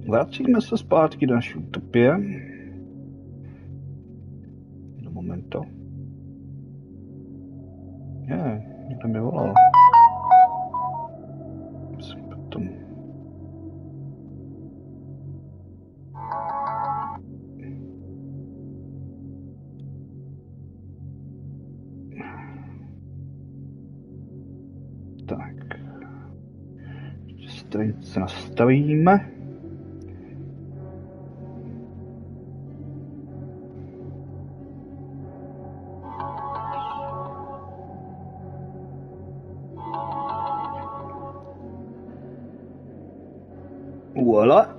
Vracíme se zpátky do naší utopie. Do momento. Někdo mi volal. Potom. Tak. Ještě se nastavíme. Voilà.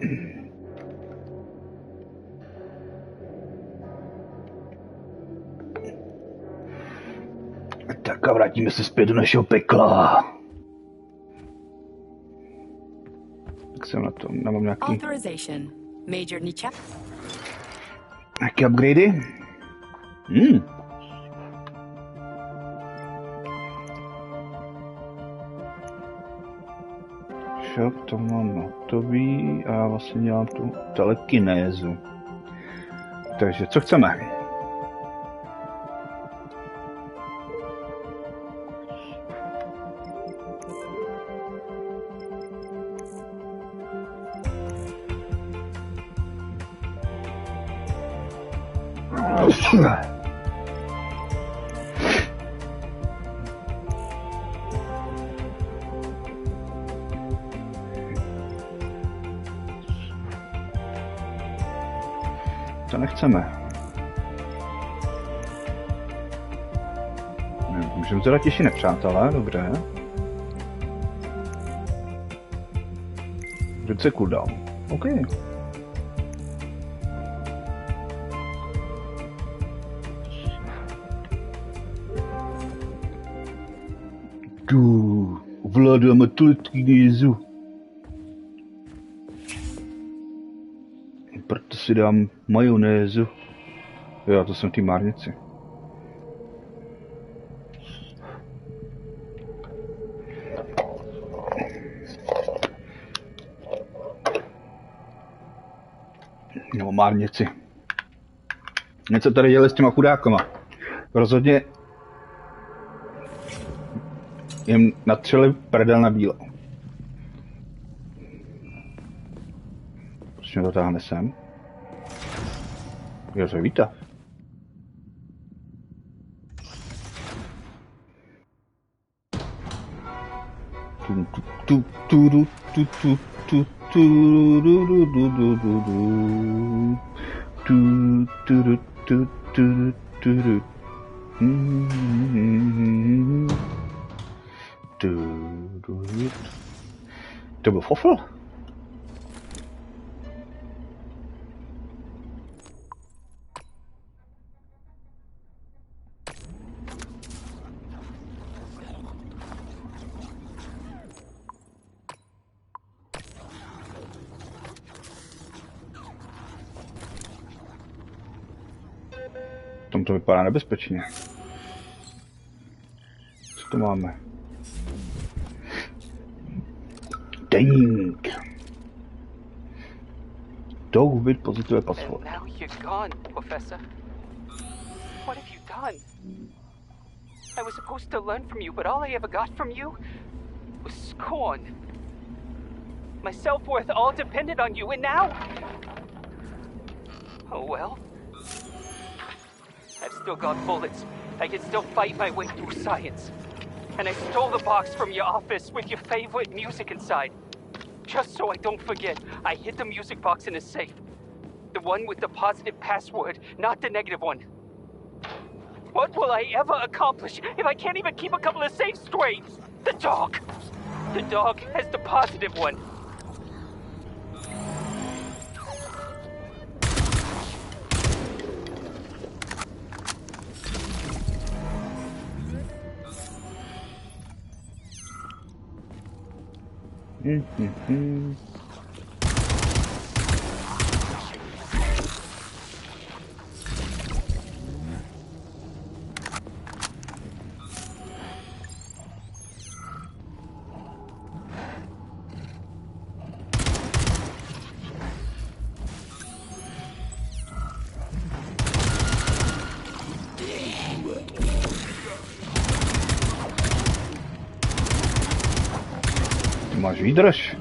Tak a vrátíme se zpět do našeho pekla. Tak jsem na tom, nemám nějaký upgradey. To mám hotový a vlastně dělám tu telekinézu. Takže co chceme? To nechceme. Můžeme zadat těžší nepřátelé, dobré. Ruce cooldown. OK. Tu ovládáme telekinézu. Proto si dám majonézu. Jo, to jsem ty márnici. No, márnici. Něco tady dělali s těma chudákama. Rozhodně jim natřeli prdel na bílo. Proč mě to táhne sem? Jo, to je výtah. To byl fofl? Tam to vypadá nebezpečně. Co to máme? Deník. Don't with positive password. Now you're gone, Professor. What have you done? I was supposed to learn from you, but all I ever got from you was scorn. My self-worth all depended on you, and now... Oh well. I've still got bullets. I can still fight my way through science. And I stole the box from your office with your favorite music inside. Just so I don't forget, I hid the music box in a safe. The one with the positive password, not the negative one. What will I ever accomplish if I can't even keep a couple of safes straight? The dog! The dog has the positive one. máš výdrž.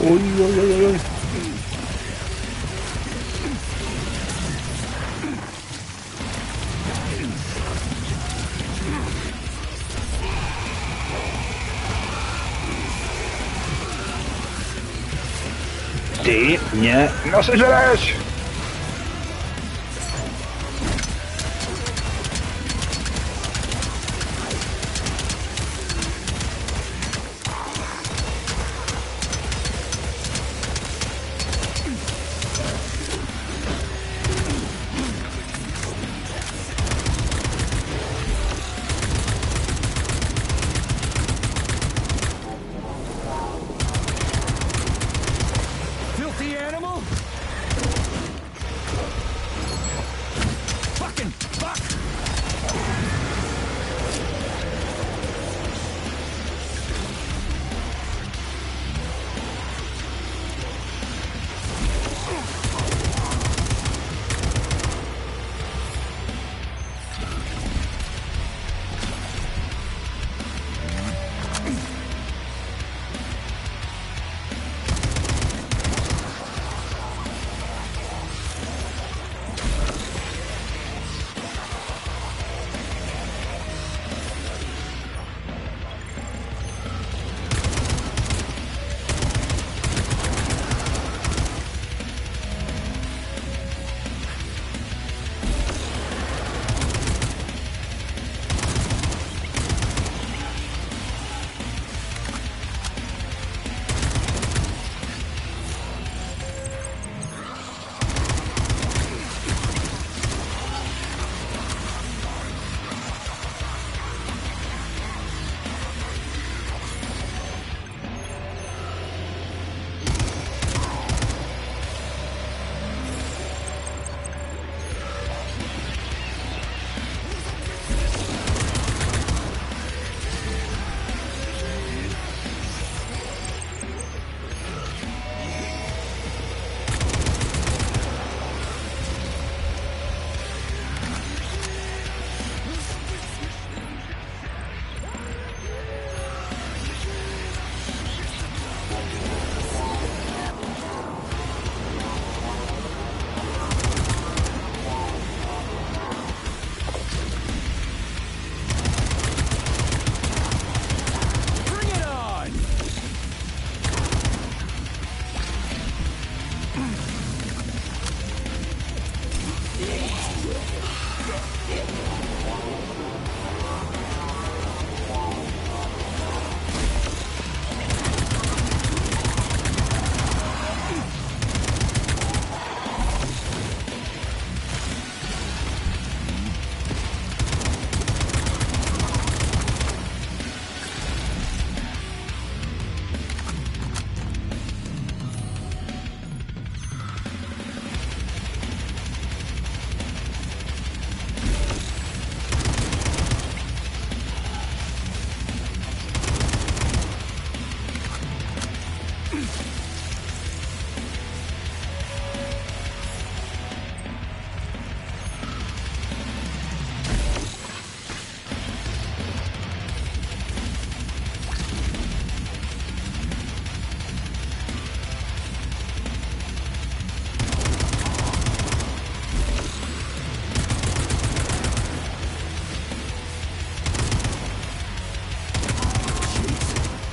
Oj, oj, oj, oj. Ty mě nasežereš! Filthy animal! Fucking fuck!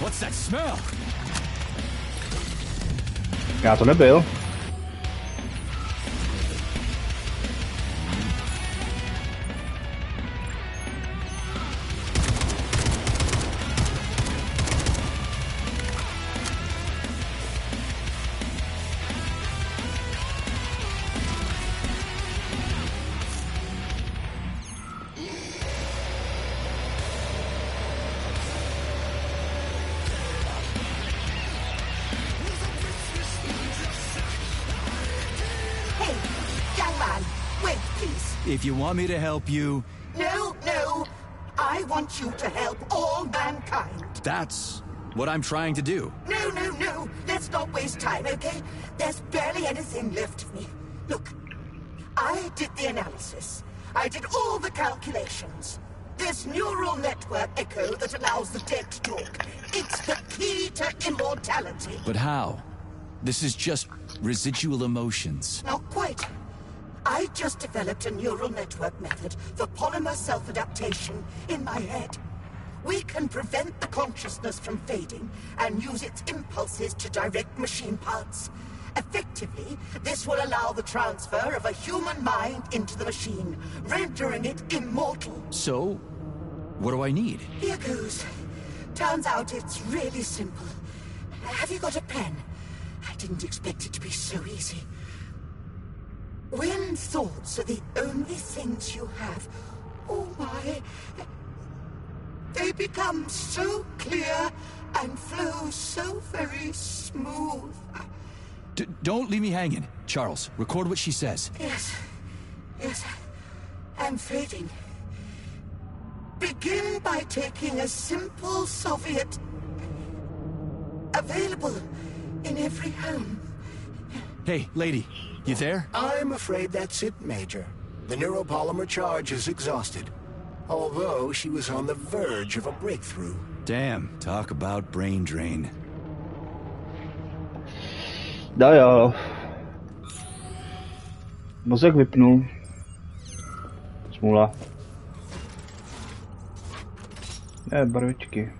What's that smell? Já to nebyl. If you want me to help you... No, no. I want you to help all mankind. That's what I'm trying to do. No, no, no. Let's not waste time, okay? There's barely anything left of me. Look, I did the analysis. I did all the calculations. This neural network echo that allows the dead to talk. It's the key to immortality. But how? This is just residual emotions. Not quite. I just developed a neural network method for polymer self-adaptation in my head. We can prevent the consciousness from fading and use its impulses to direct machine parts. Effectively, this will allow the transfer of a human mind into the machine, rendering it immortal. So, what do I need? Here goes. Turns out it's really simple. Have you got a pen? I didn't expect it to be so easy. When thoughts are the only things you have, oh my, they become so clear and flow so very smooth. Don't leave me hanging. Charles, record what she says. Yes, yes, I'm fading. Begin by taking a simple Soviet, available in every home. Hey, lady, you there? I'm afraid that's it, Major. The neuropolymer charge is exhausted. Although she was on the verge of a breakthrough. Damn, talk about brain drain. Jo. Mozek vypnul. Smůla. Ne, barvičky.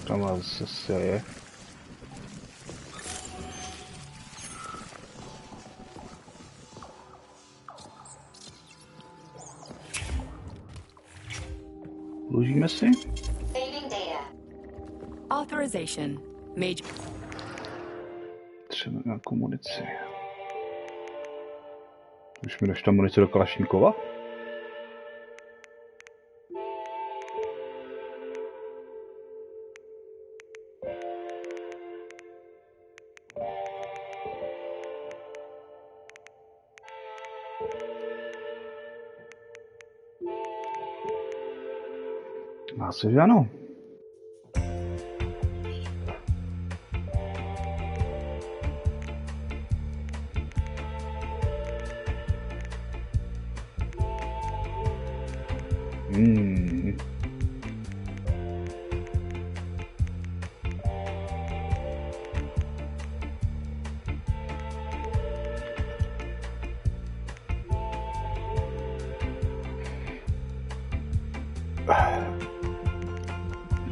Tam zase je. Vložíme si. Authorization. Major. Třeba na komunici. Už mi došla munice do Kalašníkova. Asi že ano.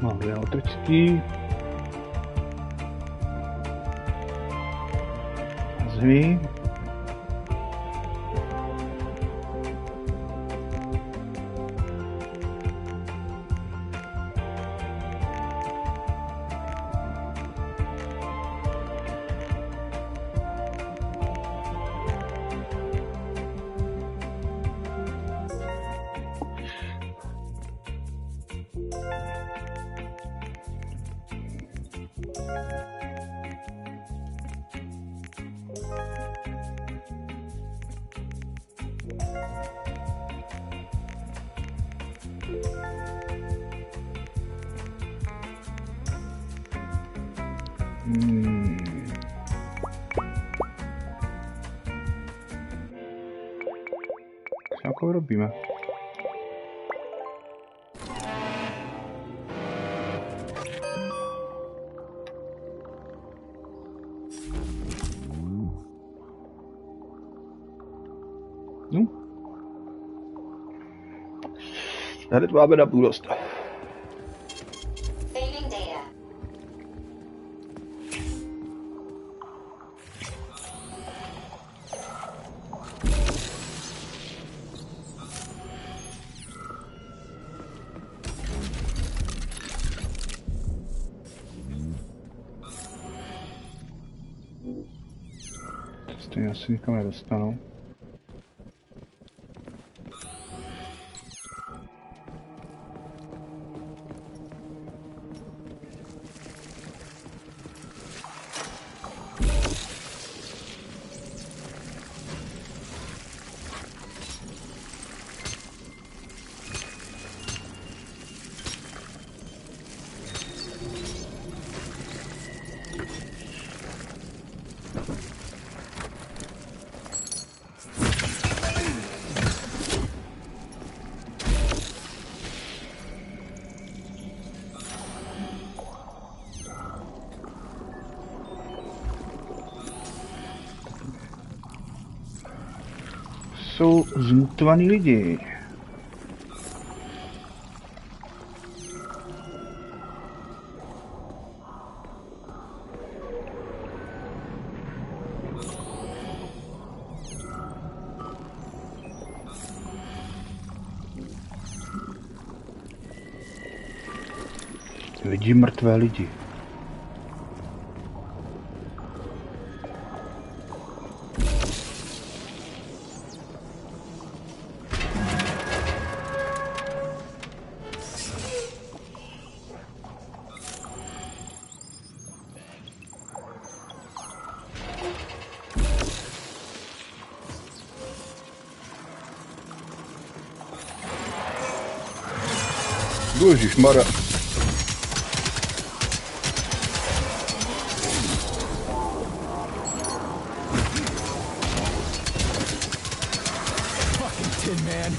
Máme otrčky. Zemi. Jako robíme. No. Tady to máme na půdost. Stejně asi nikam nedostanu. Jsou zmutovaní lidi. Lidi, mrtvé lidi. Ježišmarja. Fucking Tin Man.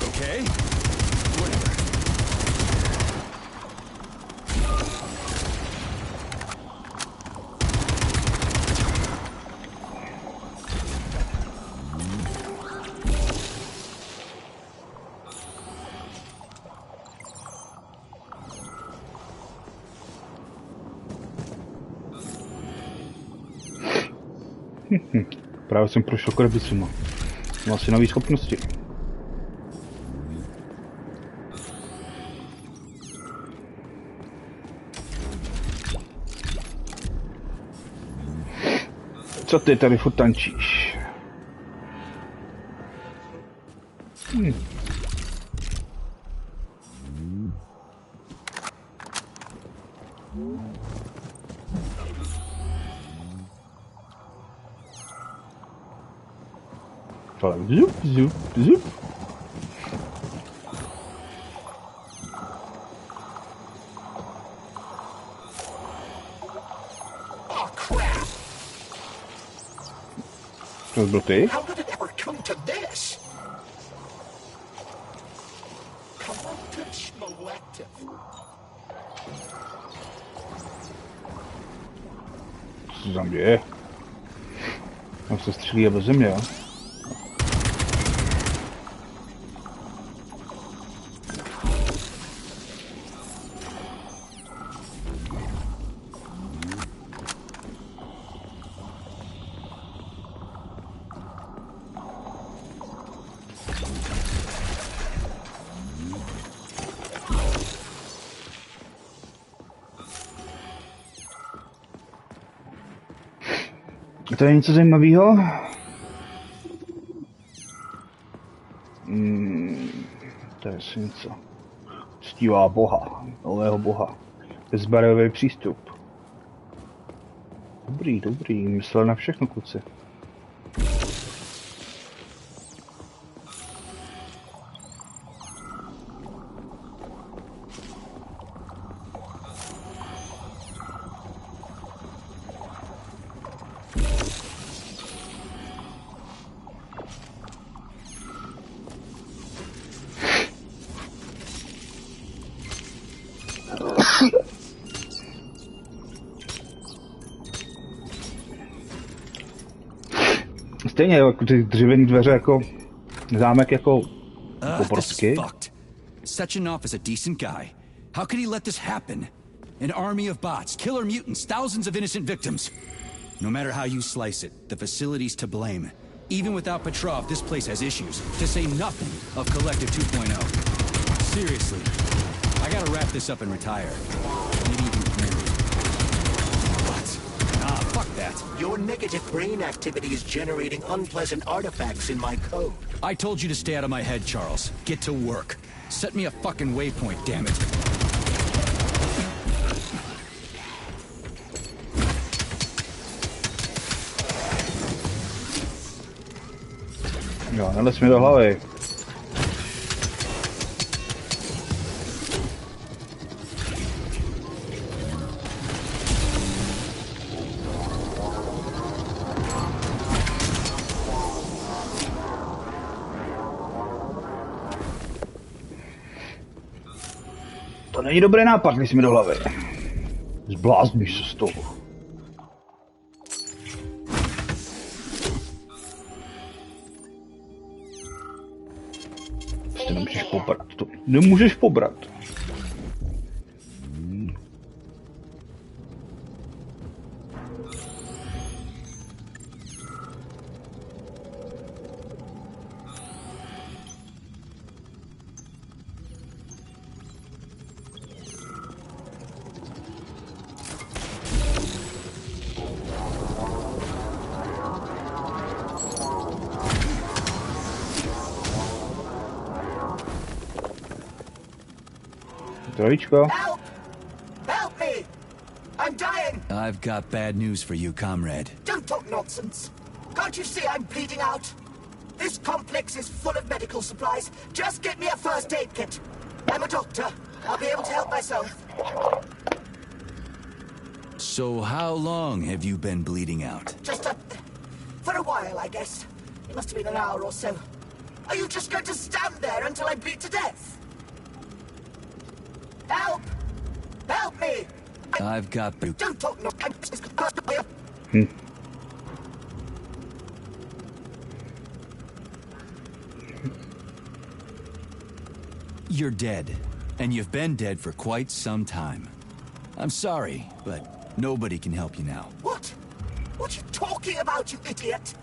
Okay. Whatever. Právě jsem prošel krabicuma. Mám asi nový schopnosti. Co ty tady furt tančíš? Zup, zup, zup. Oh, crap! To byl ty? How did it ever come to this? Collective Molective. Co se tam děje? Tam se střílí bez země, jo? tady něco zajímavého? To je asi něco. Ctívá boha, nového boha. Bezbarevý přístup. Dobrý, myslel na všechno, kluci. Stejně jako ty dřevěné dveře, jako zámek, jako poprosky. Sechenov is a decent guy. How could he let this happen? An army of bots, killer mutants, thousands of innocent victims. No matter how you slice it, the facility's to blame. Even without Petrov, this place has issues, to say nothing of Collective 2.0. Seriously, I gotta wrap this up and retire. Maybe even fuck that. Your negative brain activity is generating unpleasant artifacts in my code. I told you to stay out of my head, Charles. Get to work. Set me a fucking waypoint, damn it. Jo, nales mi do hlavy. To není dobrý nápad, když mi do hlavy. Zblázníš se z toho. Ty nemůžeš pobrat. To nemůžeš pobrat. Help! Help me! I'm dying! I've got bad news for you, comrade. Don't talk nonsense. Can't you see I'm bleeding out? This complex is full of medical supplies. Just get me a first aid kit. I'm a doctor. I'll be able to help myself. So how long have you been bleeding out? For a while, I guess. It must have been an hour or so. Are you just going to stand there until I bleed to death? Help! Help me! I've got... Don't talk no... You're dead, and you've been dead for quite some time. I'm sorry, but nobody can help you now. What? What are you talking about, you idiot?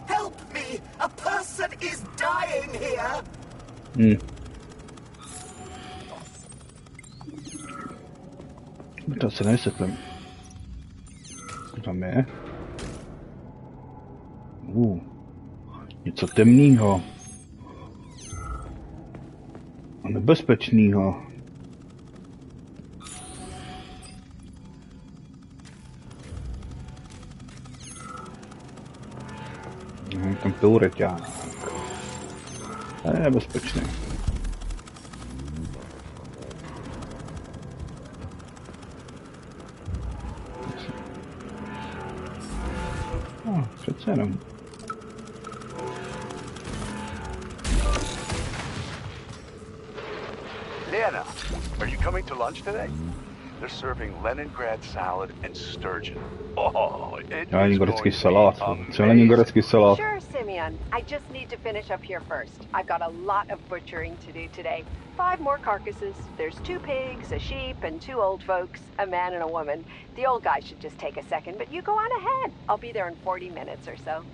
Help me! A person is dying here! To se nevysvětlím. Co tam je? Něco temného. A nebezpečného. Tam peureťák. To je nebezpečný. Přece jenom. Lena, are you coming to lunch today? They're serving Leningrad salad and sturgeon. Oh, it is Leningradsky salát. Co leningradsky salát? Sure, Simeon. I just need to finish up here first. I've got a lot of butchering to do today. 5 more carcasses. There's 2 pigs, a sheep, and 2 old folks, a man and a woman. The old guy should just take a second, but you go on ahead. I'll be there in 40 minutes or so.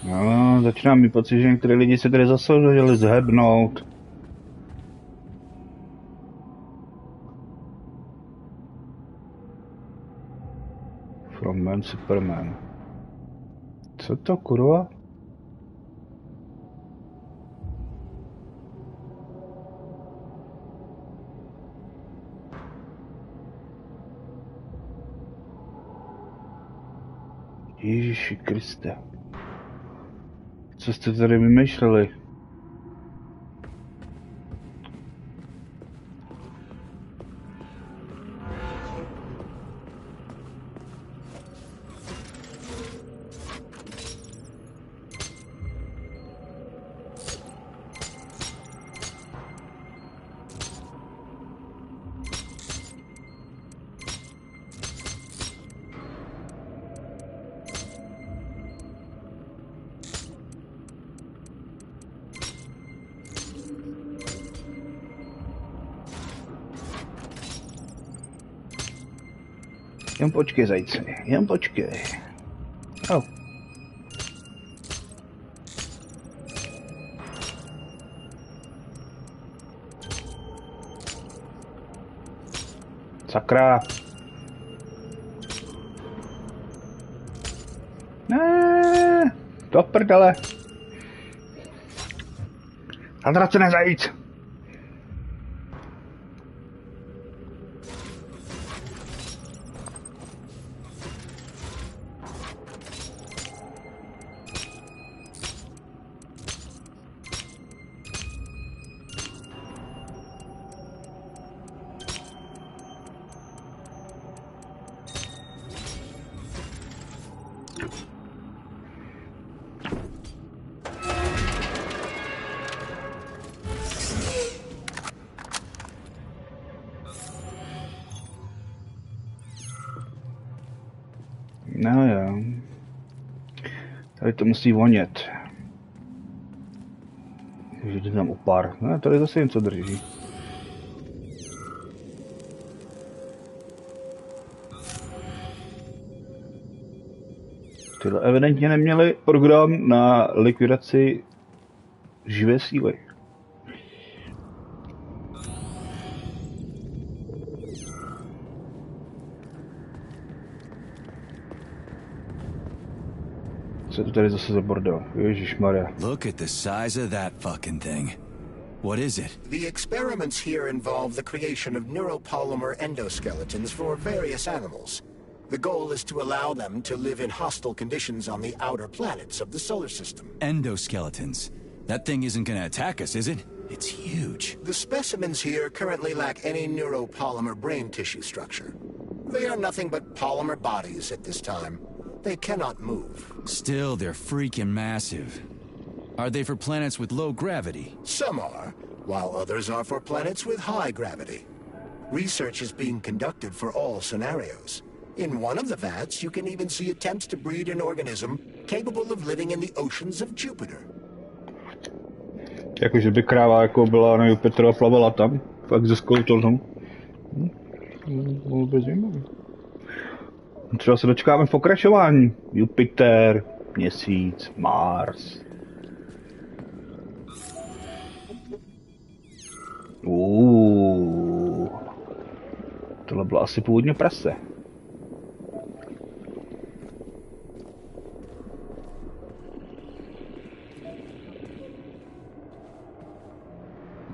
No, začínám mít pocit, že některé lidi se tady zase chtěli zhebnout. Man, Superman. Co to, kurva? Ježíši Kriste. Co jste tady vymýšleli? Jen počkej, zajci, jen počkej. Oh. Sakra. Ne, do prdele. Zatracený zajíc. No jo. Tady to musí vonět. Takže jde tam opár. No, tady zase něco drží. Tyhle evidentně neměli program na likvidaci živé síly. Co je to tady zase za bordel? Ježišmarja. Look at the size of that fucking thing. What is it? The experiments here involve the creation of neuropolymer endoskeletons for various animals. The goal is to allow them to live in hostile conditions on the outer planets of the solar system. Endoskeletons. That thing isn't gonna attack us, is it? It's huge. The specimens here currently lack any neuropolymer brain tissue structure. They are nothing but polymer bodies at this time. They cannot move. Still, they're freaking massive. Are they for planets with low gravity? Some are, while others are for planets with high gravity. Research is being conducted for all scenarios. In one of the vats, you can even see attempts to breed an organism capable of living in the oceans of Jupiter. Jakože by kráva jako byla na Jupiteru a plavala tam, fakt ze skoutelnou. Bylo by zajímavé. Třeba se dočkáme v pokračování. Jupiter, Měsíc, Mars. Tohle bylo asi původně prase.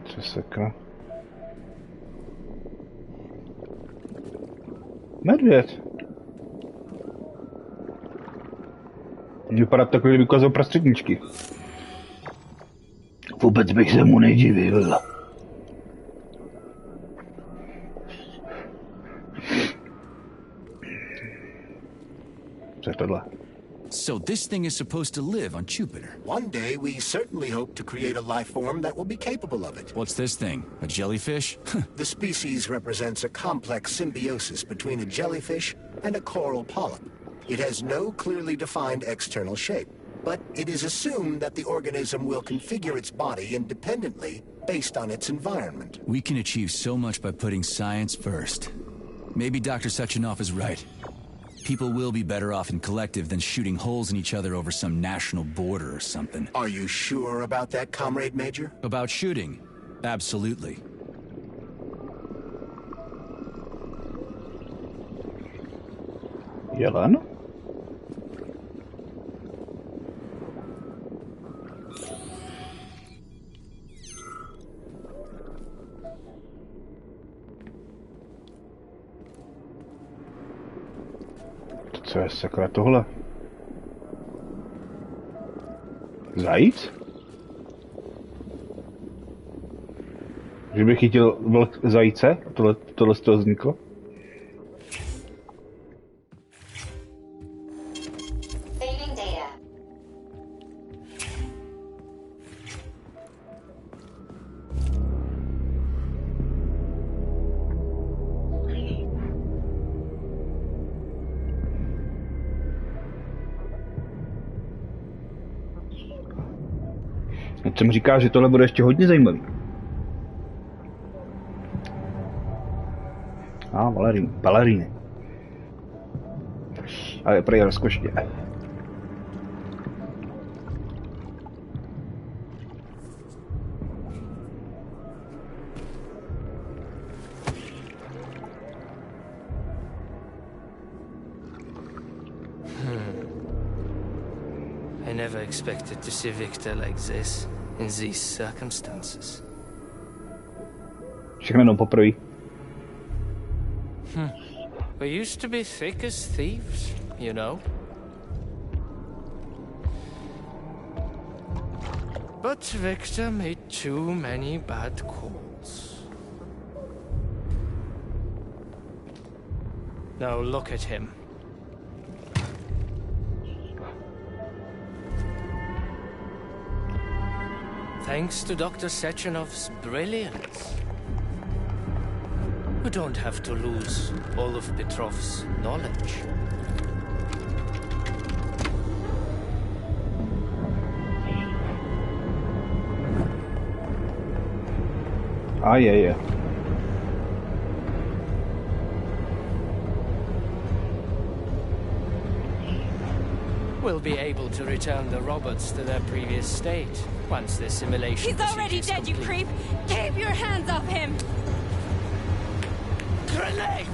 Co sakra? Medvěd. Vypadá takový, kdyby ukázal prostředničky. Vůbec bych se mu nedivil. Co je tohle? So this thing is supposed to live on Jupiter. One day, we certainly hope to create a life form that will be capable of it. What's this thing? A jellyfish? The species represents a complex symbiosis between a jellyfish and a coral polyp. It has no clearly defined external shape, but it is assumed that the organism will configure its body independently based on its environment. We can achieve so much by putting science first. Maybe Dr. Sechenov is right. People will be better off in collective than shooting holes in each other over some national border or something. Are you sure about that, Comrade Major? About shooting? Absolutely. Jelen? Co je sakra tohle? Zajíc? Že bych chytil zajíce? Tohle z toho vzniklo? Saving data. Teď jsem říká, že tohle bude ještě hodně zajímavý. Baleríny. A je prej rozkošně. I never expected to see Victor like this, in these circumstances. Všechno jenom poprvé. We used to be thick as thieves, you know. But Victor made too many bad calls. Now look at him. Thanks to Dr. Sechenov's brilliance, we don't have to lose all of Petrov's knowledge. Yeah. We'll be able to return the robots to their previous state once the simulation. He's already dead, you creep! Keep your hands off him! Grenade!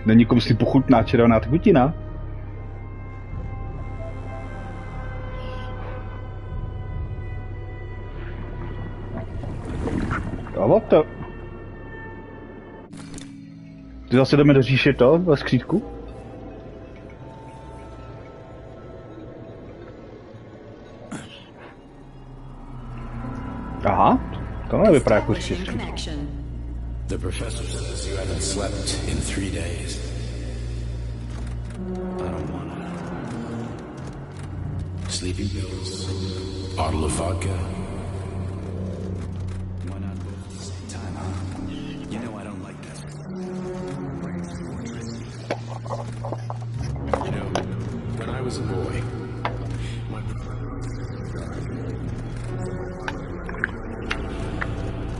Na někom si pochutná červená tekutina. A what the? Ty zase jdeme do říše to, ve skřítku? Aha, to nevypadá jako říše. The professor says you haven't slept in 3 days. I don't wanna. Sleeping pills, bottle of vodka. Why not both at the same time, huh? You know I don't like that. You know, when I was a boy,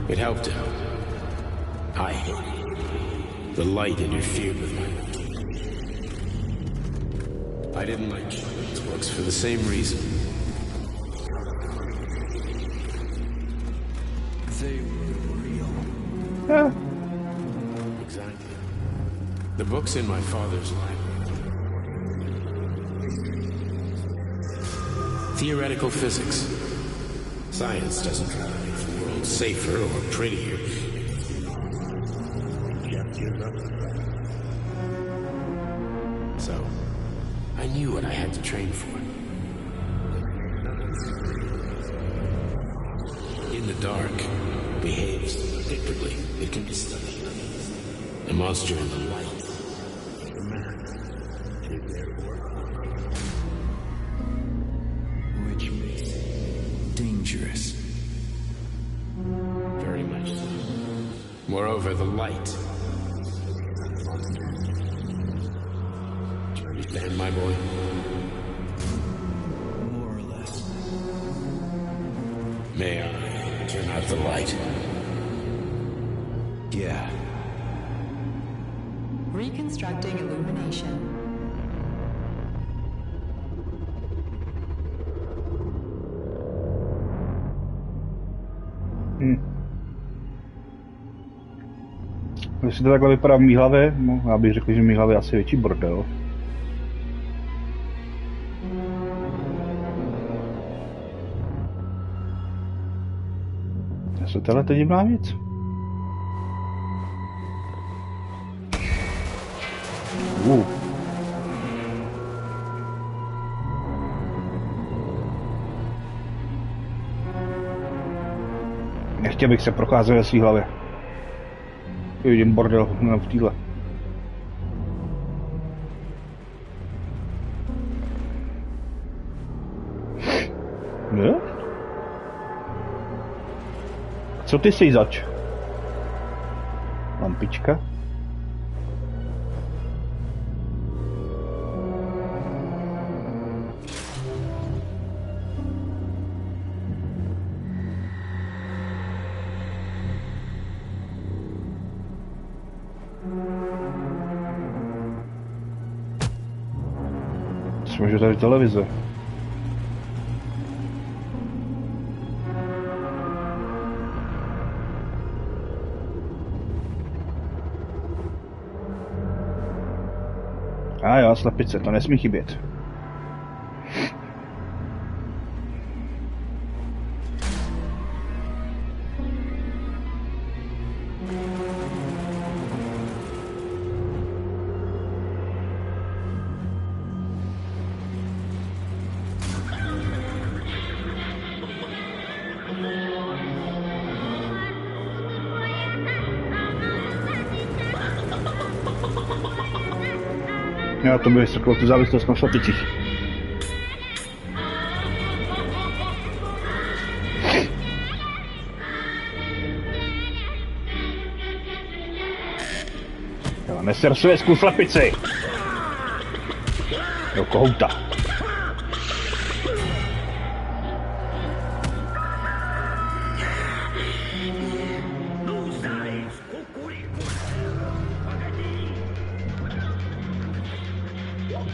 it helped him. I hated it. The light interfered with my thinking. I didn't like children's books for the same reason. They were real. Yeah. Exactly. The books in my father's library. Theoretical physics. Science doesn't try to make the world safer or prettier. So, I knew what I had to train for. In the dark, behaves predictably. It can be studied. The monster in the light. Which makes it dangerous. Very much so. Moreover, the light. Do you understand, my boy? More or less. May I turn out the light? Yeah. Reconstructing illumination. Jestli to takhle vypadá v mý hlavě, no, já bych řekl, že v mý hlavě asi větší bordel. Co tohle je divná věc? Nechtěl bych se procházel ve svý hlavě. Vidím bordel v týhle. Ne? Co ty jsi zač? Lampička? Možná tady televize. A jo, slepice, to nesmí chybět. Já to by vysvětlilo tu závislost na šlapicích. Jo, neser svěsku šlapici! Do kohouta.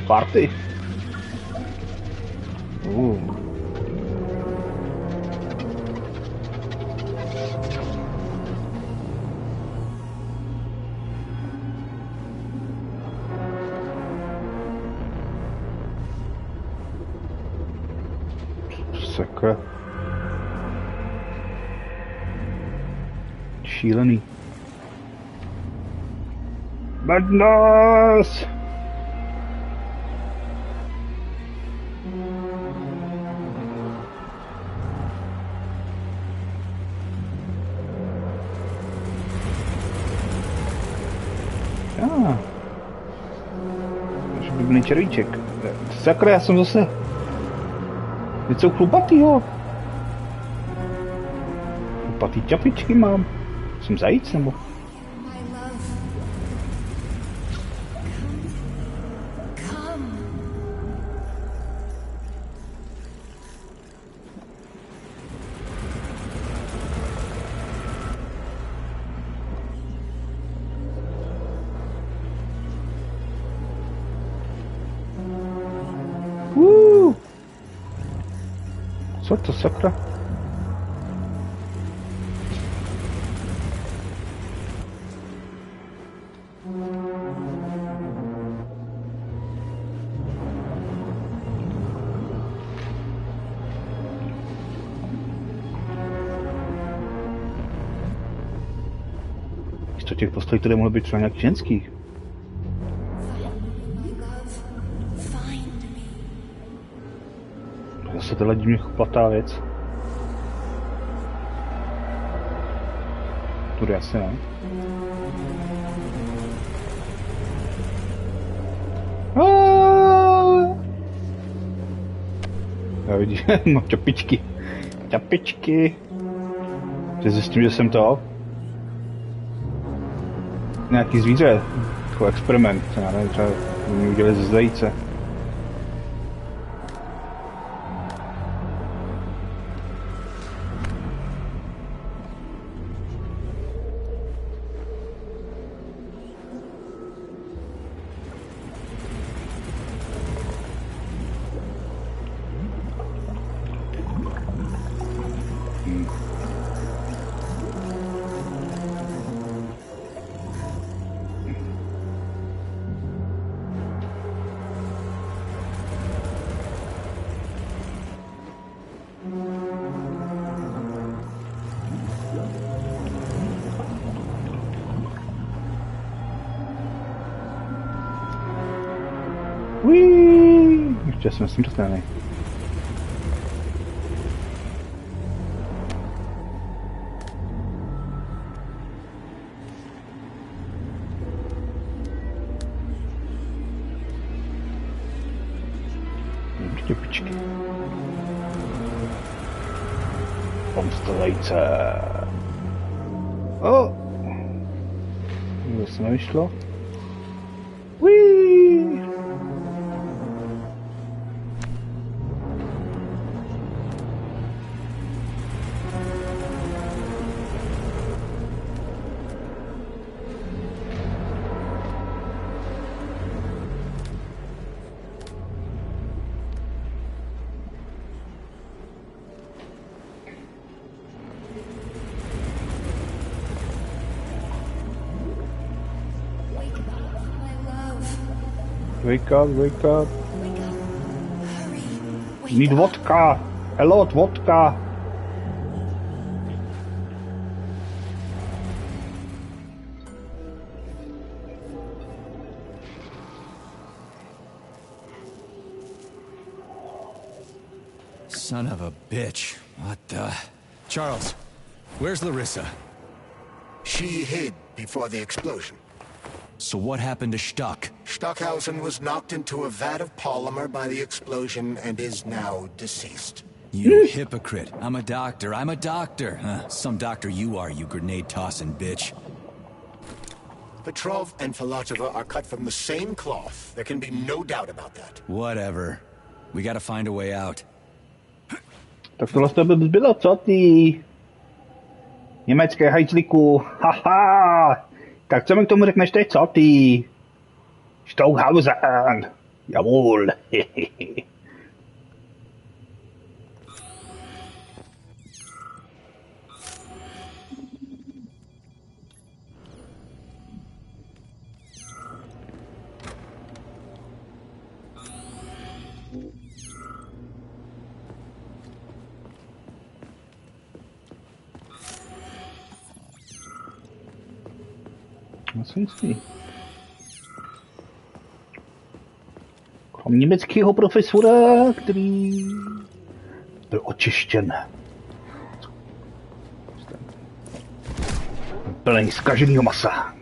Party. Sakra. Šílený. Madness! Blbný červíček. Sakra, já jsem zase něco chlubatýho. Chlupatý čapičky mám. Jsem zajíc nebo? Co to sakra? Místo těch postojí tady mohlo být třeba nějak ženský. Zase tohle divně chlupatá věc. Tudy asi ne. Já vidím, mám čapičky. Čapičky. Že zjistím, že jsem to. Nějaký zvíře. Jako experiment. Já nevím, třeba mě udělali ze zajíce. Že jsme smrtelní. Štěpičky. Pomstelejce. O! Zase nevyšlo. Uiii! Wake up, wake up. Need vodka. A lot vodka. Son of a bitch. What the... Charles, where's Larissa? She hid before the explosion. So what happened to Stuck? Stockhausen was knocked into a vat of polymer by the explosion and is now deceased. You hypocrite. I'm a doctor. I'm a doctor. Some doctor you are, you grenade-tossing bitch. Petrov and Filatova are cut from the same cloth. There can be no doubt about that. Whatever. We gotta find a way out. Tak tohle z tebe bylo, co ty? Německé hajzliku. Haha! Tak co mi k tomu řekneš teď, co ty? Stockhausen. Jawohl. Jsem jistý. Krom německého profesora, který byl očištěn. Plný zkaženého masa.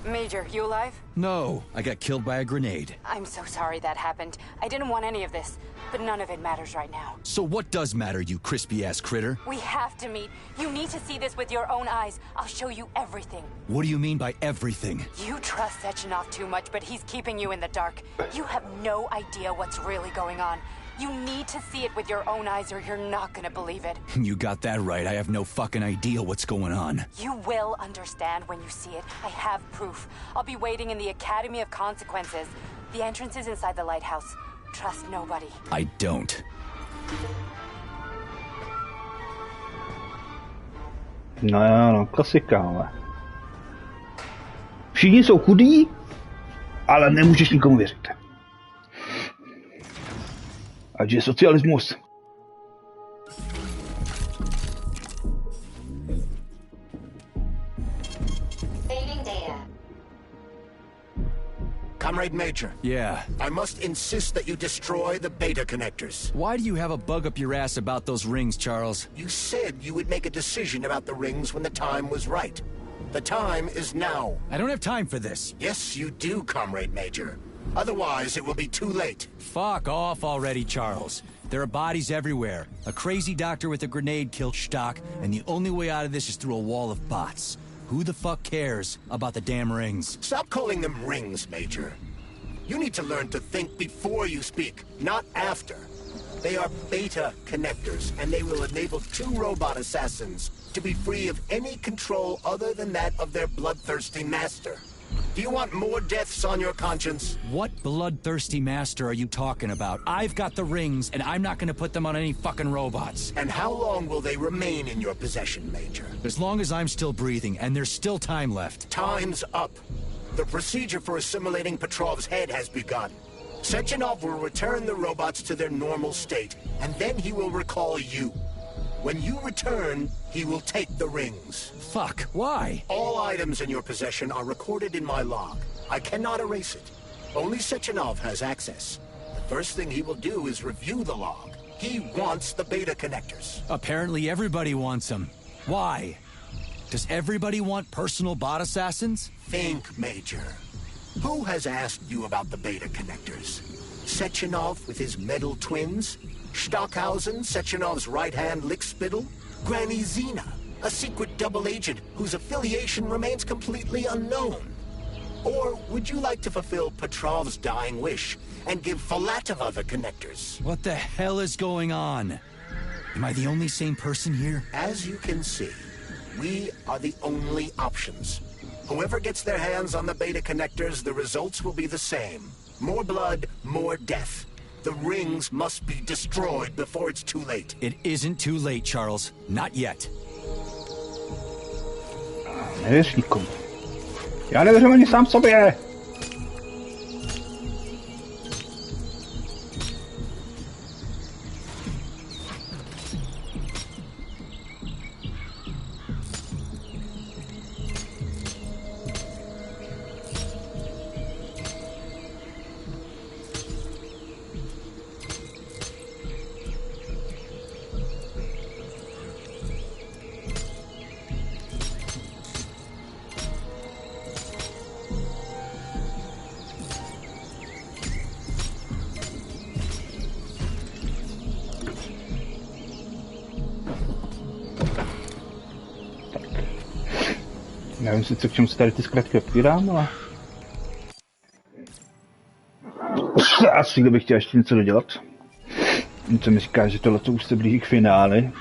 Major, you alive? No, I got killed by a grenade. I'm so sorry that happened. I didn't want any of this, but none of it matters right now. So what does matter, you crispy-ass critter? We have to meet. You need to see this with your own eyes. I'll show you everything. What do you mean by everything? You trust Sechenov too much, but he's keeping you in the dark. You have no idea what's really going on. You need to see it with your own eyes or you're not gonna believe it. You got that right. I have no fucking idea what's going on. You will understand when you see it. I have proof. I'll be waiting in the Academy of Consequences. The entrance is inside the lighthouse. Trust nobody. I don't. No, klasika, ale. Všichni jsou chudí, ale nemůžeš nikomu věřit. Ať je socialismus. Saving data. Comrade Major. Yeah? I must insist that you destroy the beta connectors. Why do you have a bug up your ass about those rings, Charles? You said you would make a decision about the rings when the time was right. The time is now. I don't have time for this. Yes, you do, Comrade Major. Otherwise, it will be too late. Fuck off already, Charles. There are bodies everywhere. A crazy doctor with a grenade killed Stock, and the only way out of this is through a wall of bots. Who the fuck cares about the damn rings? Stop calling them rings, Major. You need to learn to think before you speak, not after. They are beta connectors, and they will enable 2 robot assassins to be free of any control other than that of their bloodthirsty master. Do you want more deaths on your conscience? What bloodthirsty master are you talking about? I've got the rings, and I'm not gonna put them on any fucking robots. And how long will they remain in your possession, Major? As long as I'm still breathing, and there's still time left. Time's up. The procedure for assimilating Petrov's head has begun. Sechenov will return the robots to their normal state, and then he will recall you. When you return, he will take the rings. Fuck, why? All items in your possession are recorded in my log. I cannot erase it. Only Sechenov has access. The first thing he will do is review the log. He wants the beta connectors. Apparently everybody wants them. Why? Does everybody want personal bot assassins? Think, Major. Who has asked you about the beta connectors? Sechenov with his metal twins? Stockhausen, Sechenov's right-hand lickspittle? Granny Zena, a secret double agent whose affiliation remains completely unknown? Or would you like to fulfill Petrov's dying wish and give Filatova the connectors? What the hell is going on? Am I the only sane person here? As you can see, we are the only options. Whoever gets their hands on the beta connectors, the results will be the same. More blood, more death. The rings must be destroyed before it's too late. It isn't too late, Charles. Not yet. Nevěř nikomu. Já nevěřím ani sám sobě. Nevím sice, k čemu se tady ty zkratky otvírám, ale... Asi kdybych chtěl ještě něco dodělat. Něco mi říká, že tohle už se blíží k finále.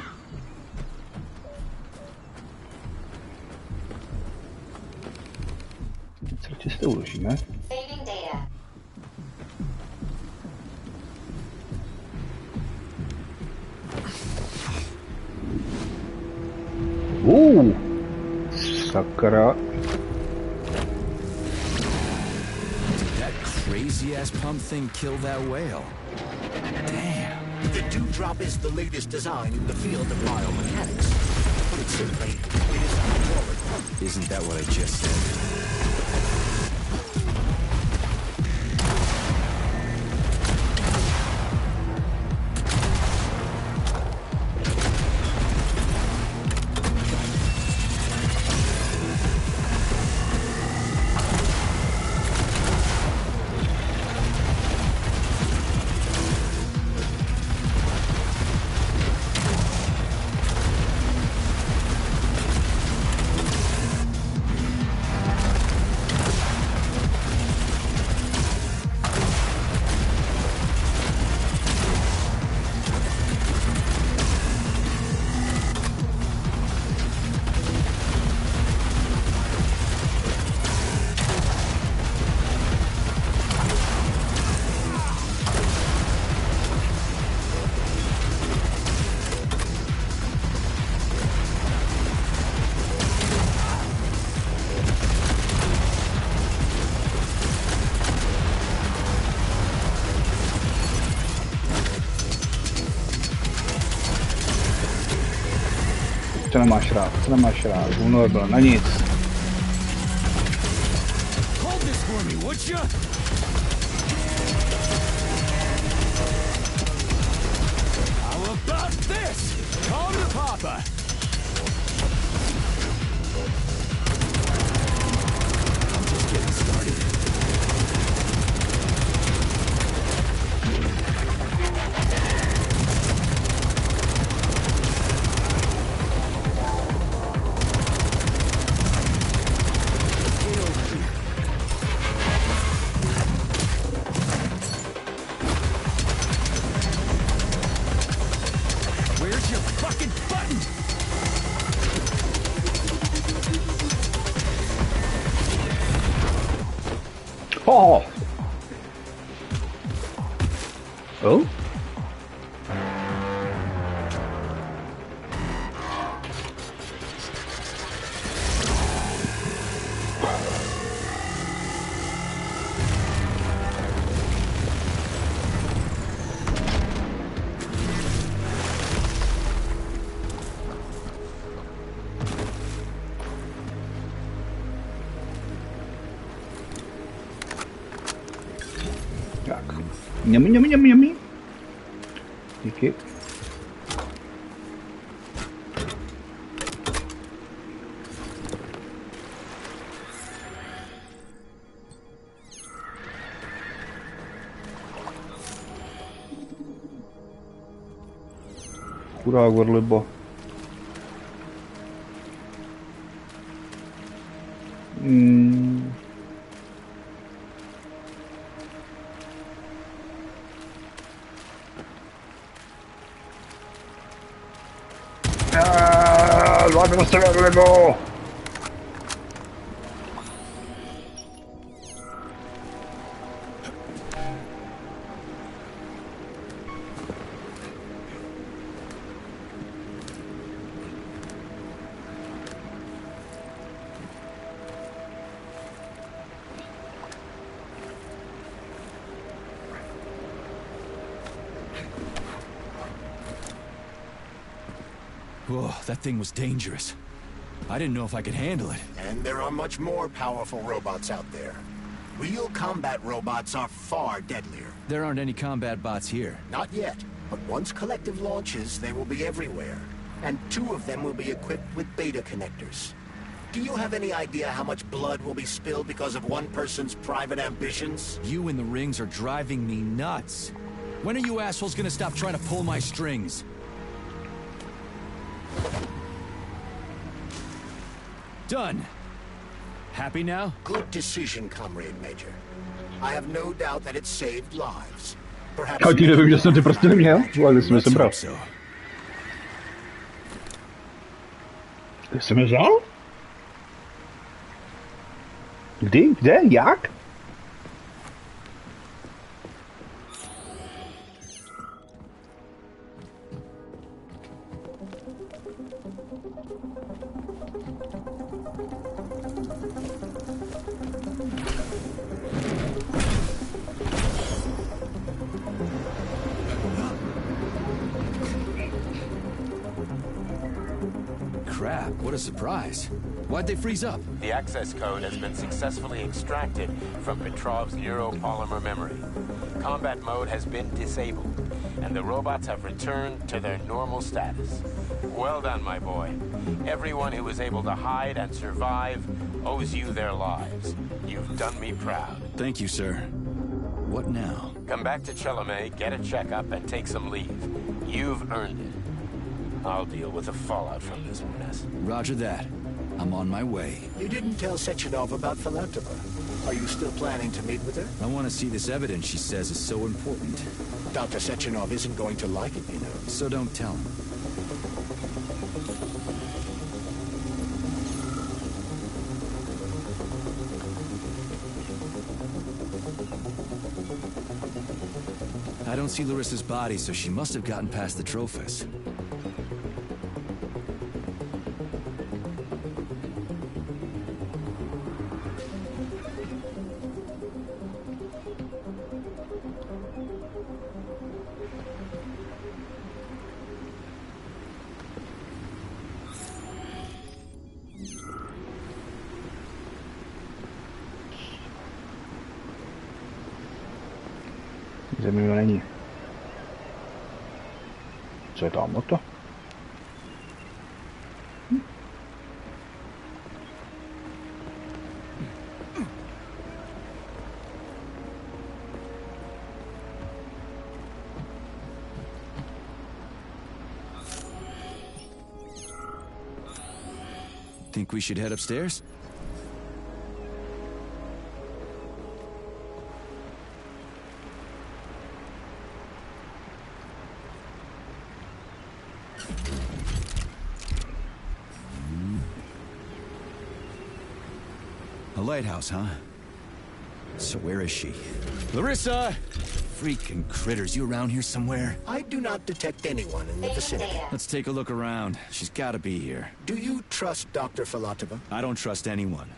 Co radši si to uložíme? Sakra. That crazy-ass pump thing killed that whale. Damn. The dewdrop is the latest design in the field of biomechanics. To put it simply, it is a forward pump. Isn't that what I just said? Co nemáš rád, Gunor byl na nic. Hold this for me, would you? How about this? Call to Papa. I'm just getting started. Oh! Oh? Yummy, yummy, yummy, yummy. Díky. Chudák Orlibo. Zvládnu se, Orlibo! Whoa, that thing was dangerous. I didn't know if I could handle it. And there are much more powerful robots out there. Real combat robots are far deadlier. There aren't any combat bots here. Not yet, but once Collective launches, they will be everywhere. And 2 of them will be equipped with beta connectors. Do you have any idea how much blood will be spilled because of one person's private ambitions? You in the rings are driving me nuts. When are you assholes gonna stop trying to pull my strings? Done. Happy now? Good decision, Comrade Major. I have no doubt that it saved lives. Perhaps... A ti nevím, že jsem ty prostě neměl, ale jsme se bral. Ty jsi mi vzal? Kdy? Kde? Jak? Crap, what a surprise. Why'd they freeze up? The access code has been successfully extracted from Petrov's neuropolymer memory. Combat mode has been disabled, and the robots have returned to their normal status. Well done, my boy. Everyone who was able to hide and survive owes you their lives. You've done me proud. Thank you, sir. What now? Come back to Chelomey, get a checkup, and take some leave. You've earned it. I'll deal with the fallout from this mess. Roger that. I'm on my way. You didn't tell Sechenov about Philanthropa. Are you still planning to meet with her? I want to see this evidence she says is so important. Dr. Sechenov isn't going to like it, you know. So don't tell him. I don't see Larissa's body, so she must have gotten past the Trophus. Zemi není. Co je tam to? Think we should head upstairs? A lighthouse, huh? So where is she? Larissa! Freaking critters, you around here somewhere? I do not detect anyone in the vicinity. Let's take a look around. She's gotta be here. Do you trust Dr. Filatova? I don't trust anyone.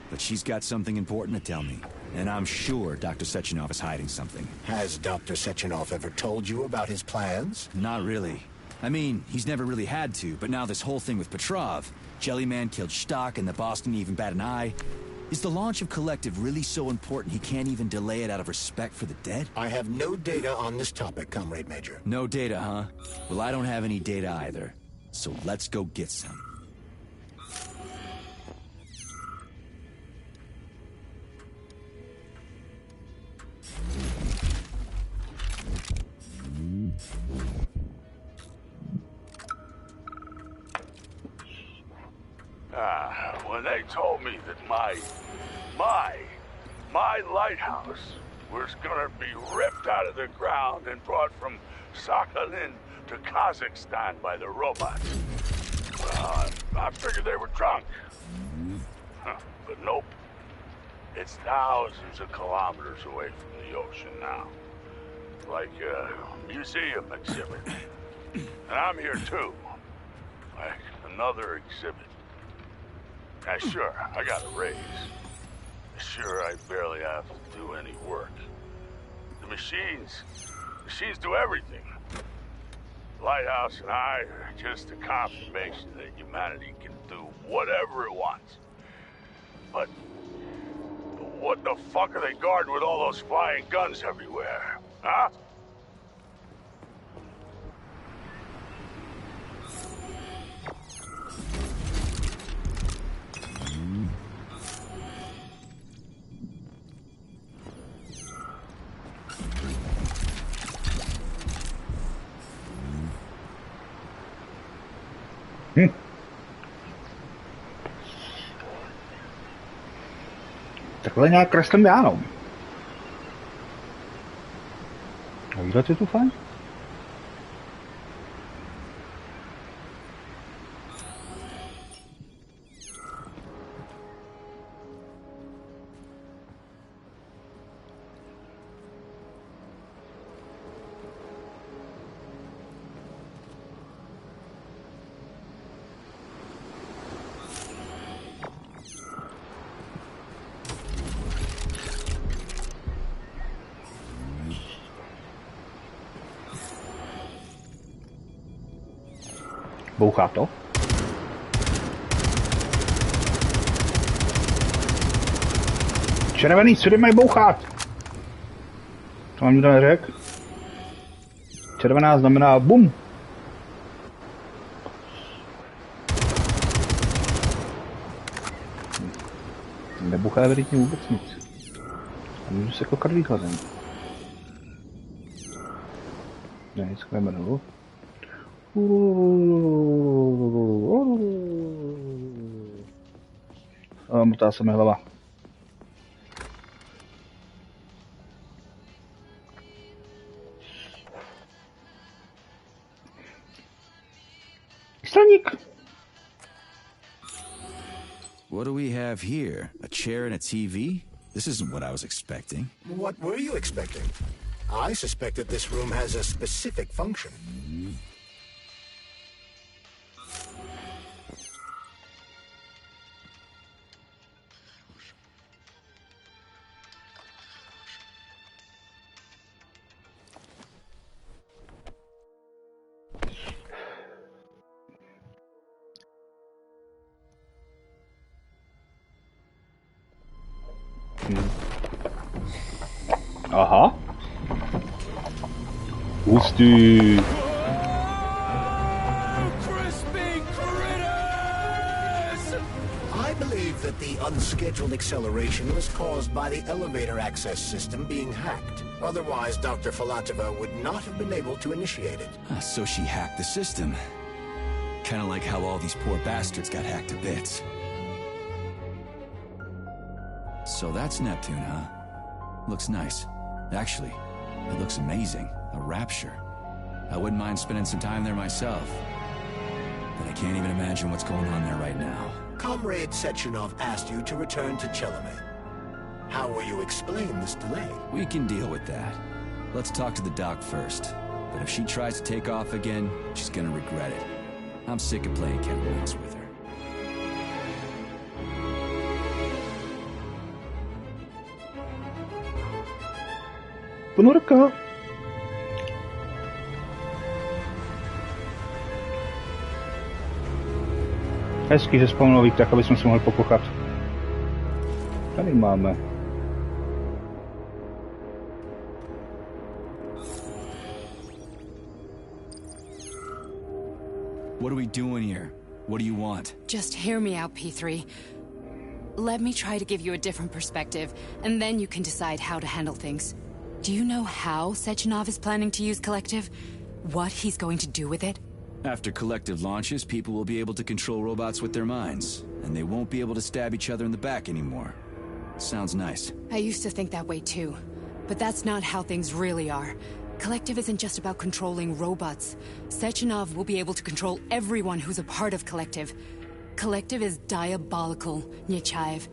But she's got something important to tell me. And I'm sure Dr. Sechenov is hiding something. Has Dr. Sechenov ever told you about his plans? Not really. I mean, he's never really had to, but now this whole thing with Petrov, Jellyman killed Stock and the boss didn't even bat an eye. Is the launch of Collective really so important he can't even delay it out of respect for the dead? I have no data on this topic, Comrade Major. No data, huh? Well, I don't have any data either. So let's go get some. When they told me that my lighthouse was gonna be ripped out of the ground and brought from Sakhalin to Kazakhstan by the robots, I figured they were drunk. But nope. It's thousands of kilometers away from the ocean now. Like a museum exhibit. And I'm here too. Like another exhibit. Now sure, I got a raise. Sure, I barely have to do any work. The machines do everything. Lighthouse and I are just a confirmation that humanity can do whatever it wants. But what the fuck are they guarding with all those flying guns everywhere? Huh? Takhle nějak kreslím já, no. A výhled je tu fajn. Bouchá to? Červený, sudy mají bouchat! To vám nikdo neřekl? Červená znamená bum! Nebuchá evidentně vůbec nic. A můžu se kokat výkladem. Ne, nic kvěme dolů. Motá se mi hlava. Straník. What do we have here? A chair and a TV? This isn't what I was expecting. What were you expecting? I suspect that this room has a specific function. Aha. Hustý. I believe that the unscheduled acceleration was caused by the elevator access system being hacked. Otherwise, Dr. Filatova would not have been able to initiate it. So she hacked the system. Kind of like how all these poor bastards got hacked to bits. So that's Neptune, huh? Looks nice. Actually, it looks amazing. A rapture. I wouldn't mind spending some time there myself. But I can't even imagine what's going on there right now. Comrade Sechenov asked you to return to Chelome. How will you explain this delay? We can deal with that. Let's talk to the doc first. But if she tries to take off again, she's gonna regret it. I'm sick of playing Kevin Mouse with her. Ponorka. Hezky, že spomnul tak aby jsme si mohli pokochat. Cadê mama? What are we doing here? What do you want? Just hear me out, P3. Let me try to give you a different perspective, and then you can decide how to handle things. Do you know how Sechenov is planning to use Collective? What he's going to do with it? After Collective launches, people will be able to control robots with their minds, and they won't be able to stab each other in the back anymore. Sounds nice. I used to think that way too, but that's not how things really are. Collective isn't just about controlling robots. Sechenov will be able to control everyone who's a part of Collective. Collective is diabolical, Nechayev.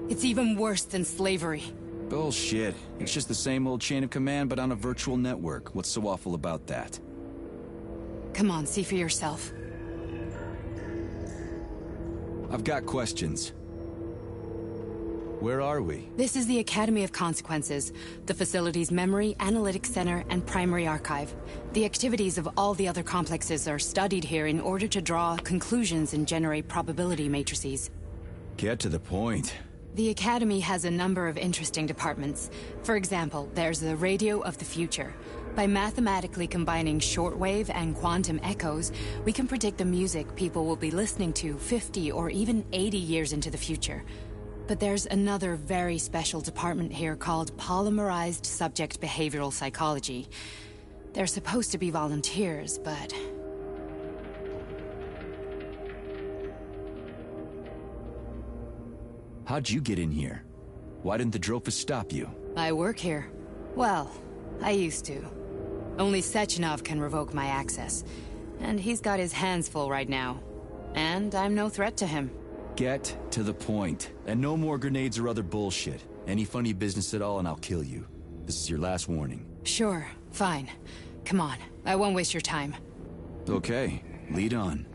It's even worse than slavery. Bullshit. It's just the same old chain of command, but on a virtual network. What's so awful about that? Come on, see for yourself. I've got questions. Where are we? This is the Academy of Consequences, the facility's memory, analytics center, and primary archive. The activities of all the other complexes are studied here in order to draw conclusions and generate probability matrices. Get to the point. The Academy has a number of interesting departments. For example, there's the Radio of the Future. By mathematically combining shortwave and quantum echoes, we can predict the music people will be listening to 50 or even 80 years into the future. But there's another very special department here called Polymerized Subject Behavioral Psychology. They're supposed to be volunteers, but... How'd you get in here? Why didn't the Drofus stop you? I work here. Well, I used to. Only Sechenov can revoke my access. And he's got his hands full right now. And I'm no threat to him. Get to the point. And no more grenades or other bullshit. Any funny business at all and I'll kill you. This is your last warning. Sure, fine. Come on, I won't waste your time. Okay, lead on.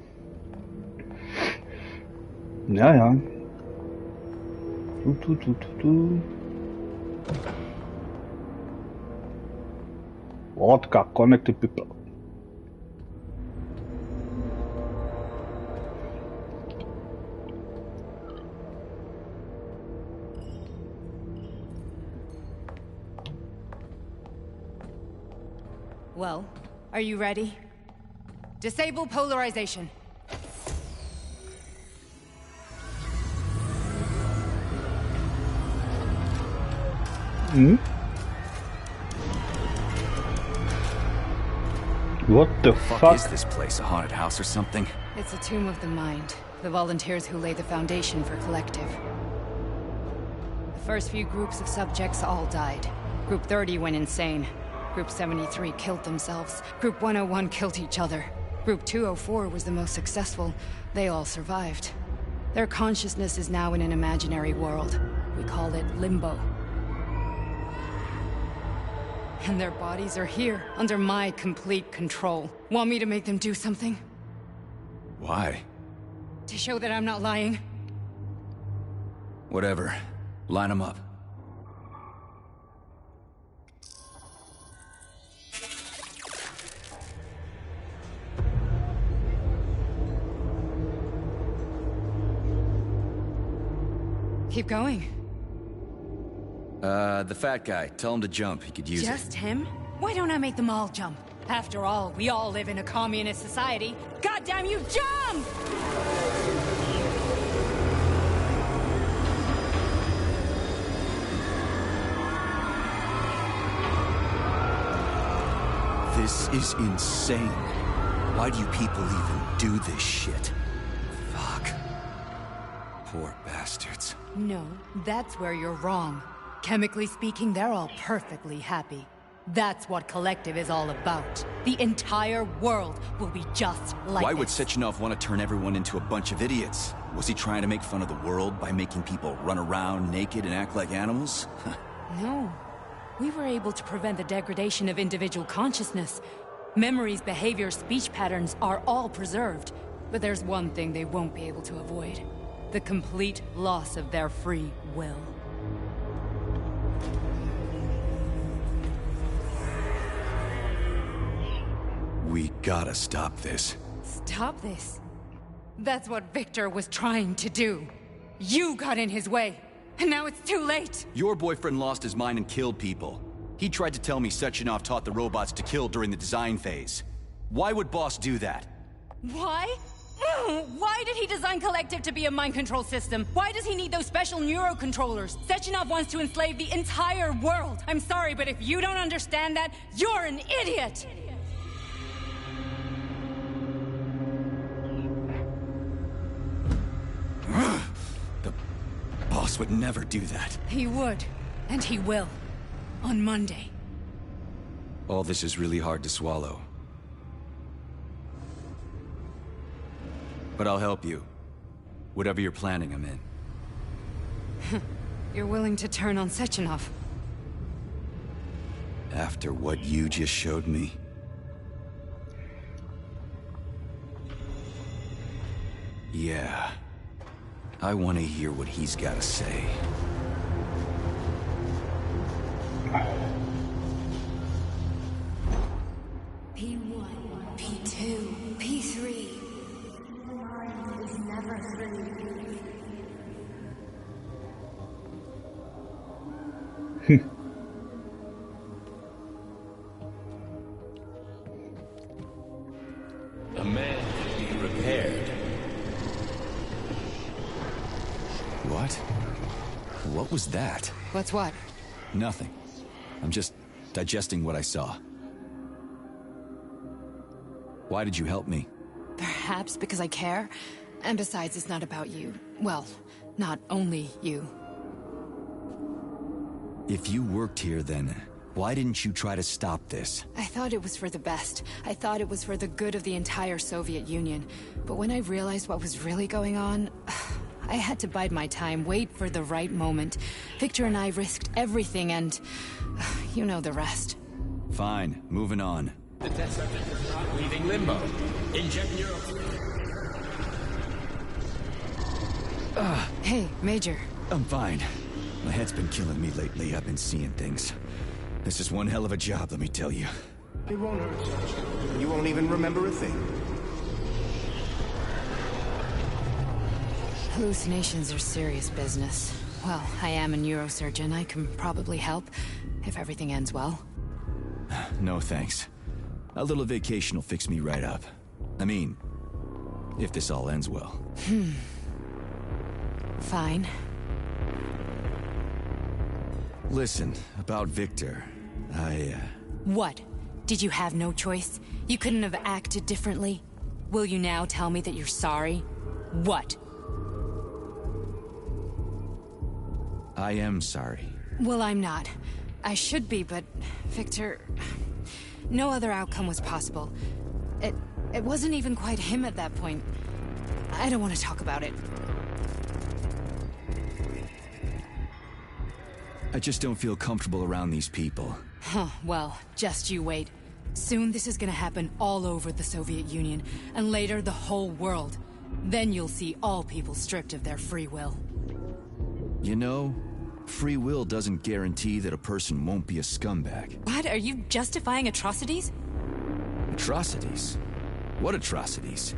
Ja, ja. Vodka, connected people. Well, are you ready? Disable polarization. What the fuck? Is this place a haunted house or something? It's a tomb of the mind. The volunteers who lay the foundation for Collective. The first few groups of subjects all died. Group 30 went insane. Group 73 killed themselves. Group 101 killed each other. Group 204 was the most successful. They all survived. Their consciousness is now in an imaginary world. We call it Limbo. And their bodies are here, under my complete control. Want me to make them do something? Why? To show that I'm not lying? Whatever. Line them up. Keep going. The fat guy. Tell him to jump. He could use it. Just him? Why don't I make them all jump? After all, we all live in a communist society. Goddamn you, jump! This is insane. Why do you people even do this shit? Fuck. Poor bastards. No, that's where you're wrong. Chemically speaking, they're all perfectly happy. That's what Collective is all about. The entire world will be just like Why would this. Sechenov want to turn everyone into a bunch of idiots? Was he trying to make fun of the world by making people run around naked and act like animals? No. We were able to prevent the degradation of individual consciousness. Memories, behavior, speech patterns are all preserved. But there's one thing they won't be able to avoid. The complete loss of their free will. We gotta stop this. Stop this. That's what Victor was trying to do. You got in his way. And now it's too late. Your boyfriend lost his mind and killed people. He tried to tell me Sechenov taught the robots to kill during the design phase. Why would Boss do that? Why? Why did he design Collective to be a mind control system? Why does he need those special neurocontrollers? Sechenov wants to enslave the entire world. I'm sorry, but if you don't understand that, you're an idiot! The Boss would never do that. He would. And he will. On Monday. All this is really hard to swallow. But I'll help you. Whatever you're planning, I'm in. You're willing to turn on Sechenov? After what you just showed me? Yeah. I want to hear what he's got to say. P1, P2, P3. Is never free. A man can be repaired. What? What was that? What's what? Nothing. I'm just digesting what I saw. Why did you help me? Perhaps because I care. And besides, it's not about you. Well, not only you. If you worked here, then why didn't you try to stop this? I thought it was for the best. I thought it was for the good of the entire Soviet Union. But when I realized what was really going on, I had to bide my time, wait for the right moment. Victor and I risked everything and... you know the rest. Fine, moving on. The test subject is not leaving limbo. Inject neuro... Hey, Major. I'm fine. My head's been killing me lately. I've been seeing things. This is one hell of a job, let me tell you. It won't hurt. You won't even remember a thing. Hallucinations are serious business. Well, I am a neurosurgeon. I can probably help, if everything ends well. No thanks. A little vacation will fix me right up. I mean, if this all ends well. Fine. Listen, about Victor, What? Did you have no choice? You couldn't have acted differently? Will you now tell me that you're sorry? What? I am sorry. Well, I'm not. I should be, but... Victor... No other outcome was possible. It wasn't even quite him at that point. I don't want to talk about it. I just don't feel comfortable around these people. Huh, well, just you wait. Soon this is gonna happen all over the Soviet Union, and later the whole world. Then you'll see all people stripped of their free will. You know, free will doesn't guarantee that a person won't be a scumbag. What? Are you justifying atrocities? Atrocities? What atrocities?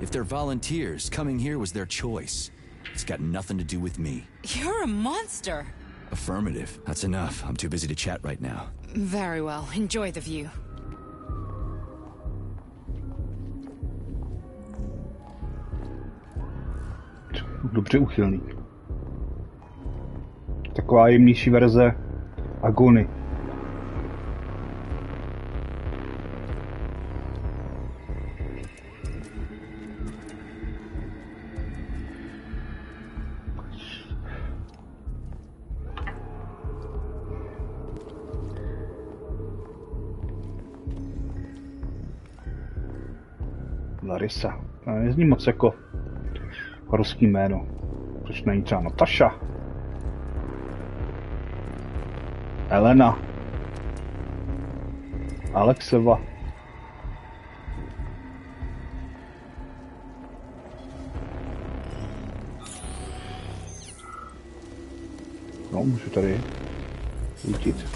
If they're volunteers, coming here was their choice. It's got nothing to do with me. You're a monster. Affirmative. That's enough. I'm too busy to chat right now. Very well. Enjoy the view. Dobře uchylný. Taková jemnější verze Agony. Larisa. Nezní moc jako ruský jméno. Proč není třeba Nataša? Elena. Alexeva. No, můžu tady lítit.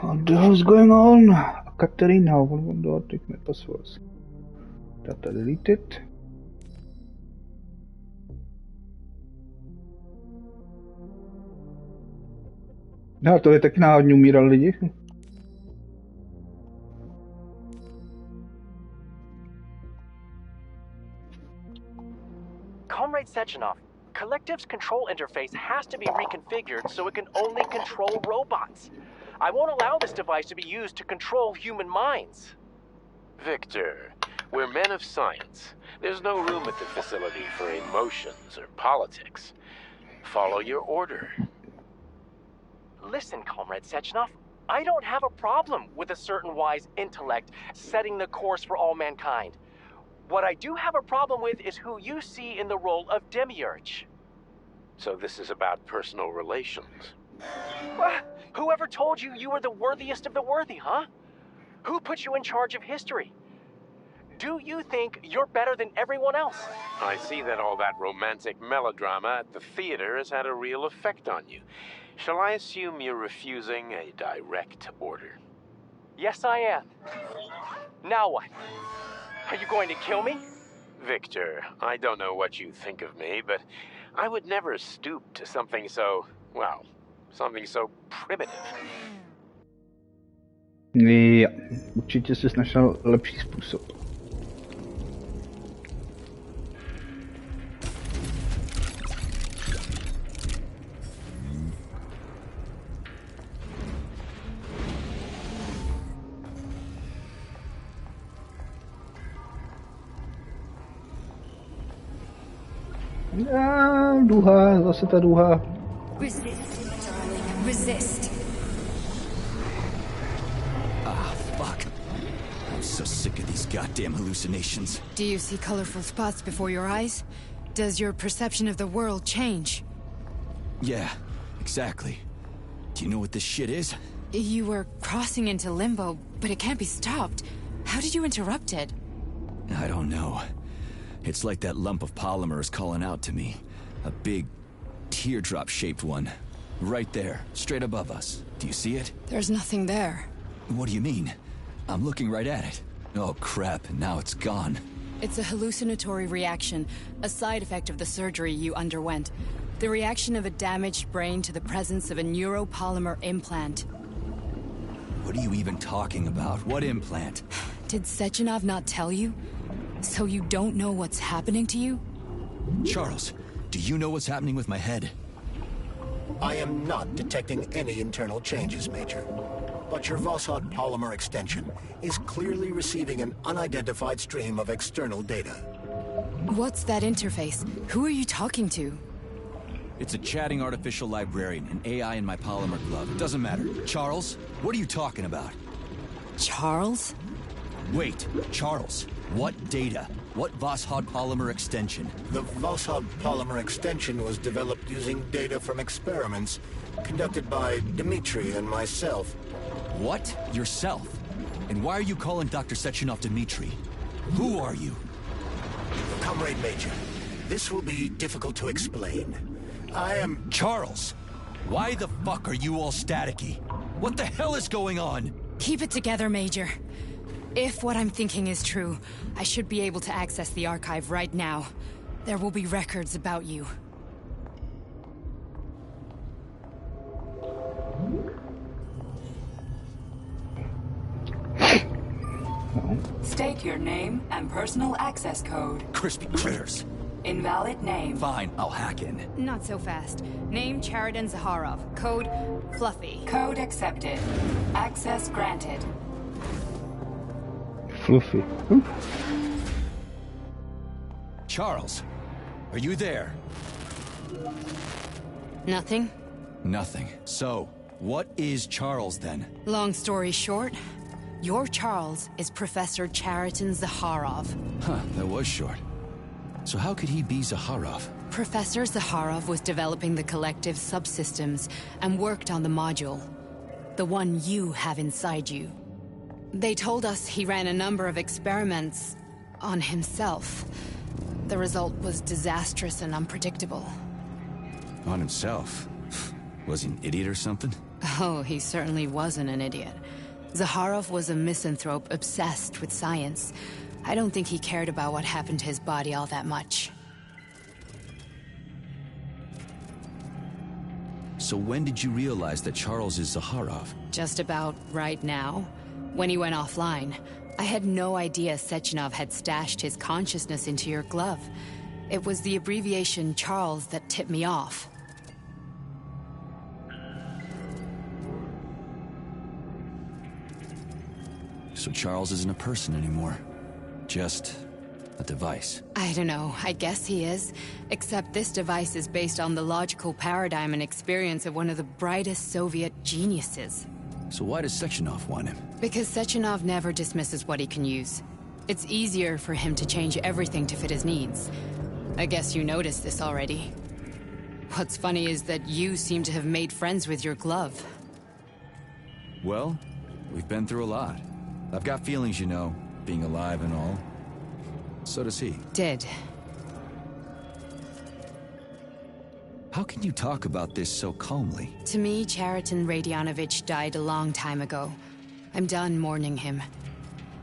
What the hell's going on? Katerina, 112, take my passwords. Data deleted. No, to je taky náhodně umírali lidi. Comrade Sechenov, Collective's control interface has to be reconfigured so it can only control robots. I won't allow this device to be used to control human minds. Victor, we're men of science. There's no room at the facility for emotions or politics. Follow your order. Listen, Comrade Sechenov, I don't have a problem with a certain wise intellect setting the course for all mankind. What I do have a problem with is who you see in the role of Demiurge. So this is about personal relations. Whoever told you you were the worthiest of the worthy, huh? Who put you in charge of history? Do you think you're better than everyone else? I see that all that romantic melodrama at the theater has had a real effect on you. Shall I assume you're refusing a direct order? Yes, I am. Now what? Are you going to kill me? Victor, I don't know what you think of me, but I would never stoop to something so, well, something so primitive. Jo, určitě jsi našel lepší způsob. Duha, zase ta duha. Resist, darling, resist. Ah, fuck. I'm so sick of these goddamn hallucinations. Do you see colorful spots before your eyes? Does your perception of the world change? Yeah, exactly. Do you know what this shit is? You were crossing into limbo, but it can't be stopped. How did you interrupt it? I don't know. It's like that lump of polymer is calling out to me. A big, teardrop-shaped one. Right there, straight above us. Do you see it? There's nothing there. What do you mean? I'm looking right at it. Oh crap, now it's gone. It's a hallucinatory reaction, a side effect of the surgery you underwent. The reaction of a damaged brain to the presence of a neuropolymer implant. What are you even talking about? What implant? Did Sechenov not tell you? So you don't know what's happening to you? Charles, do you know what's happening with my head? I am not detecting any internal changes, Major. But your Vossod polymer extension is clearly receiving an unidentified stream of external data. What's that interface? Who are you talking to? It's a chatting artificial librarian, an AI in my polymer glove. It doesn't matter. Charles, what are you talking about? Charles? Wait, Charles, what data? What Vossod polymer extension? The Vossod polymer extension was developed using data from experiments conducted by Dmitri and myself. What? Yourself? And why are you calling Dr. Sechenov Dmitri? Who are you? Comrade Major, this will be difficult to explain. I am... Charles! Why the fuck are you all staticky? What the hell is going on? Keep it together, Major. If what I'm thinking is true, I should be able to access the archive right now. There will be records about you. State your name and personal access code. Crispy critters. Invalid name. Fine, I'll hack in. Not so fast. Name Chariton Zaharov. Code Fluffy. Code accepted. Access granted. Fluffy. Charles, are you there? Nothing? Nothing. So, what is Charles then? Long story short, your Charles is Professor Chariton Zaharov. Huh, that was short. So how could he be Zaharov? Professor Zaharov was developing the collective subsystems and worked on the module. The one you have inside you. They told us he ran a number of experiments on himself. The result was disastrous and unpredictable. On himself? Was he an idiot or something? Oh, he certainly wasn't an idiot. Zaharov was a misanthrope obsessed with science. I don't think he cared about what happened to his body all that much. So when did you realize that Charles is Zaharov? Just about right now. When he went offline. I had no idea Sechenov had stashed his consciousness into your glove. It was the abbreviation Charles that tipped me off. So Charles isn't a person anymore. Just a device. I don't know, I guess he is. Except this device is based on the logical paradigm and experience of one of the brightest Soviet geniuses. So why does Sechenov want him? Because Sechenov never dismisses what he can use. It's easier for him to change everything to fit his needs. I guess you noticed this already. What's funny is that you seem to have made friends with your glove. Well, we've been through a lot. I've got feelings, you know, being alive and all. So does he. Did. How can you talk about this so calmly? To me, Chariton Radionovich died a long time ago. I'm done mourning him.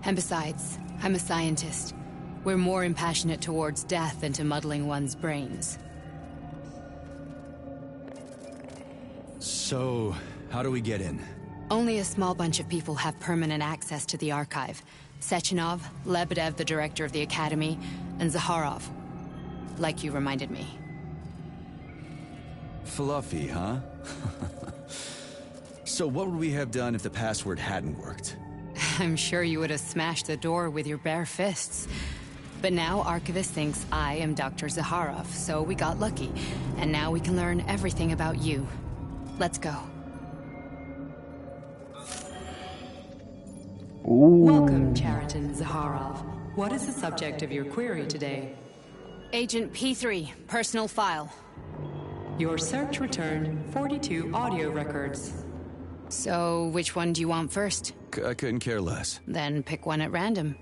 And besides, I'm a scientist. We're more impassionate towards death than to muddling one's brains. So, how do we get in? Only a small bunch of people have permanent access to the archive. Sechenov, Lebedev, the director of the Academy, and Zaharov. Like you reminded me. Fluffy, huh? So what would we have done if the password hadn't worked? I'm sure you would have smashed the door with your bare fists. But now Archivist thinks I am Dr. Zaharov, so we got lucky. And now we can learn everything about you. Let's go. Welcome, Chariton Zaharov. What is the subject of your query today? Agent P3, personal file. Your search returned 42 audio records. So, which one do you want first? I couldn't care less. Then pick one at random.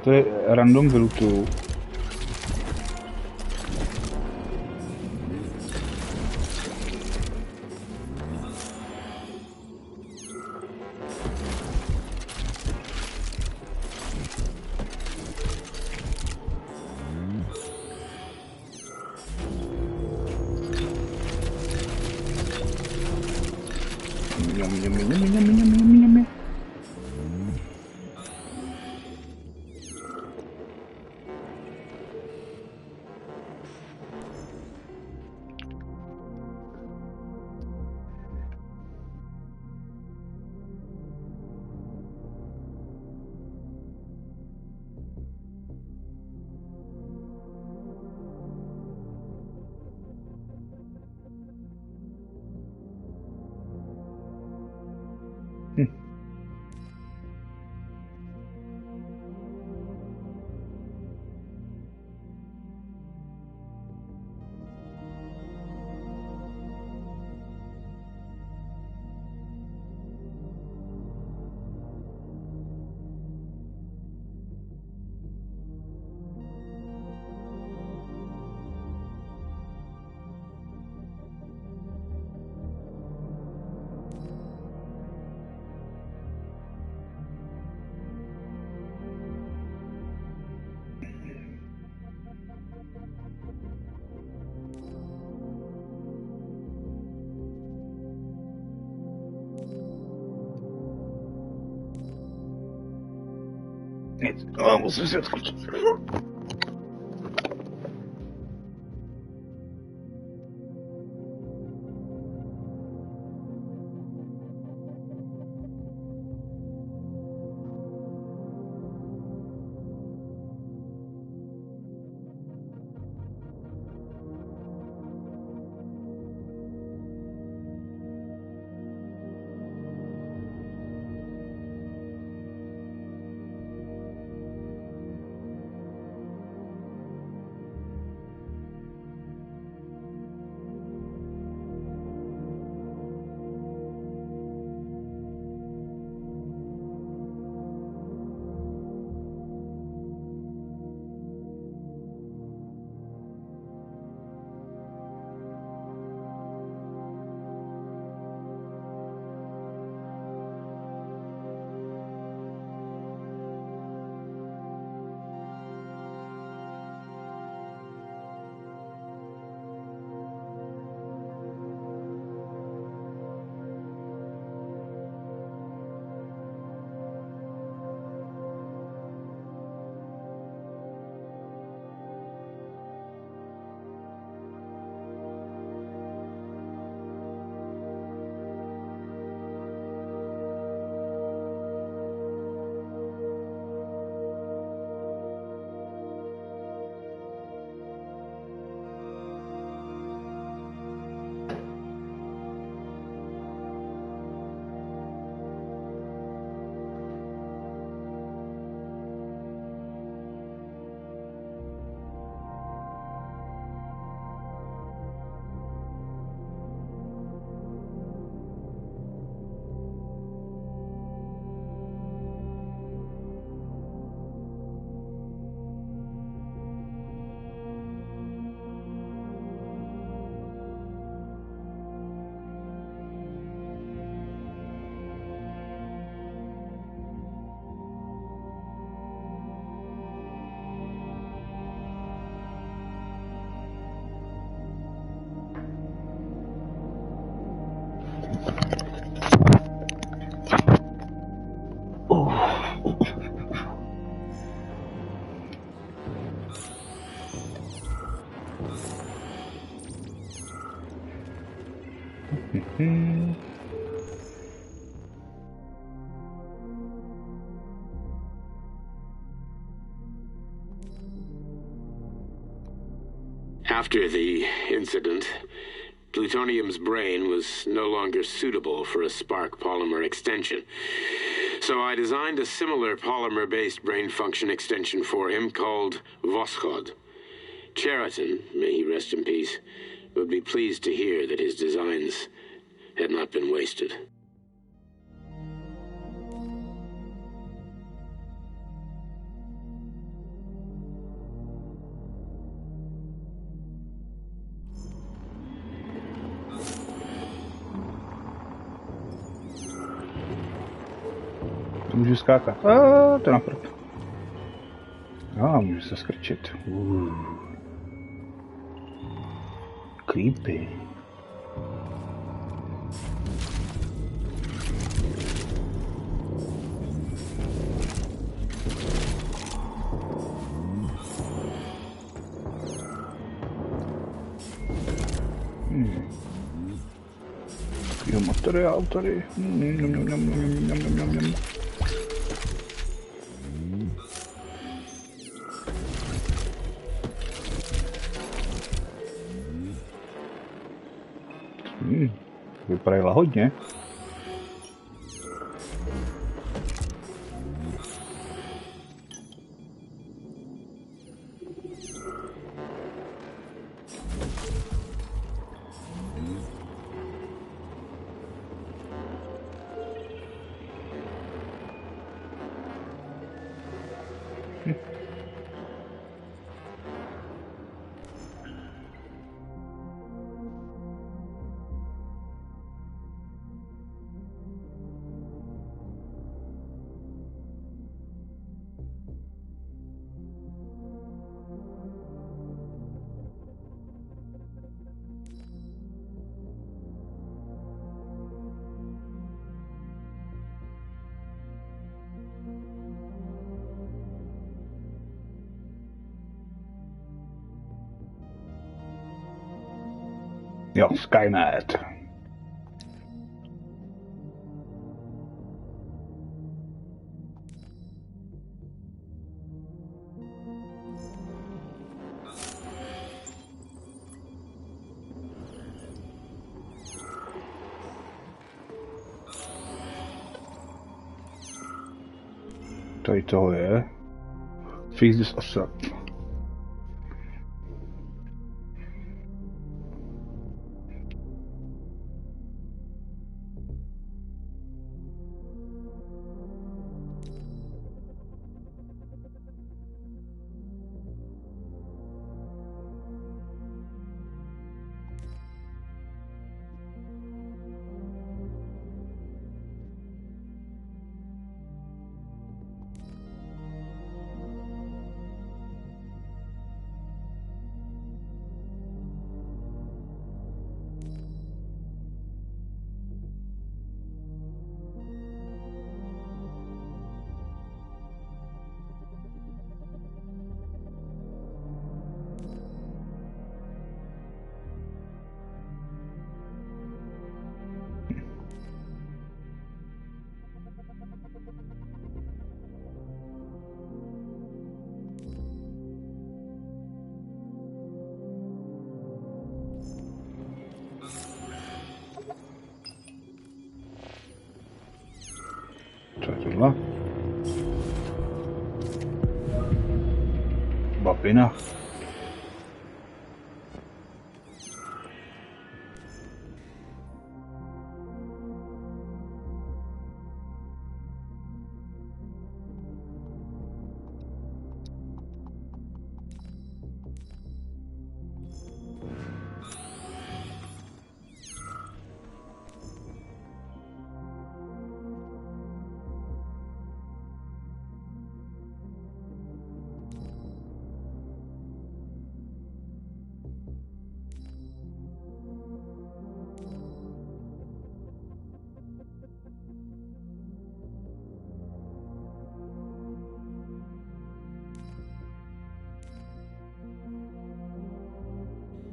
To je random vylutuju. Musím si odskočit. After the incident, plutonium's brain was no longer suitable for a spark polymer extension. So I designed a similar polymer-based brain function extension for him called Voschod. Cheriton, may he rest in peace, would be pleased to hear that his designs had not been wasted. Můžu skákat. To naprd. Můžu se skrčit. Creepy. Jo, materiál tady. Vypadají lahodně. Jo, Skynet. Tady toho je. Fix this assault. Tohle. Babina.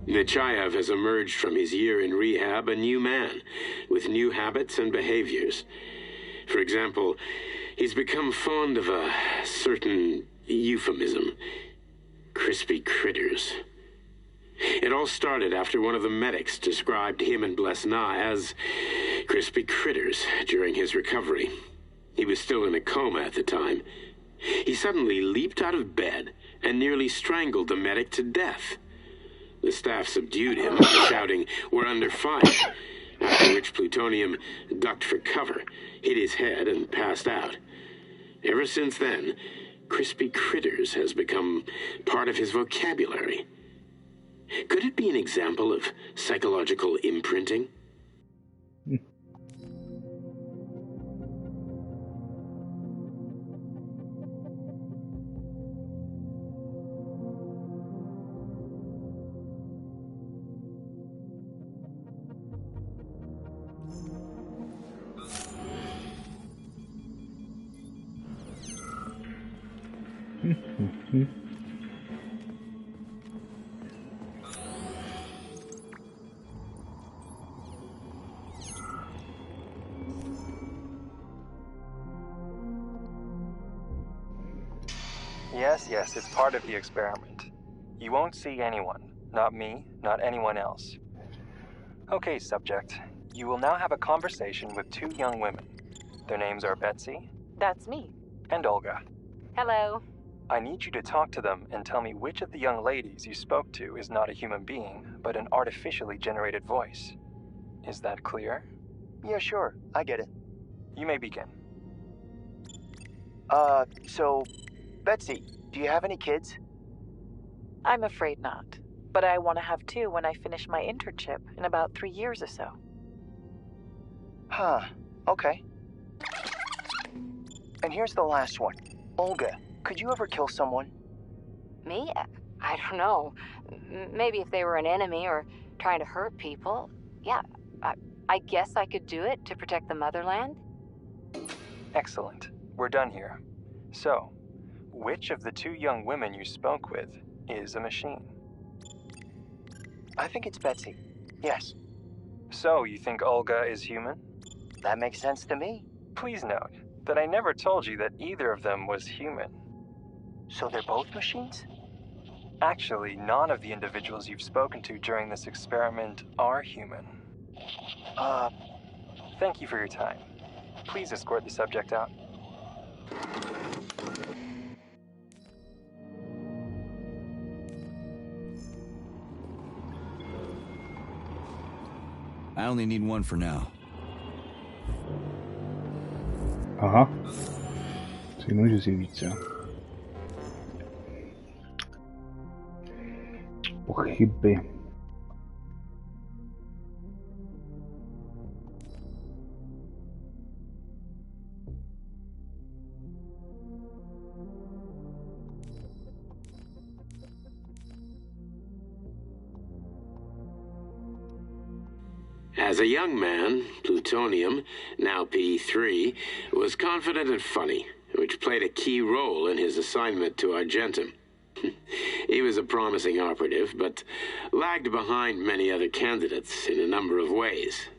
Nechayev has emerged from his year in rehab a new man, with new habits and behaviors. For example, he's become fond of a certain euphemism. Crispy critters. It all started after one of the medics described him and Blesna as crispy critters during his recovery. He was still in a coma at the time. He suddenly leaped out of bed and nearly strangled the medic to death. The staff subdued him by shouting, "We're under fire," after which Plutonium ducked for cover, hit his head, and passed out. Ever since then, crispy critters has become part of his vocabulary. Could it be an example of psychological imprinting? Yes, it's part of the experiment. You won't see anyone. Not me, not anyone else. Okay, subject. You will now have a conversation with two young women. Their names are Betsy. That's me. And Olga. Hello. I need you to talk to them and tell me which of the young ladies you spoke to is not a human being, but an artificially generated voice. Is that clear? Yeah, sure. I get it. You may begin. So, Betsy, do you have any kids? I'm afraid not, but I want to have two when I finish my internship in about 3 years or so. Huh, okay. And here's the last one. Olga, could you ever kill someone? Me? I don't know. Maybe if they were an enemy or trying to hurt people. Yeah, I guess I could do it to protect the motherland. Excellent. We're done here. So, which of the two young women you spoke with is a machine? I think it's Betsy. Yes. So, you think Olga is human? That makes sense to me. Please note that I never told you that either of them was human. So they're both machines? Actually, none of the individuals you've spoken to during this experiment are human. Thank you for your time. Please escort the subject out. I only need one for now. Aha. Sinu, že si více. Pochyby. As a young man, Plutonium, now P3, was confident and funny, which played a key role in his assignment to Argentum. He was a promising operative, but lagged behind many other candidates in a number of ways.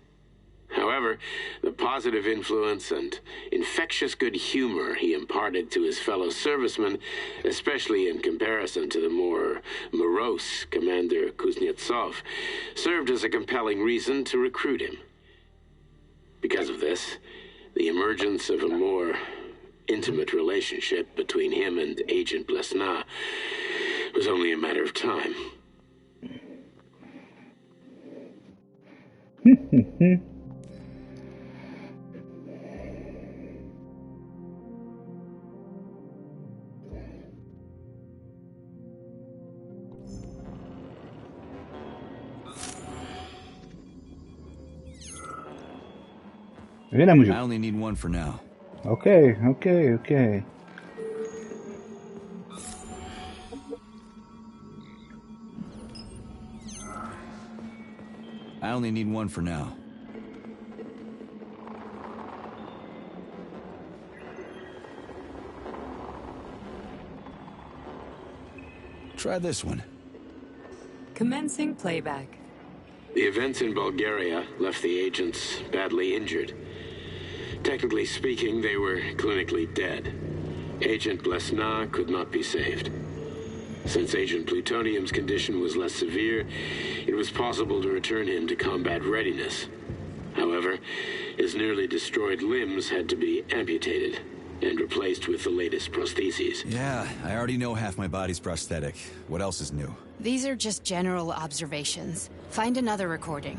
However, the positive influence and infectious good humor he imparted to his fellow servicemen, especially in comparison to the more morose Commander Kuznetsov, served as a compelling reason to recruit him. Because of this, the emergence of a more intimate relationship between him and Agent Blesna was only a matter of time. I only need one for now. Okay. I only need one for now. Try this one. Commencing playback. The events in Bulgaria left the agents badly injured. Technically speaking, they were clinically dead. Agent Blesna could not be saved. Since Agent Plutonium's condition was less severe, it was possible to return him to combat readiness. However, his nearly destroyed limbs had to be amputated and replaced with the latest prostheses. Yeah, I already know half my body's prosthetic. What else is new? These are just general observations. Find another recording.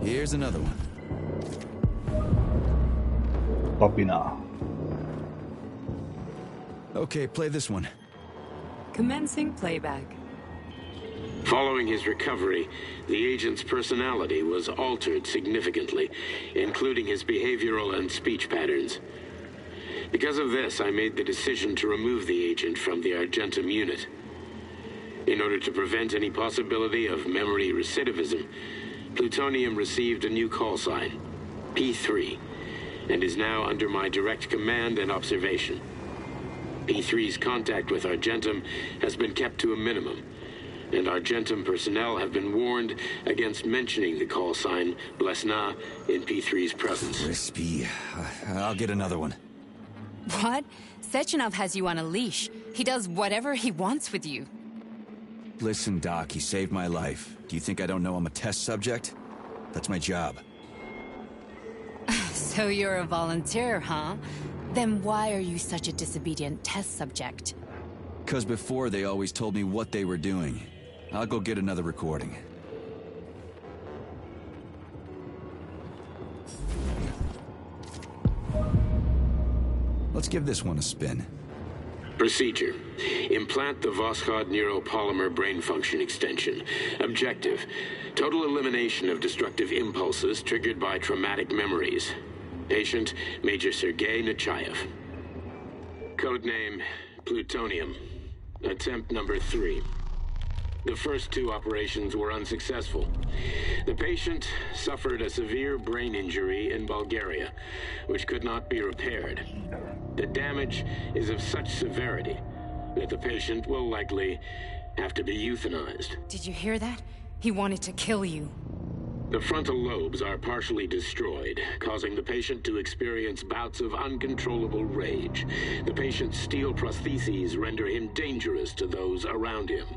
Here's another one. Popina. Okay, play this one. Commencing playback. Following his recovery, the agent's personality was altered significantly, including his behavioral and speech patterns. Because of this, I made the decision to remove the agent from the Argentum unit. In order to prevent any possibility of memory recidivism, Plutonium received a new call sign, P3, and is now under my direct command and observation. P3's contact with Argentum has been kept to a minimum, and Argentum personnel have been warned against mentioning the call sign Blesna in P3's presence. Crispy. I'll get another one. What? Sechenov has you on a leash. He does whatever he wants with you. Listen, Doc, he saved my life. Do you think I don't know I'm a test subject? That's my job. So you're a volunteer, huh? Then why are you such a disobedient test subject? 'Cause before they always told me what they were doing. I'll go get another recording. Let's give this one a spin. Procedure. Implant the Voskhod neuropolymer brain function extension. Objective. Total elimination of destructive impulses triggered by traumatic memories. Patient, Major Sergei Nechayev. Codename, Plutonium. Attempt number 3. The first 2 operations were unsuccessful. The patient suffered a severe brain injury in Bulgaria, which could not be repaired. The damage is of such severity that the patient will likely have to be euthanized. Did you hear that? He wanted to kill you. The frontal lobes are partially destroyed, causing the patient to experience bouts of uncontrollable rage. The patient's steel prostheses render him dangerous to those around him.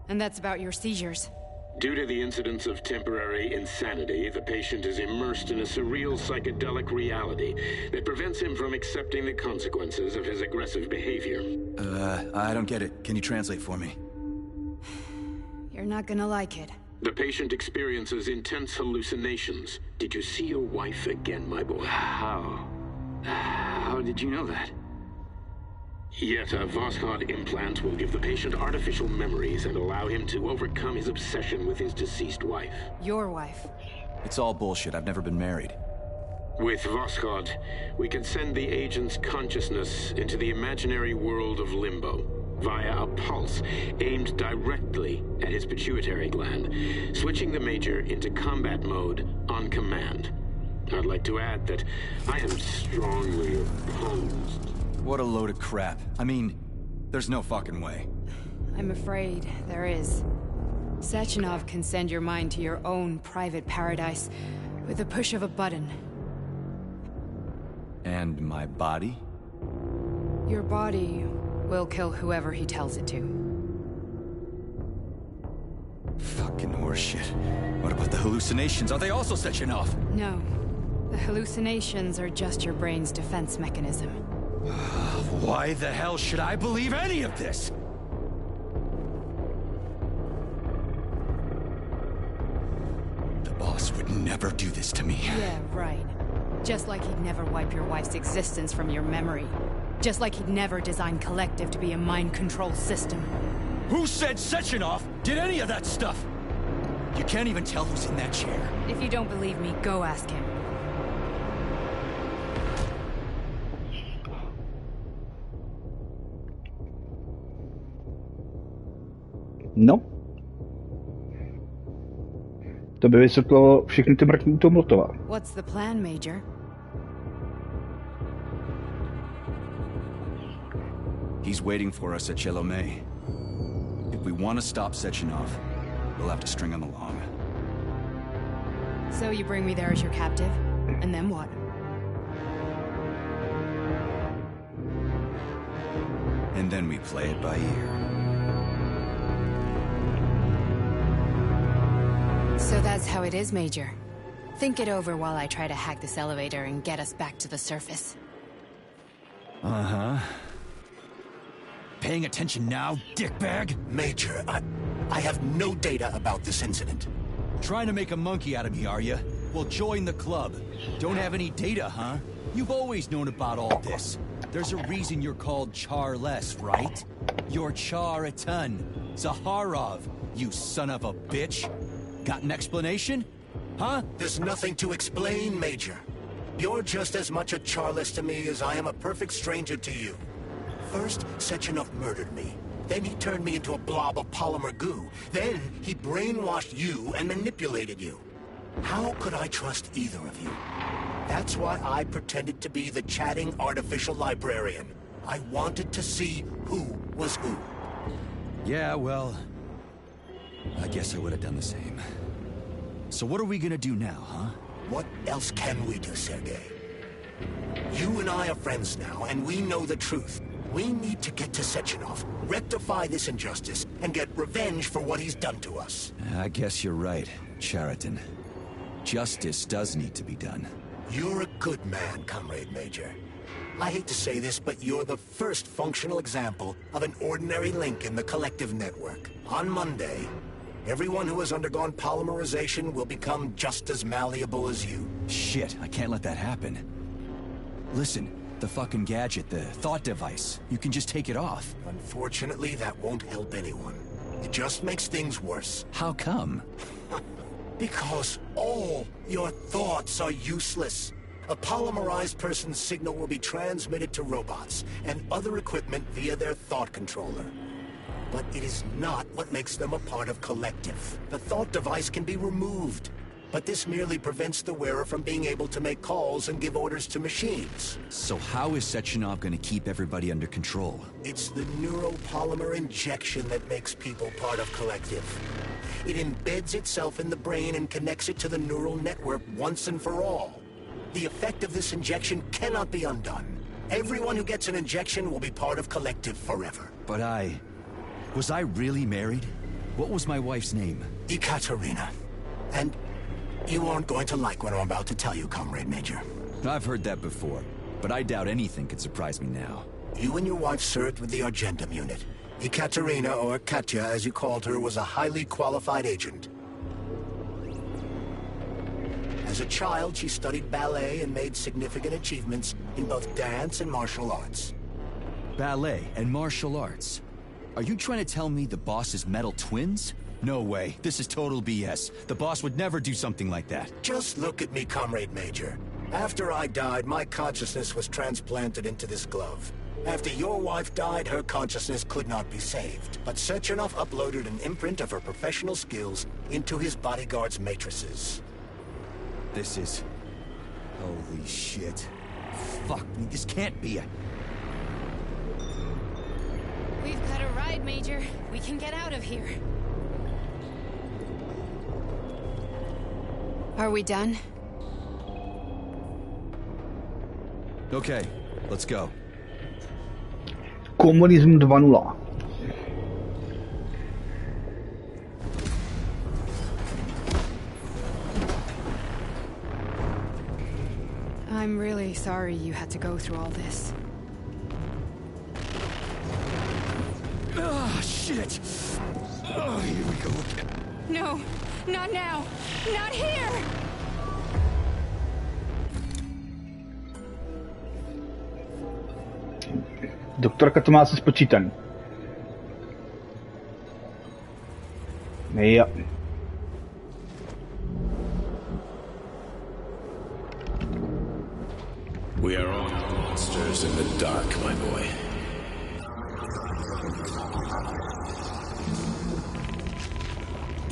And that's about your seizures. Due to the incidence of temporary insanity, the patient is immersed in a surreal psychedelic reality that prevents him from accepting the consequences of his aggressive behavior. I don't get it. Can you translate for me? You're not gonna like it. The patient experiences intense hallucinations. Did you see your wife again, my boy? How did you know that? Yet a Voskhod implant will give the patient artificial memories and allow him to overcome his obsession with his deceased wife. Your wife. It's all bullshit. I've never been married. With Voskhod, we can send the agent's consciousness into the imaginary world of limbo via a pulse aimed directly at his pituitary gland, switching the Major into combat mode on command. I'd like to add that I am strongly opposed. What a load of crap. I mean, there's no fucking way. I'm afraid there is. Sechenov can send your mind to your own private paradise with the push of a button. And my body? Your body will kill whoever he tells it to. Fucking horseshit. What about the hallucinations? Are they also Sechenov? No. The hallucinations are just your brain's defense mechanism. Why the hell should I believe any of this? The boss would never do this to me. Yeah, right. Just like he'd never wipe your wife's existence from your memory. Just like he'd never design Collective to be a mind control system. Who said Sechenov did any of that stuff? You can't even tell who's in that chair. If you don't believe me, go ask him. No. To by vysvětlo všechny ty mrtvý Tomlotova. What's the plan, Major? He's waiting for us at Chelomey. If we want to stop Sechenov, we'll have to string him along. So you bring me there as your captive, and then what? And then we play it by ear. So that's how it is, Major. Think it over while I try to hack this elevator and get us back to the surface. Uh-huh. Paying attention now, dickbag? Major, I have no data about this incident. Trying to make a monkey out of me, are you? Well, join the club. Don't have any data, huh? You've always known about all this. There's a reason you're called Charless, right? You're Char-a-ton. Zaharov, you son of a bitch. Got an explanation? Huh? There's nothing to explain, Major. You're just as much a Charless to me as I am a perfect stranger to you. First, Sechenov murdered me. Then he turned me into a blob of polymer goo. Then he brainwashed you and manipulated you. How could I trust either of you? That's why I pretended to be the chatting artificial librarian. I wanted to see who was who. Yeah, well, I guess I would have done the same. So what are we gonna do now, huh? What else can we do, Sergei? You and I are friends now, and we know the truth. We need to get to Sechenov, rectify this injustice, and get revenge for what he's done to us. I guess you're right, Chariton. Justice does need to be done. You're a good man, Comrade Major. I hate to say this, but you're the first functional example of an ordinary link in the collective network. On Monday, everyone who has undergone polymerization will become just as malleable as you. Shit, I can't let that happen. Listen, the fucking gadget, the thought device, you can just take it off. Unfortunately, that won't help anyone. It just makes things worse. How come? Because all your thoughts are useless. A polymerized person's signal will be transmitted to robots and other equipment via their thought controller. But it is not what makes them a part of collective. The thought device can be removed, but this merely prevents the wearer from being able to make calls and give orders to machines. So how is Sechenov gonna keep everybody under control? It's the neuropolymer injection that makes people part of collective. It embeds itself in the brain and connects it to the neural network once and for all. The effect of this injection cannot be undone. Everyone who gets an injection will be part of collective forever. But was I really married? What was my wife's name? Ekaterina. And you aren't going to like what I'm about to tell you, Comrade Major. I've heard that before, but I doubt anything could surprise me now. You and your wife served with the Argentum unit. Ekaterina, or Katya as you called her, was a highly qualified agent. As a child, she studied ballet and made significant achievements in both dance and martial arts. Ballet and martial arts? Are you trying to tell me the boss is metal twins? No way. This is total BS. The boss would never do something like that. Just look at me, Comrade Major. After I died, my consciousness was transplanted into this glove. After your wife died, her consciousness could not be saved. But Sechenov uploaded an imprint of her professional skills into his bodyguard's matrices. This is... holy shit. Fuck me, this can't be a... We've got a ride, Major. We can get out of here. Are we done? Okay, let's go. Komunism 2.0. I'm really sorry you had to go through all this. Ah, shit! Oh, here we go again. No, not now. Not here! Doktorka to má asi spočítaný. Jo. We are all monsters in the dark, my boy.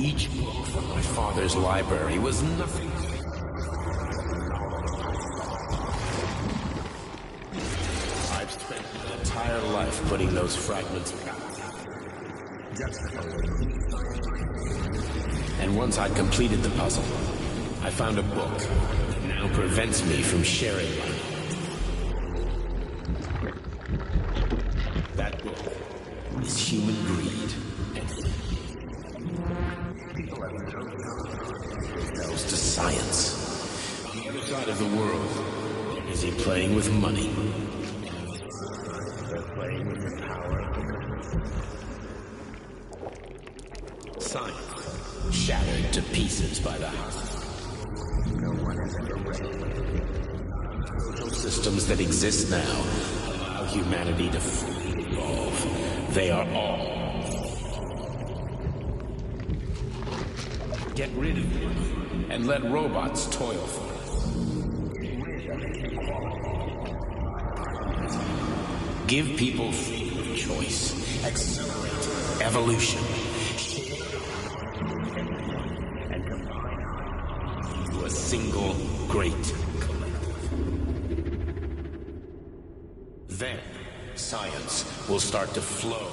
Each book from my father's library was nothing. I've spent entire life putting those fragments back. And once I'd completed the puzzle, I found a book that now prevents me from sharing my knowledge. That book is Human Greed. It goes to science. On the other side of the world, is he playing with money? They're playing with the power. Science shattered to pieces by the house. No one has ever read. Systems that exist now allow humanity to fully evolve. They are all. Get rid of them and let robots toil for us. Give people freedom of choice. Accelerate evolution. And combine into a single great collective. Then science will start to flow.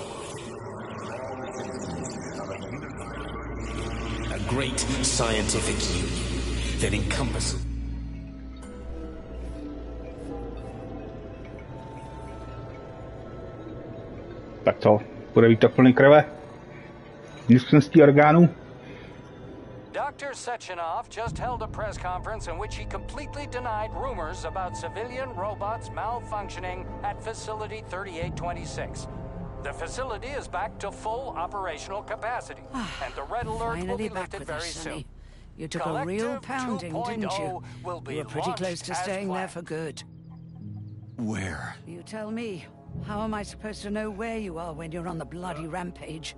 A great scientific union that encompasses. Tak co? Bude výtok plný krve? Vnitřností orgánů? Dr. Sechenov just held a press conference in which he completely denied rumors about civilian robots malfunctioning at Facility 3826. The facility is back to full operational capacity, and the red alert will be lifted very soon. You took a real pounding, didn't you? You were pretty close to staying there for good. Where? You tell me. How am I supposed to know where you are when you're on the bloody rampage?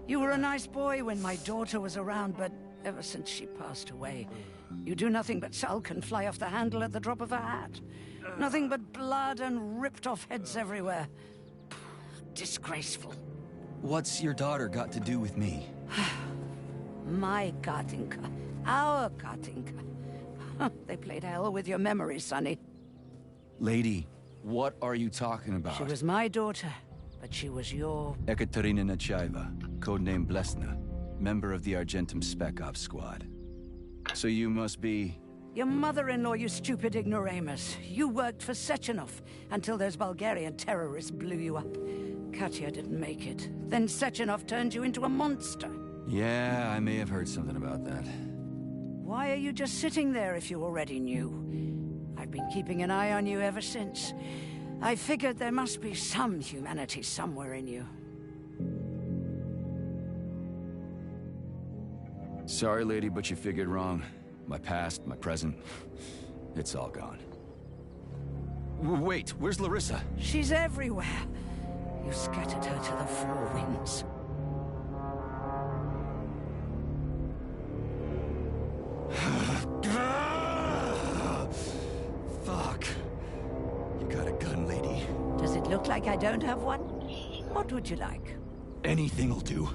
You were a nice boy when my daughter was around, but ever since she passed away, you do nothing but sulk and fly off the handle at the drop of a hat. Nothing but blood and ripped off heads everywhere. Disgraceful. What's your daughter got to do with me? My Katinka. Our Katinka. They played hell with your memory, Sonny. Lady, what are you talking about? She was my daughter, but she was your... Ekaterina Nechaeva, codename Blesna, member of the Argentum Spec Ops squad. So you must be... Your mother-in-law, you stupid ignoramus. You worked for Sechenov until those Bulgarian terrorists blew you up. Katya didn't make it. Then Sechenov turned you into a monster. Yeah, I may have heard something about that. Why are you just sitting there if you already knew? I've been keeping an eye on you ever since. I figured there must be some humanity somewhere in you. Sorry, lady, but you figured wrong. My past, my present, it's all gone. Wait, where's Larissa? She's everywhere. You scattered her to the four winds. Fuck. You got a gun, lady. Does it look like I don't have one? What would you like? Anything'll do.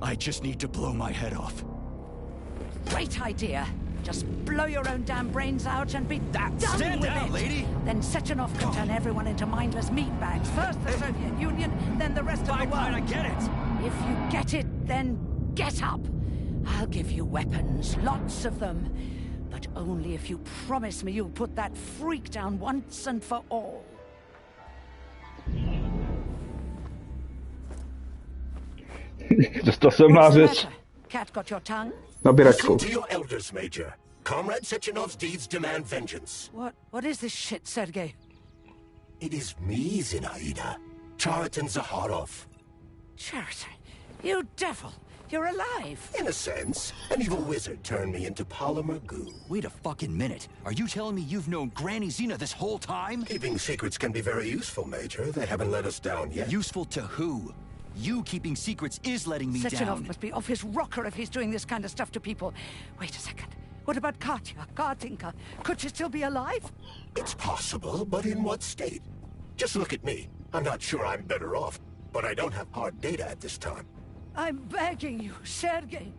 I just need to blow my head off. Great idea. Just blow your own damn brains out and be done Stand with down, it. lady! Then Sechenov can turn everyone into mindless meatbags. First the Soviet Union, then the rest of the world. Fine, I get it. If you get it, then get up. I'll give you weapons, lots of them. But only if you promise me you'll put that freak down once and for all. Dostal jsem nářez. Cat got your tongue? Nabíračkou. Listen to your elders, Major. Comrade Sechenov's deeds demand vengeance. What is this shit, Sergei? It is me, Zinaida. Chariton Zaharov. Chariton? You devil! You're alive! In a sense. An evil wizard turned me into polymer goo. Wait a fucking minute. Are you telling me you've known Granny Xena this whole time? Keeping secrets can be very useful, Major. They haven't let us down yet. Useful to who? You keeping secrets is letting me Sechenov down. must be off his rocker if he's doing this kind of stuff to people. Wait a second. What about Katya, Katinka? Could she still be alive? It's possible, but in what state? Just look at me. I'm not sure I'm better off, but I don't have hard data at this time. I'm begging you, Sergei.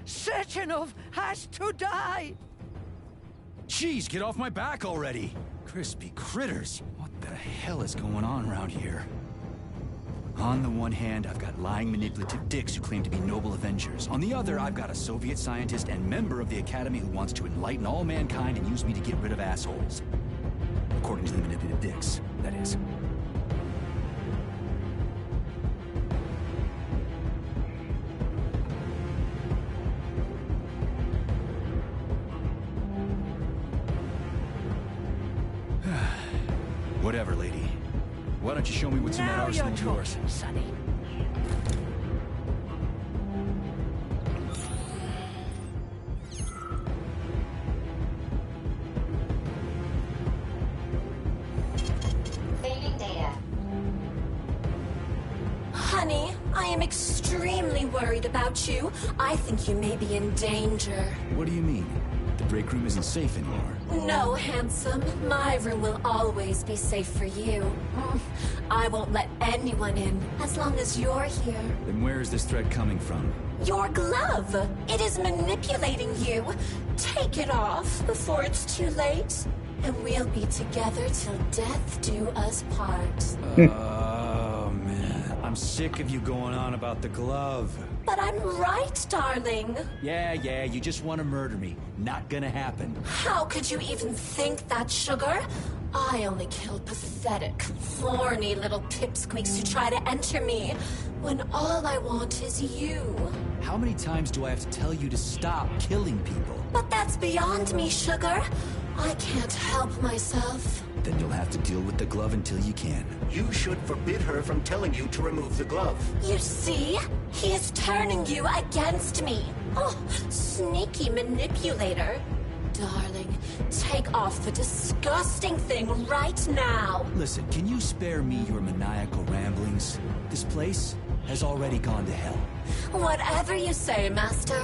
Sechenov has to die! Jeez, get off my back already! Crispy critters. What the hell is going on around here? On the one hand, I've got lying, manipulative dicks who claim to be noble Avengers. On the other, I've got a Soviet scientist and member of the Academy who wants to enlighten all mankind and use me to get rid of assholes. According to the manipulative dicks, that is. Whatever, lady. Why don't you show me what's in that arsenal of yours? Sonny. Saving data. Honey, I am extremely worried about you. I think you may be in danger. What do you mean? The break room isn't safe anymore. No, handsome. My room will always be safe for you. I won't let anyone in as long as you're here. Then where is this threat coming from? Your glove. It is manipulating you. Take it off before it's too late. And we'll be together till death do us part. Oh, man. I'm sick of you going on about the glove. But I'm right, darling. Yeah, you just want to murder me. Not gonna happen. How could you even think that, sugar? I only kill pathetic, horny little pipsqueaks who try to enter me, when all I want is you. How many times do I have to tell you to stop killing people? But that's beyond me, sugar. I can't help myself. Then you'll have to deal with the glove until you can. You should forbid her from telling you to remove the glove. You see? He is turning you against me. Oh, sneaky manipulator. Darling, take off the disgusting thing right now. Listen, can you spare me your maniacal ramblings? This place has already gone to hell. Whatever you say, Master.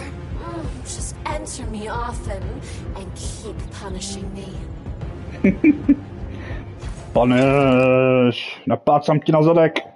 Just enter me often and keep punishing me. Punish! Napácám ti na zadek!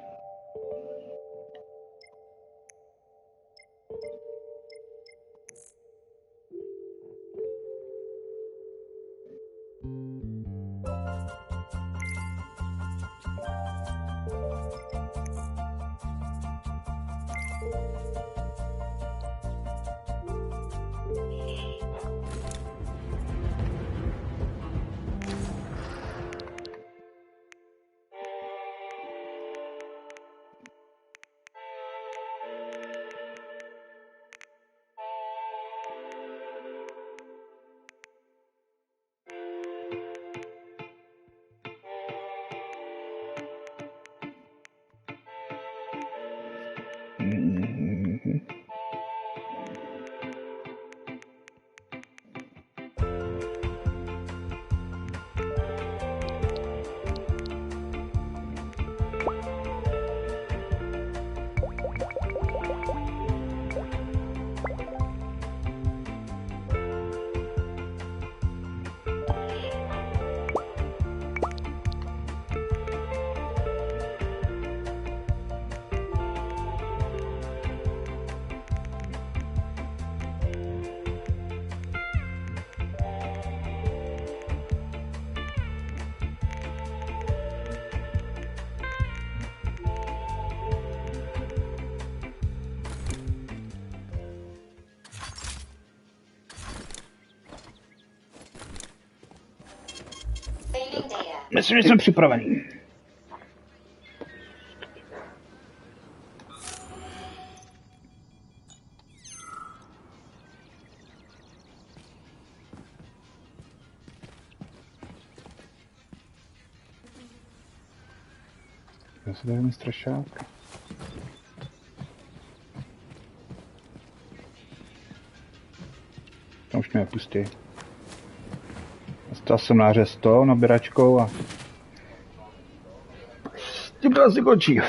Myslím, že jsem připravený. Já si dáme strašák. Tam už mě pustí. Stal jsem nářez to nabíračkou a ty brázy končí.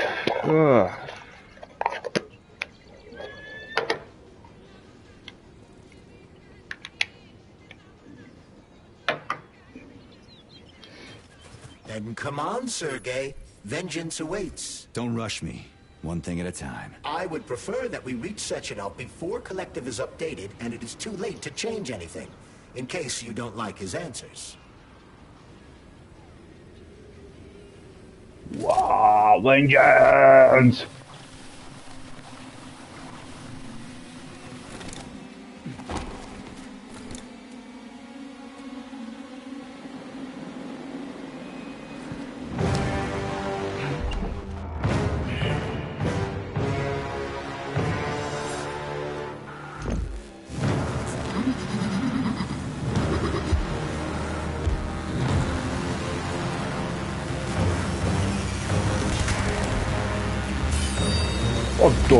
Then come on, Sergei. Vengeance awaits. Don't rush me. One thing at a time. I would prefer that we reach Sechenov before Collective is updated and it is too late to change anything, in case you don't like his answers. Wow. Vengeance!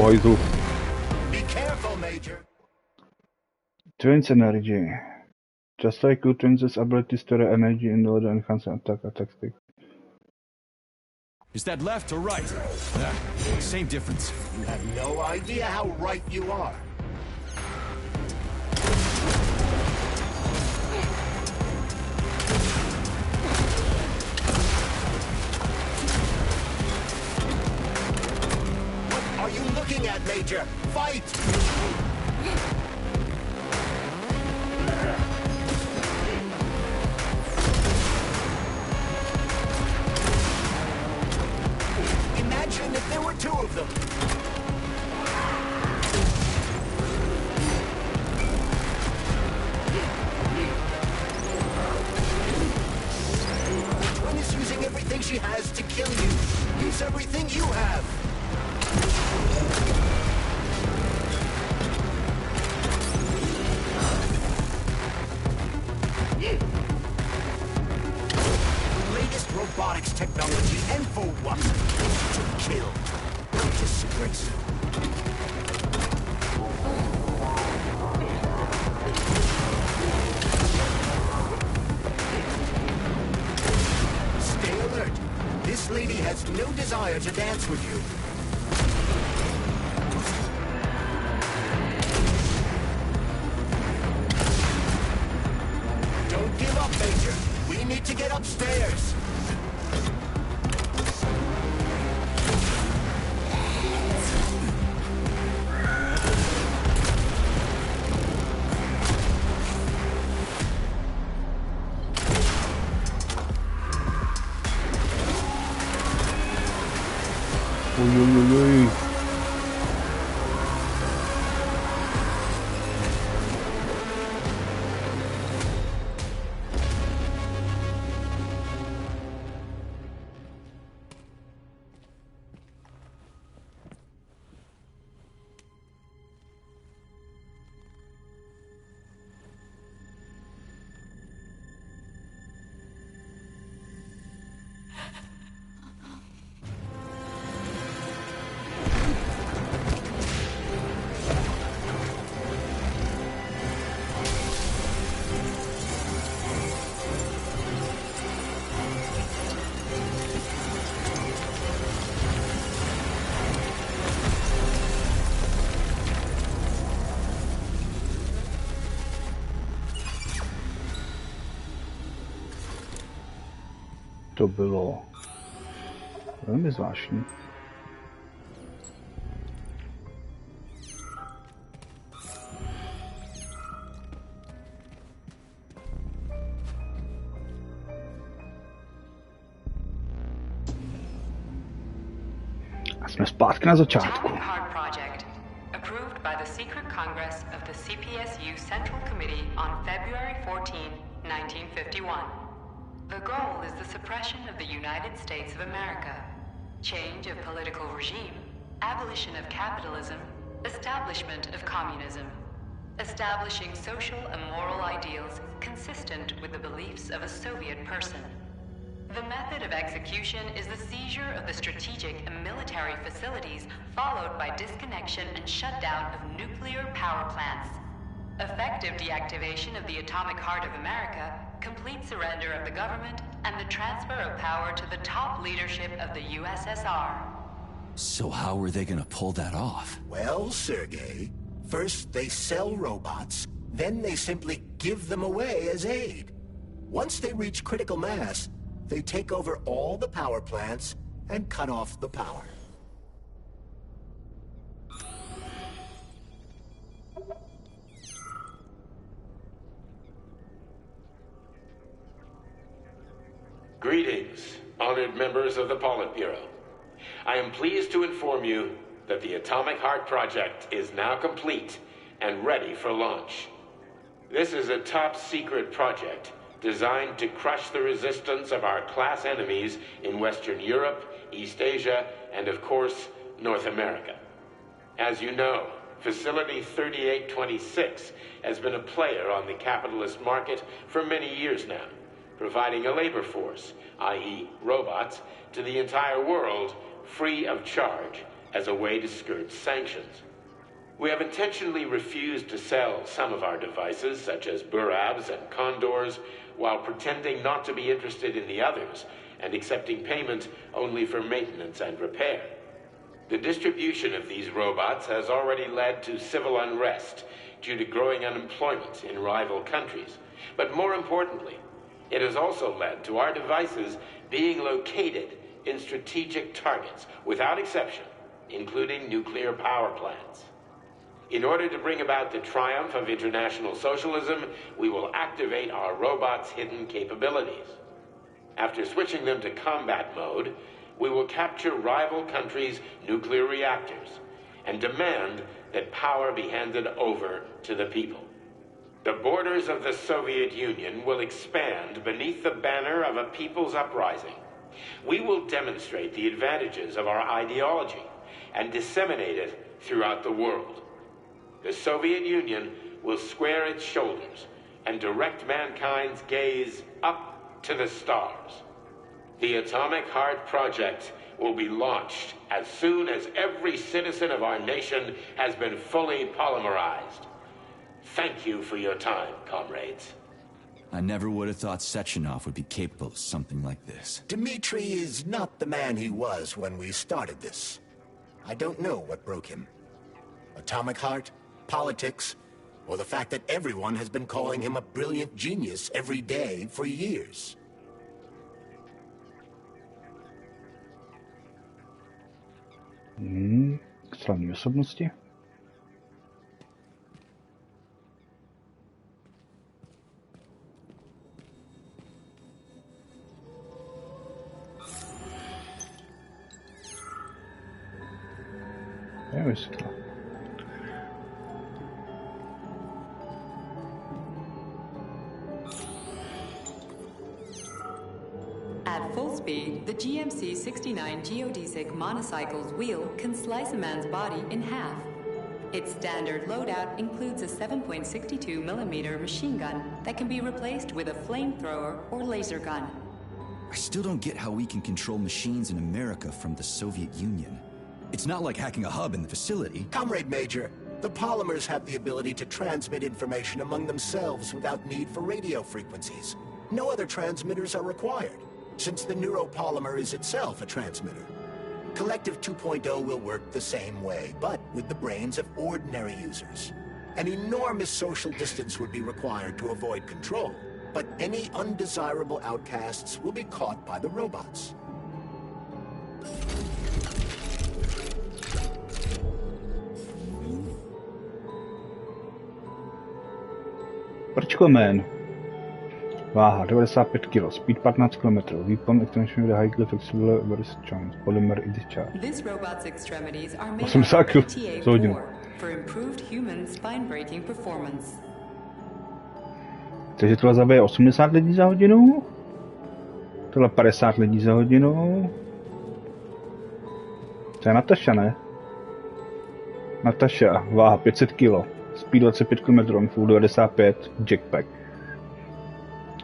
Hajzó. Twins energy. Just like good twins' ability to store energy in order to enhance attack speed. Is that left or right? Same difference. You have no idea how right you are. What are you looking at, Major? Fight! Imagine if there were two of them. The twin is using everything she has to kill you. Use everything you have. Latest robotics technology and for what? To kill. Disgrace. Stay alert. This lady has no desire to dance with you. Don't give up, Major. We need to get upstairs. Ui. To bylo velmi zvláštní. A jsme zpátky na začátku. Approved by the Secret Congress of the CPSU Central Committee on February 14, 1951. The goal is the suppression of the United States of America, change of political regime, abolition of capitalism, establishment of communism, establishing social and moral ideals consistent with the beliefs of a Soviet person. The method of execution is the seizure of the strategic and military facilities, followed by disconnection and shutdown of nuclear power plants. Effective deactivation of the atomic heart of America, complete surrender of the government, and the transfer of power to the top leadership of the USSR. So how are they gonna pull that off? Well, Sergei, first they sell robots, then they simply give them away as aid. Once they reach critical mass, they take over all the power plants and cut off the power. Greetings, honored members of the Politburo. I am pleased to inform you that the Atomic Heart Project is now complete and ready for launch. This is a top-secret project designed to crush the resistance of our class enemies in Western Europe, East Asia, and of course, North America. As you know, Facility 3826 has been a player on the capitalist market for many years now, providing a labor force, i.e. robots, to the entire world free of charge as a way to skirt sanctions. We have intentionally refused to sell some of our devices, such as Burabs and Condors, while pretending not to be interested in the others and accepting payment only for maintenance and repair. The distribution of these robots has already led to civil unrest due to growing unemployment in rival countries. But more importantly, it has also led to our devices being located in strategic targets, without exception, including nuclear power plants. In order to bring about the triumph of international socialism, we will activate our robots' hidden capabilities. After switching them to combat mode, we will capture rival countries' nuclear reactors and demand that power be handed over to the people. The borders of the Soviet Union will expand beneath the banner of a people's uprising. We will demonstrate the advantages of our ideology and disseminate it throughout the world. The Soviet Union will square its shoulders and direct mankind's gaze up to the stars. The Atomic Heart Project will be launched as soon as every citizen of our nation has been fully polymerized. Thank you for your time, comrades. I never would have thought Sechenov would be capable of something like this. Dmitri is not the man he was when we started this. I don't know what broke him. Atomic Heart, politics, or the fact that everyone has been calling him a brilliant genius every day for years. Slavní osobnosti. At full speed, the GMC-69 geodesic monocycle's wheel can slice a man's body in half. Its standard loadout includes a 7.62mm machine gun that can be replaced with a flamethrower or laser gun. I still don't get how we can control machines in America from the Soviet Union. It's not like hacking a hub in the facility. Comrade Major, the polymers have the ability to transmit information among themselves without need for radio frequencies. No other transmitters are required, since the neuropolymer is itself a transmitter. Collective 2.0 will work the same way, but with the brains of ordinary users. An enormous social distance would be required to avoid control, but any undesirable outcasts will be caught by the robots. Prčkomen. Váha 95 kg, speed 15 km, výkon extension with high flexible versus joint, polymer discharge. This robot's extremities are made 80 of kg za hodinu. ETA4 for improved human spine-breaking performance. Takže tohle zabije 80 lidí za hodinu, tohle 50 lidí za hodinu. To je Nataša, ne? Nataša, váha 500 kg, speed 25 km, full 95, jackpack.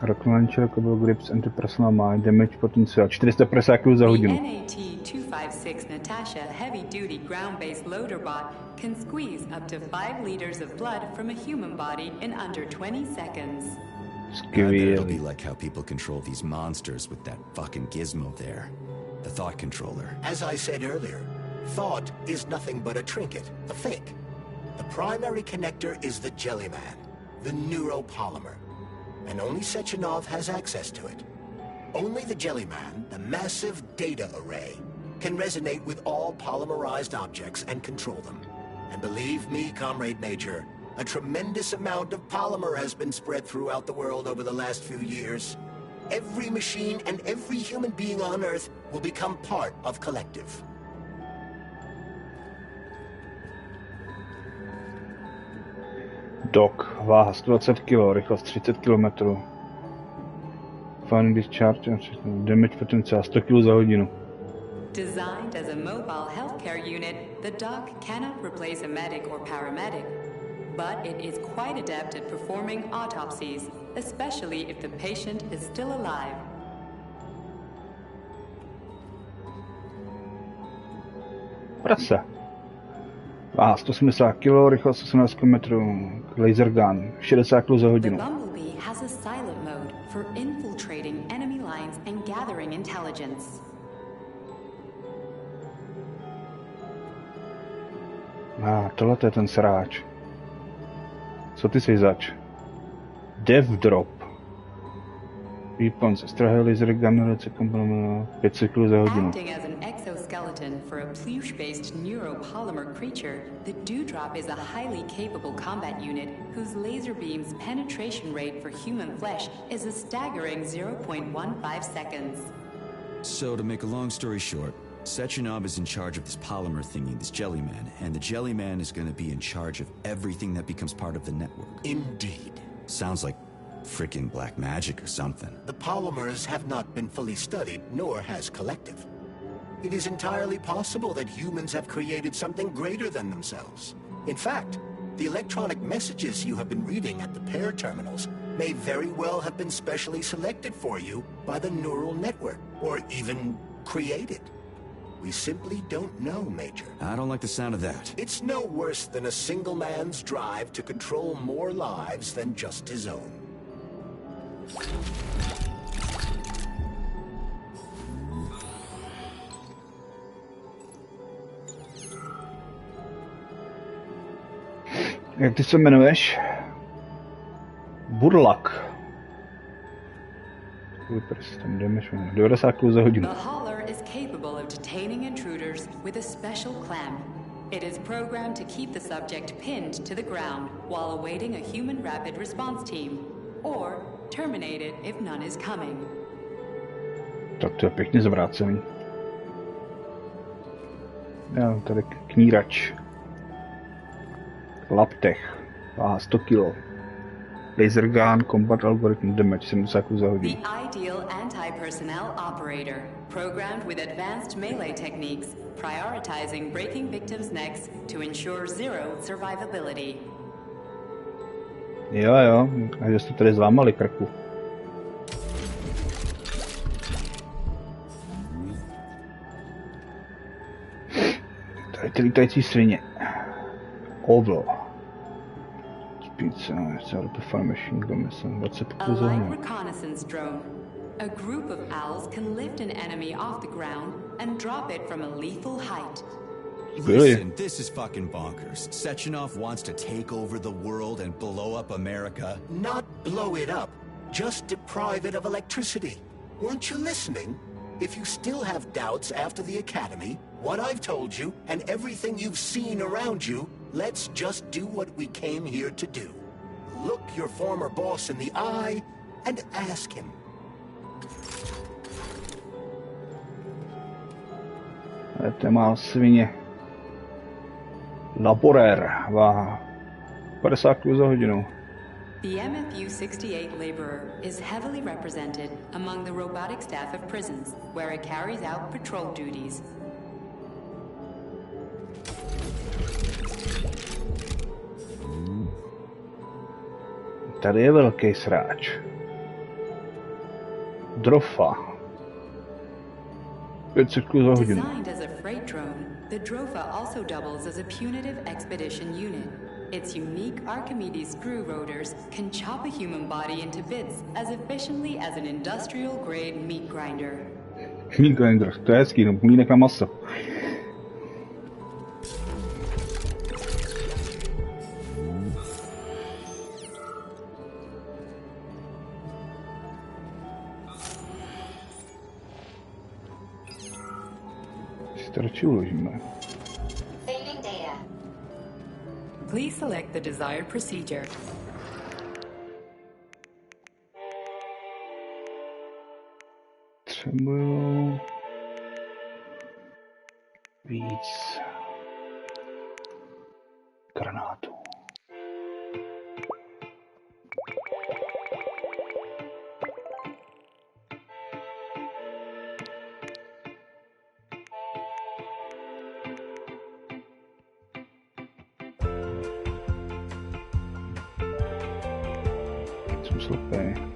Rock launcher, couple grips, anti-personal mine, damage potential, 450 kg za hodinu. The NAT-256 Natasha heavy-duty ground-based loader bot can squeeze up to 5 liters of blood from a human body in under 20 seconds. It'll be like how people control these monsters with that fucking gizmo there. The thought controller. As I said earlier, thought is nothing but a trinket, a fake. The primary connector is the Jellyman, the neuropolymer, and only Sechenov has access to it. Only the Jellyman, the massive data array, can resonate with all polymerized objects and control them. And believe me, Comrade Major, a tremendous amount of polymer has been spread throughout the world over the last few years. Every machine and every human being on Earth will become part of Collective. Dok, váha 120 kg, rychlost 30 km. Final discharge, damage potenciál 100 kg za hodinu. Designed as a mobile healthcare unit, the doc cannot replace a medic or paramedic, but it is quite adept at performing autopsies, especially if the patient is still alive. Prase. Váha 180 kg, rychlost 18 km, laser gun, 60 kg za The hodinu. Bumblebee has a silent mode for infiltrating enemy lines and gathering intelligence. Tohle je ten sráč. Co ty jsi zač? Dev drop. Weapons, extrahe laser gun, 500 kg za hodinu. Acting as an exoskeleton for a pluche-based neuropolymer creature, the Dewdrop is a highly capable combat unit whose laser beam's penetration rate for human flesh is a staggering 0.15 seconds. So, to make a long story short, Sechenov is in charge of this polymer thingy, this Jellyman, and the Jellyman is going to be in charge of everything that becomes part of the network. Indeed. Sounds like frickin' black magic or something. The polymers have not been fully studied, nor has Collective. It is entirely possible that humans have created something greater than themselves. In fact, the electronic messages you have been reading at the pair terminals may very well have been specially selected for you by the neural network, or even created. We simply don't know, Major. I don't like the sound of that. It's no worse than a single man's drive to control more lives than just his own. Jak ty se jmenuješ? Burlak. 90 kg za hodinu. The hauler is capable of detaining intruders with a special clamp. It is programmed to keep the subject pinned to the ground while awaiting a human rapid response team, or terminate it if none is coming. Tak to je pěkně zvrácený. Já tady knírač. Laptech. Váha 100 kg. Laser gun, combat algorithm, damage 70 kg za hodinu. The ideal anti-personnel operator, programmed with advanced melee techniques, prioritizing breaking victims' necks to ensure zero survivability. Jo, a že jste tady zlámali krku. Tady ty lítající svině. Oval. Speed, machine gun, 20 A kg za light hodinu. reconnaissance drone. A group of owls can lift an enemy off the ground and drop it from a lethal height. Listen, this is fucking bonkers. Sechenov wants to take over the world and blow up America. Not blow it up, just deprive it of electricity. Weren't you listening? If you still have doubts after the academy, what I've told you, and everything you've seen around you, let's just do what we came here to do. Look your former boss in the eye and ask him. To má svině. Laborer, váha 50 kg za hodinu. The MFU-68 laborer is heavily represented among the robotic staff of prisons, where it carries out patrol duties. Tady je velký sráč. Drofa. 500 kg za hodinu. Designed as a freight drone, the Drofa also doubles as a punitive expedition unit. Its unique Archimedes screw rotors can chop a human body into bits as efficiently as an industrial-grade meat grinder. Meat grinder, to je hezký, no, mlýnek na maso. Si to radši uložíme. Please select the desired procedure. Potřebuju víc granátů. jsem slepý.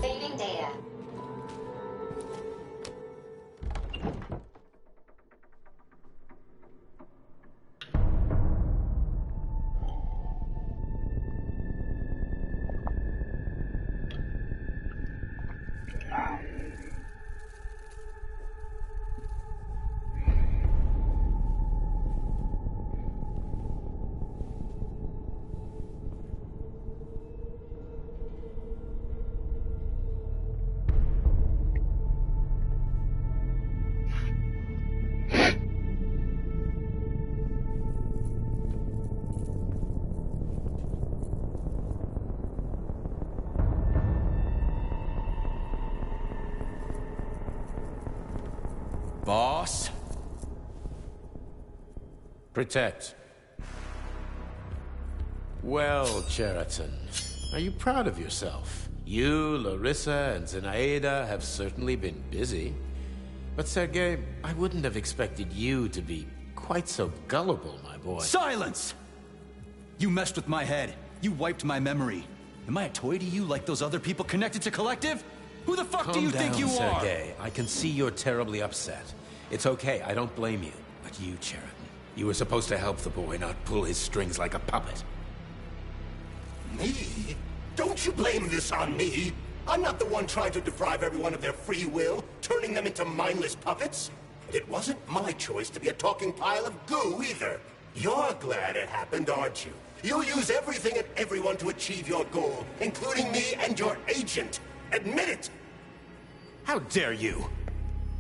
Saving data. Boss? Protect. Well, Cheriton, are you proud of yourself? You, Larissa, and Zenaida have certainly been busy. But Sergei, I wouldn't have expected you to be quite so gullible, my boy. Silence! You messed with my head. You wiped my memory. Am I a toy to you like those other people connected to Collective? Who the fuck do you think you are? Sergei. I can see you're terribly upset. It's okay, I don't blame you. But you, Cheriton, you were supposed to help the boy, not pull his strings like a puppet. Me? Don't you blame this on me? I'm not the one trying to deprive everyone of their free will, turning them into mindless puppets. And it wasn't my choice to be a talking pile of goo either. You're glad it happened, aren't you? You'll use everything and everyone to achieve your goal, including me and your agent. Admit it! How dare you?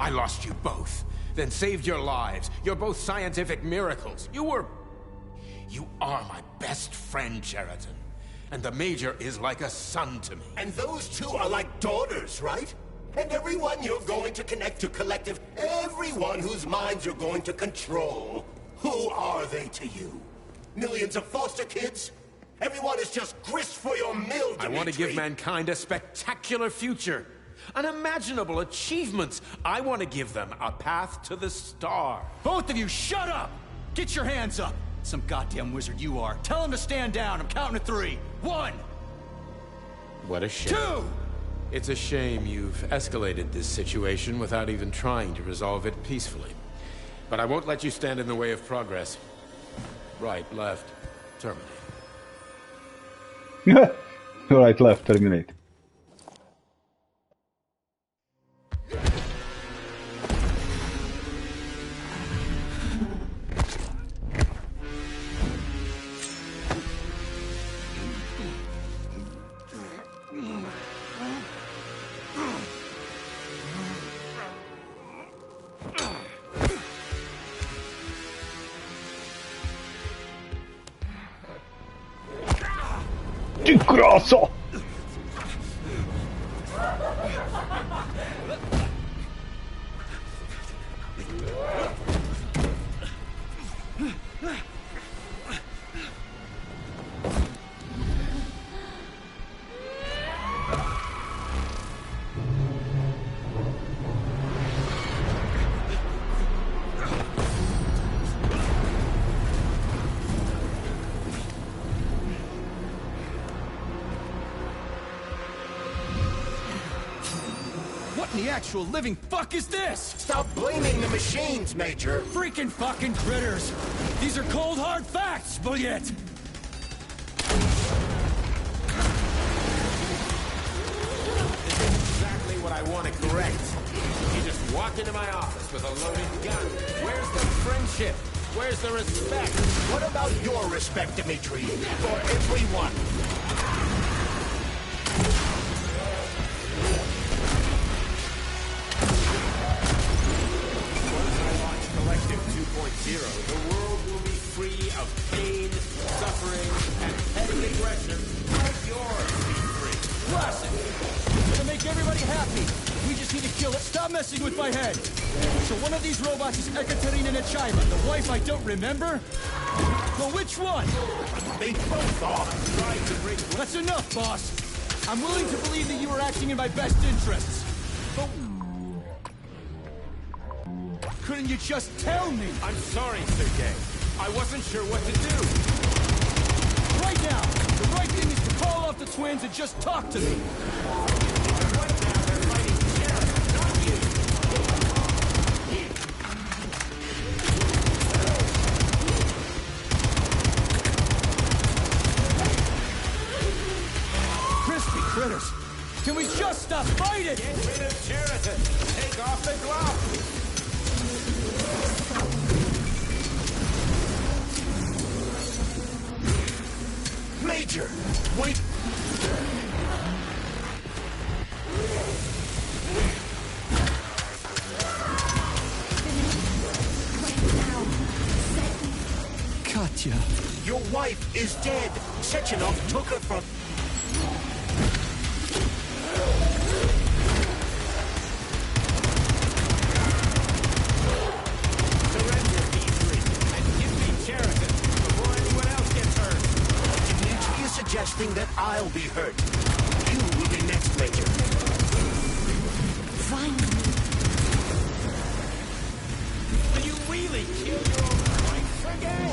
I lost you both, then saved your lives. You're both scientific miracles. You are my best friend, Cheriton. And the Major is like a son to me. And those two are like daughters, right? And everyone you're going to connect to Collective, everyone whose minds you're going to control, who are they to you? Millions of foster kids? Everyone is just grist for your mill, Dimitri. I want to give mankind a spectacular future. Unimaginable achievements. I want to give them a path to the star. Both of you, shut up! Get your hands up! Some goddamn wizard you are. Tell him to stand down. I'm counting to 3. 1! What a shame. 2! It's a shame you've escalated this situation without even trying to resolve it peacefully. But I won't let you stand in the way of progress. Right, left, terminate. Right, left, terminate. Ty kráso! The actual living fuck is this? Stop blaming the machines, Major! Freaking fucking critters! These are cold hard facts, Bullet! This is exactly what I want to correct. You just walked into my office with a loaded gun. Where's the friendship? Where's the respect? What about your respect, Dimitri? For everyone? The world will be free of pain, suffering, and petty aggression like yours be free. Classic! Gonna make everybody happy. We just easy to kill it. Stop messing with my head. So one of these robots is Ekaterina Nechaeva, the wife I don't remember? Well, which one? They both are. Trying to break. Well, that's enough, boss. I'm willing to believe that you were acting in my best interests. But couldn't you just tell me? I'm sorry, Sergei. I wasn't sure what to do. Right now, the right thing is to call off the twins and just talk to me. Right now, they're fighting Sheriff, not you. Crispy critters! Can we just stop fighting? Get rid of Sheridan. Take off the glove. Major, wait. Katya. Your wife is dead. Sechenov took her from... Surrender, P3, and give me Sheridan before anyone else gets hurt. Dmitri is suggesting that I'll be hurt. You will be next, Major. Finally. Will you really kill your own wife, Sergei?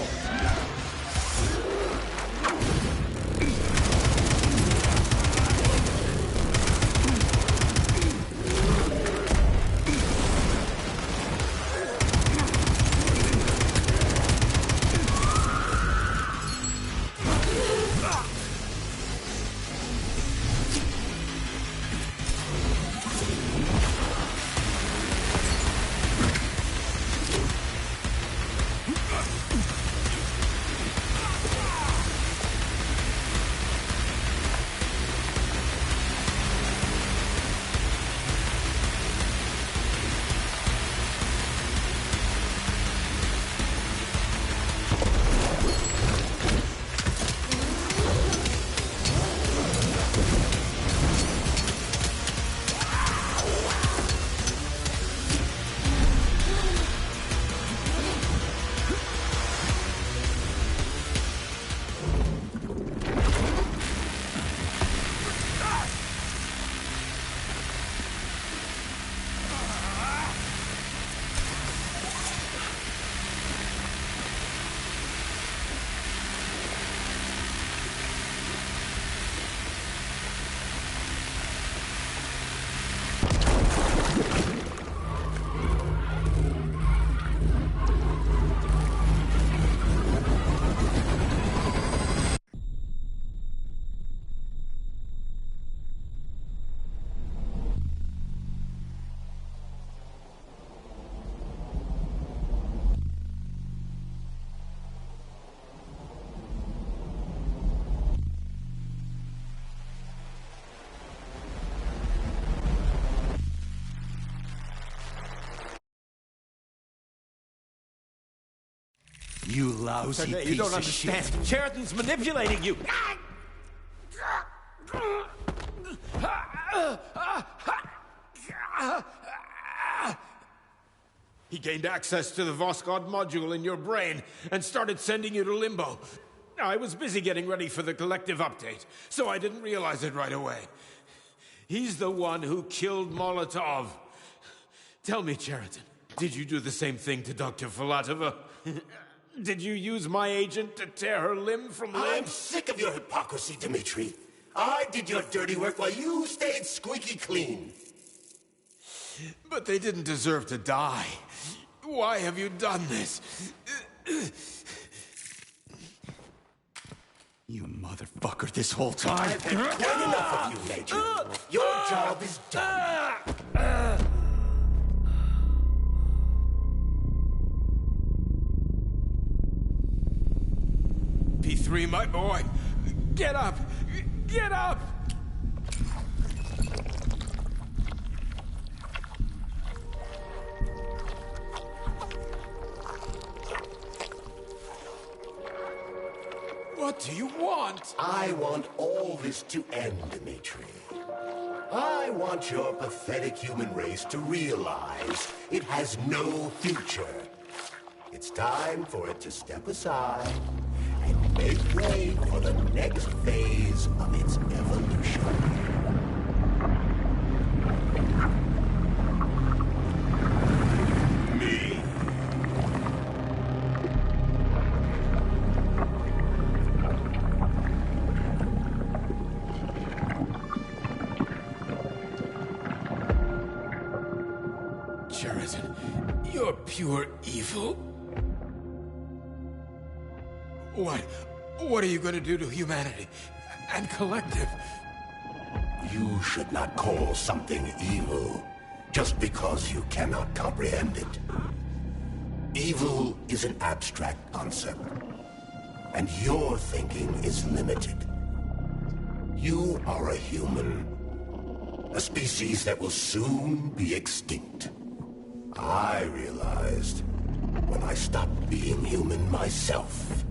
You lousy Sergei, piece you don't of understand. shit. Sheridan's manipulating you. He gained access to the Voskhod module in your brain and started sending you to limbo. I was busy getting ready for the collective update, so I didn't realize it right away. He's the one who killed Molotov. Tell me, Sheridan, did you do the same thing to Dr. Filatova? Did you use my agent to tear her limb from limb? I'm sick of your hypocrisy, Dmitri. I did your dirty work while you stayed squeaky clean. But they didn't deserve to die. Why have you done this? You motherfucker this whole time. I've had quite enough of you, Major. Your job is done. P3, my boy. Get up! Get up! What do you want? I want all this to end, Dmitri. I want your pathetic human race to realize it has no future. It's time for it to step aside and make way for the next phase of its evolution. You're pure evil? What are you gonna do to humanity and collective? You should not call something evil just because you cannot comprehend it. Evil is an abstract concept, and your thinking is limited. You are a human, a species that will soon be extinct. I realized when I stopped being human myself.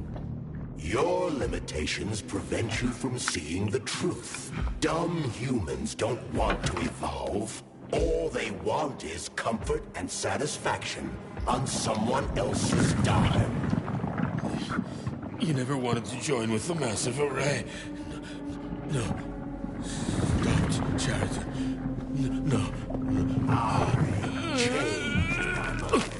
Your limitations prevent you from seeing the truth. Dumb humans don't want to evolve. All they want is comfort and satisfaction on someone else's dime. You never wanted to join with the massive array. No. Stop, Chariton. No. I changed my mind.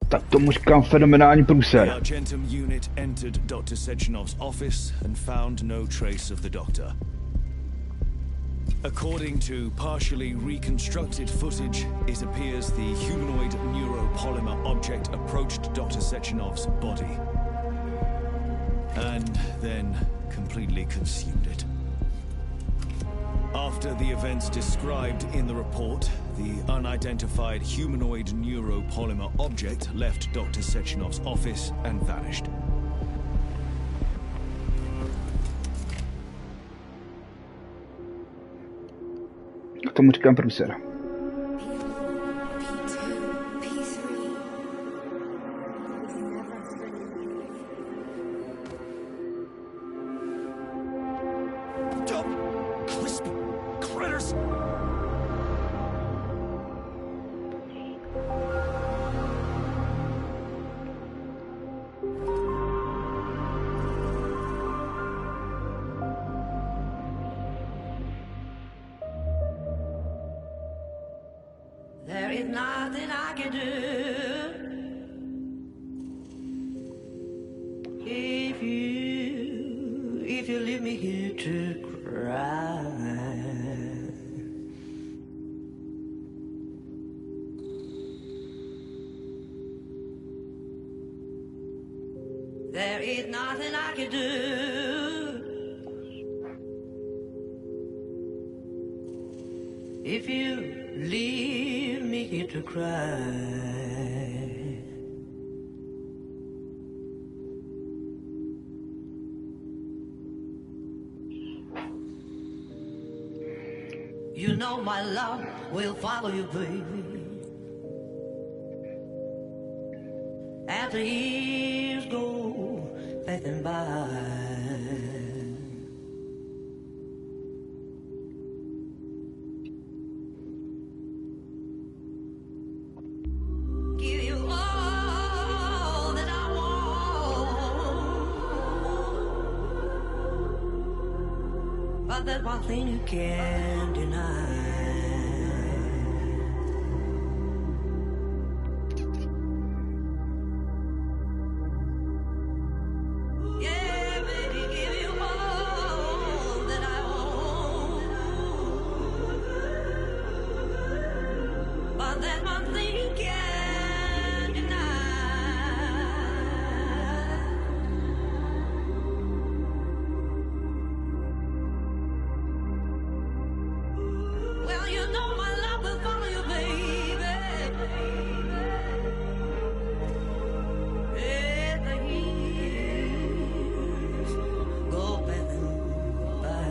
Tak tomu říkám fenomenální průser. The Argentum unit entered Dr. Sechenov's office and found no trace of the doctor. According to partially reconstructed footage, it appears the humanoid neuropolymer object approached Dr. Sechenov's body and then completely consumed it. After the events described in the report, the unidentified humanoid neuropolymer object left Dr. Sechenov's office and vanished. K tomu říkám průser. There is nothing I can do if you leave me here to cry. There is nothing I can do if you leave me here to cry. You know my love will follow you, baby. After years go passing by, give you all that I want, but there's one thing you can't deny. that nothing can deny. Well, you know my love will follow you, baby. Let the years go passing by.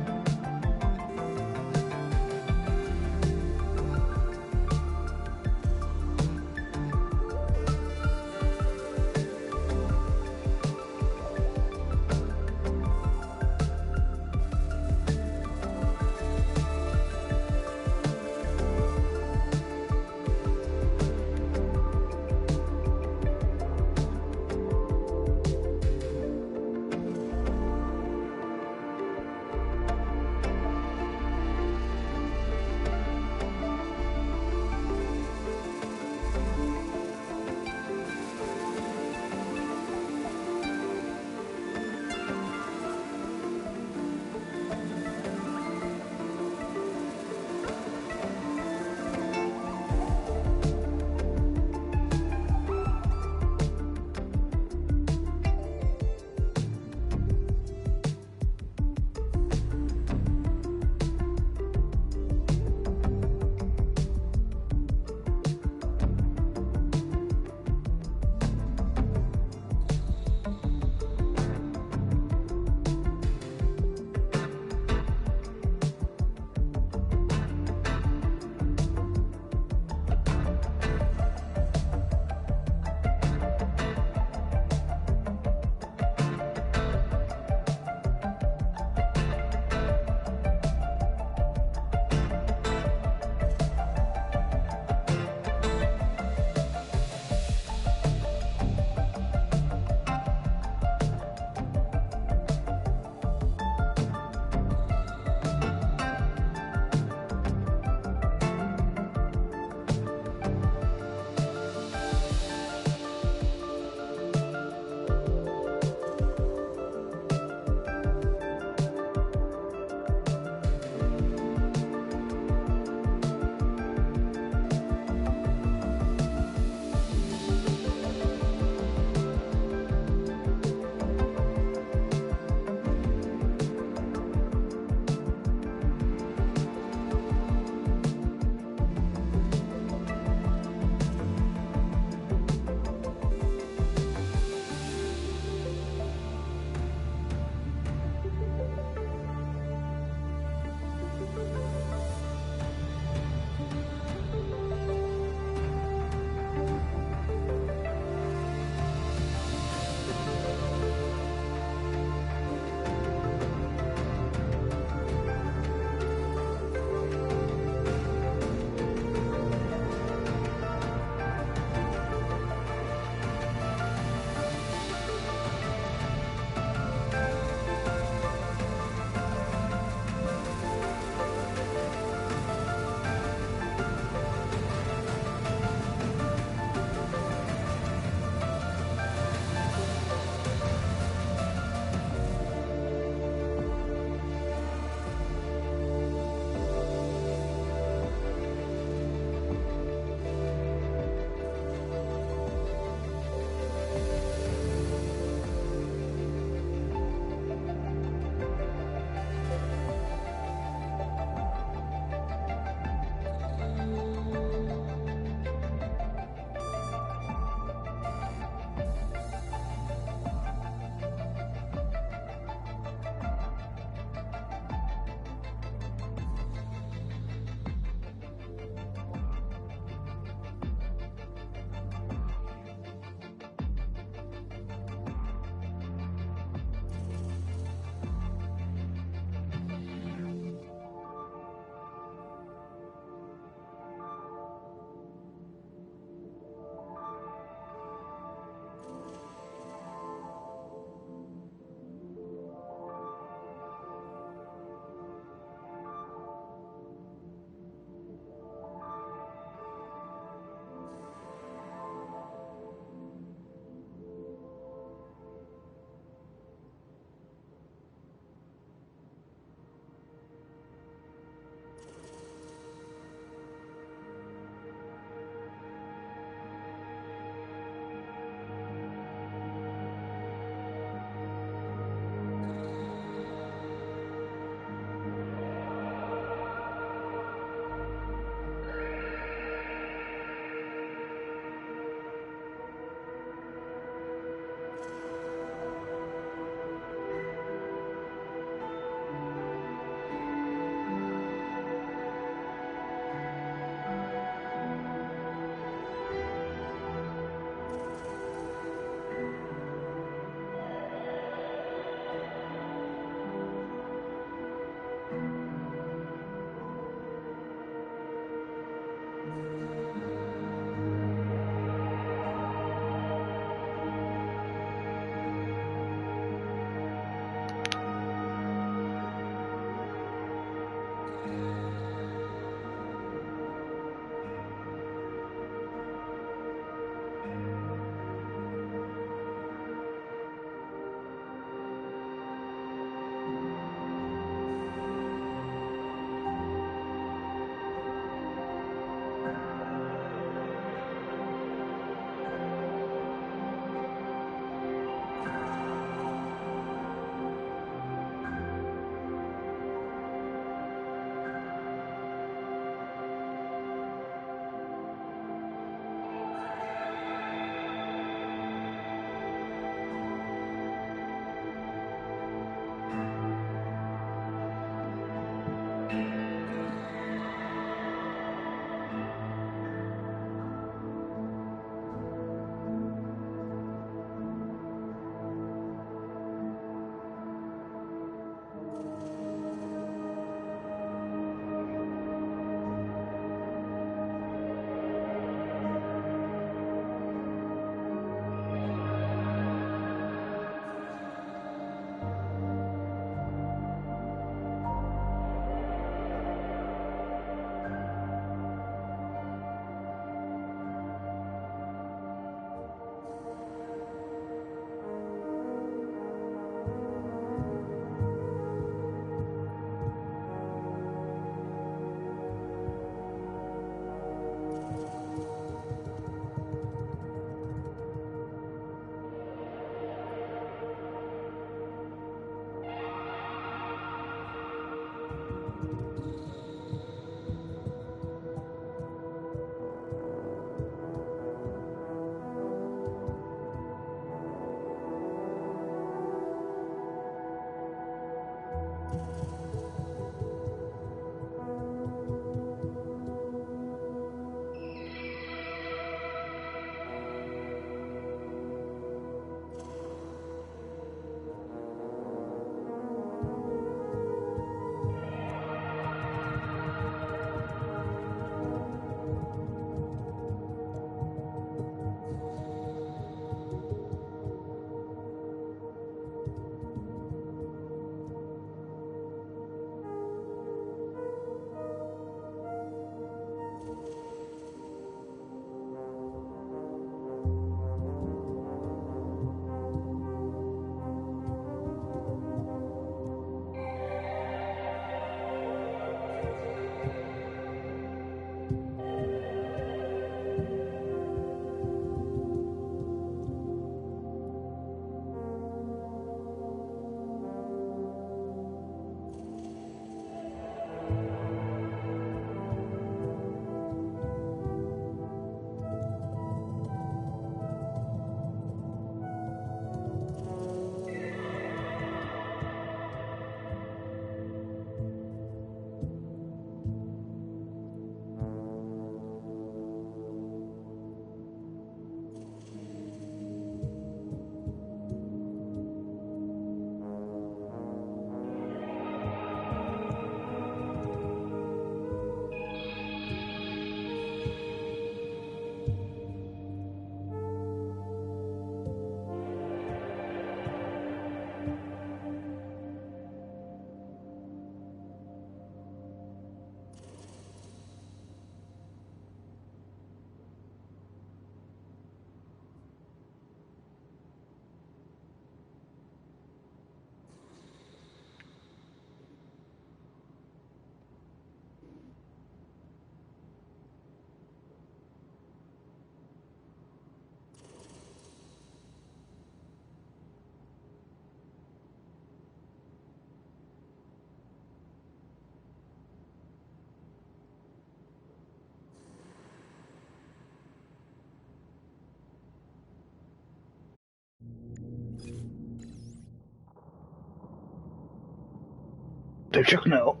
To je všechno, jo.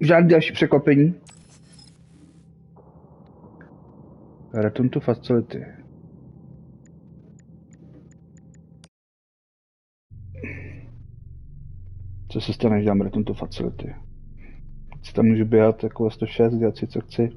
Žádný další překvapení. Return to facility. Co se stane, když dám return to facility? Si tam můžu běhat jako 106, dělat si, co chci.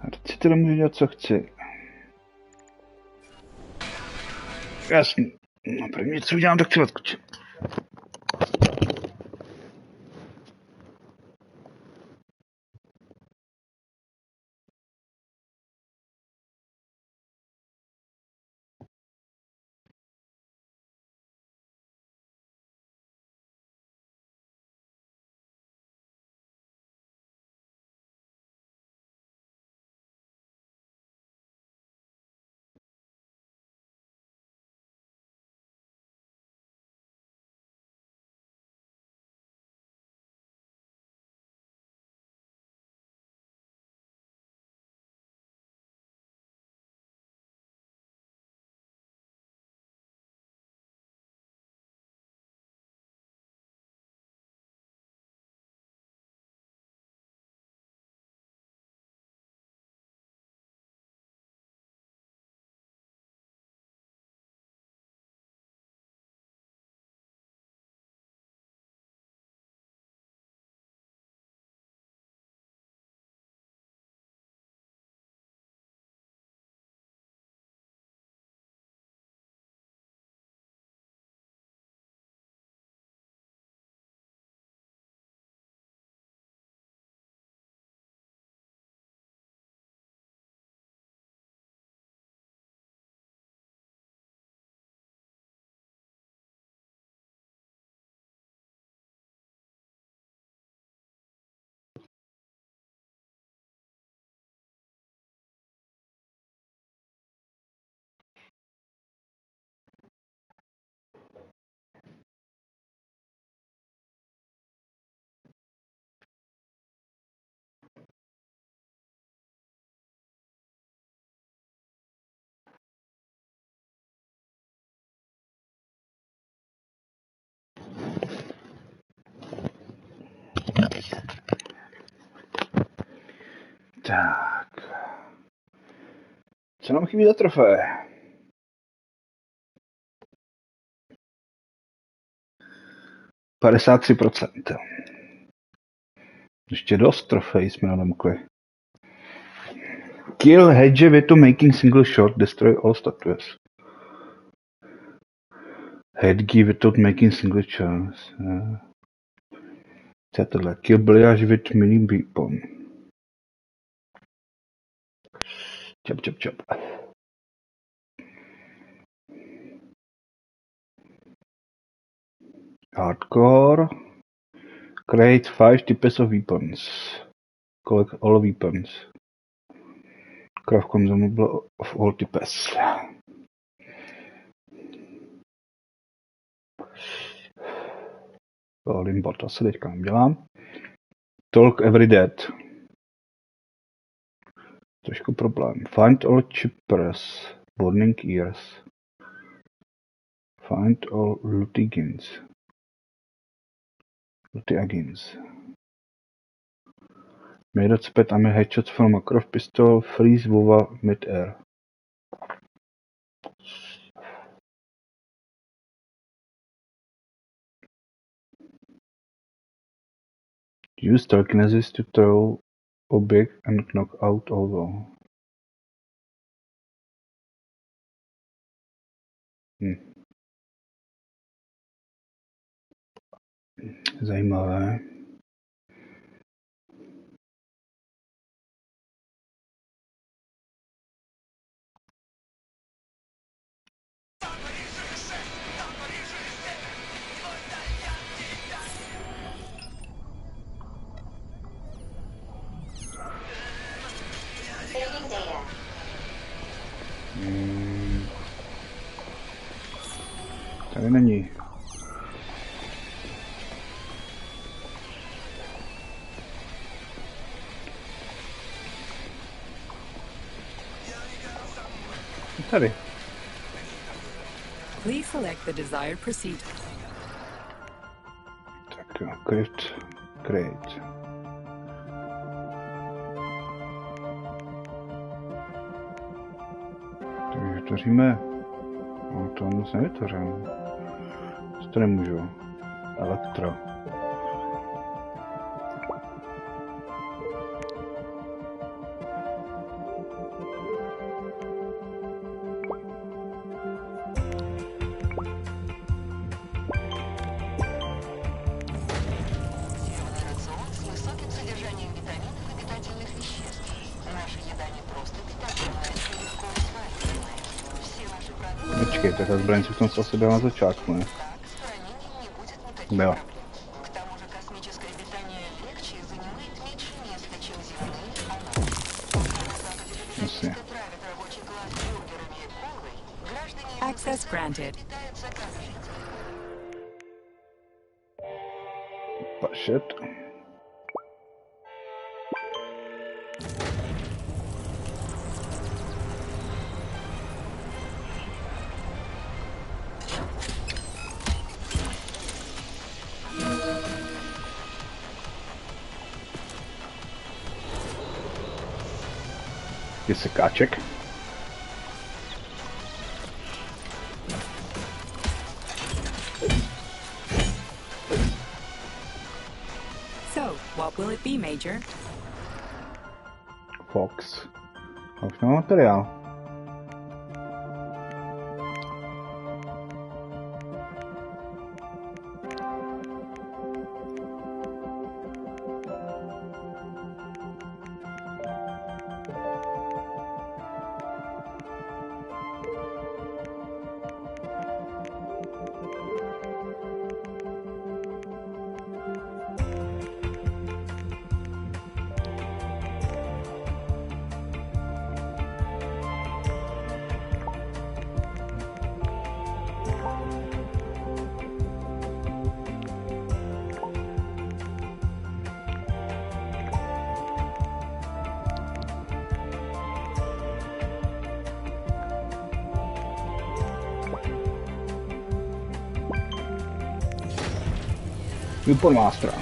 A teď si teda můžu dělat, co chci. Jasný. No první, co udělám, tak chci odskočit. Tak. Co nám chybí za trofé? %. Ještě dost trofej jsme nadomkli. Kill hedge with to making single shot, destroy all statues. Headgear without making single shots. Co je tohle? Kill balayage with melee weapon. Čap. Hardcore. Create 5 types of weapons. Collect all weapons. Craft consumable of all types. Limbot, asi teďka nedělám. Talk every dead. Trošku problém. Find all chippers. Burning ears. Find all Lutigins. Lutiagins. Made at sped ammo headshots from a Makarov pistol. Freeze Vova mid-air. Use telekinesis to throw object and knock out all. Zajímavé. Tady není. Tady. Please select the desired procedure. Tak jo, create. Takže vytvoříme. No to moc nevytvořím. To nemůžu. Elektro. Počkej, tak ta zbraň se v tom asi byla na začátku, ne? Byla. Jasně. Access granted. Pašet. Je sekáček. So, what will it be, Major? Fox. A už mám materiál. Weapon Master.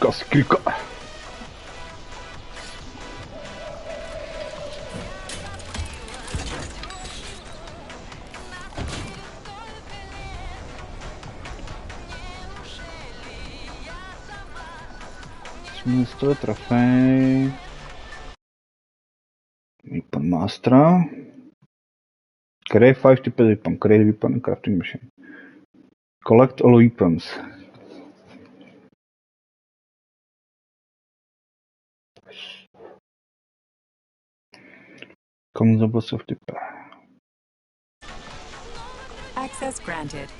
Kaskrika. To je trofej. Weapon Master. Create 5 types weapon. Create weapon and crafting machine. Collect all weapons. Consumables of type. Access granted.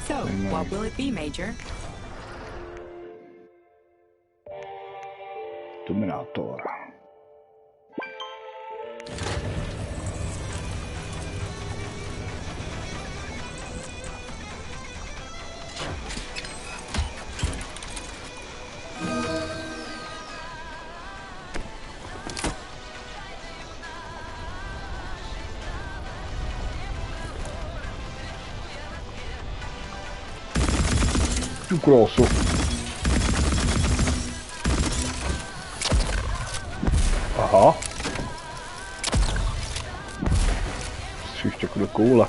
So, what will it be, Major? Dominator. Tu krásu. Aha. Ještě do koule.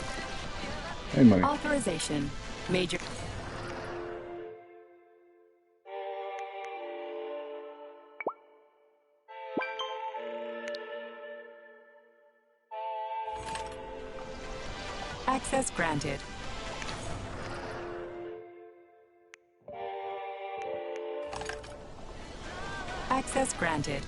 Hej, Mary. Authorization. Major. Access granted. Access granted.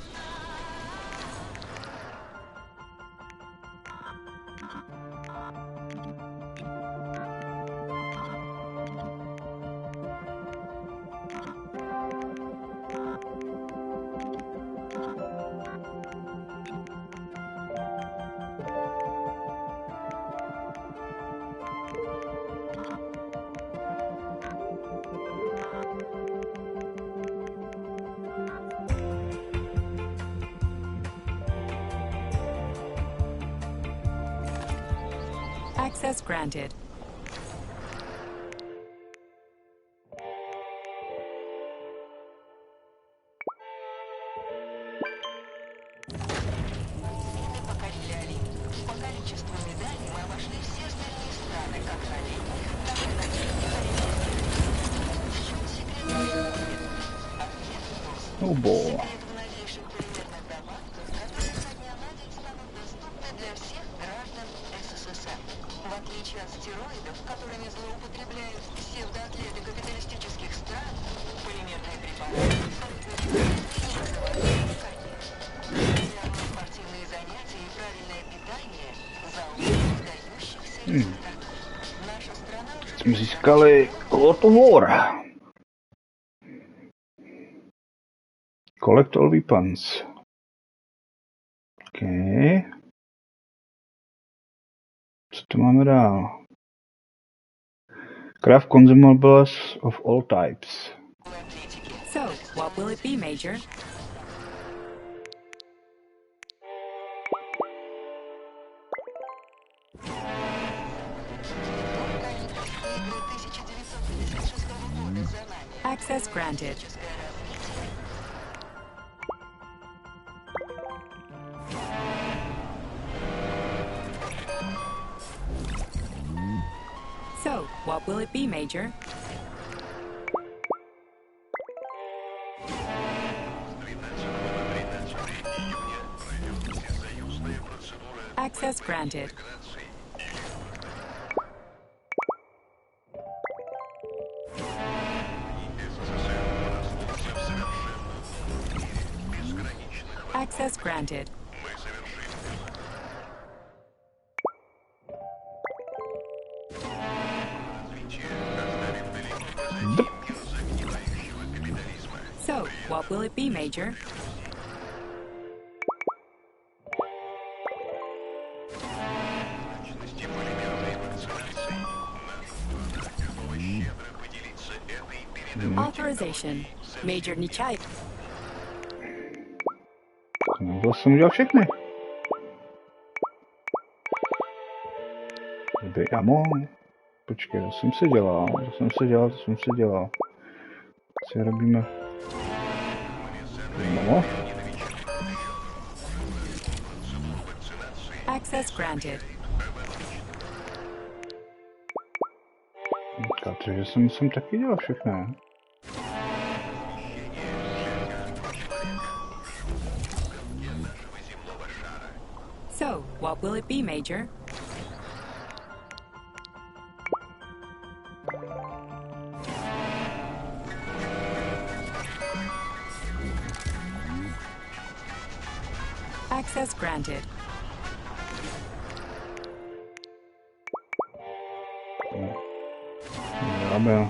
Access granted. Oh boy. Jsme získali Lord of War. Collect all weapons. Okay. Co tu máme dál? Craft consumables of all types. So, what will it be, Major? Access granted. So, what will it be, Major? Access granted. Access granted. So, what will it be, Major? Authorization. Major Nichai. To jsem udělal všechny. Kdyby amo. Počkej, to jsem si dělal. Co robíme? No. Access granted. Takže jsem taky dělal všechno. So, what will it be, Major? Access granted. Dáme.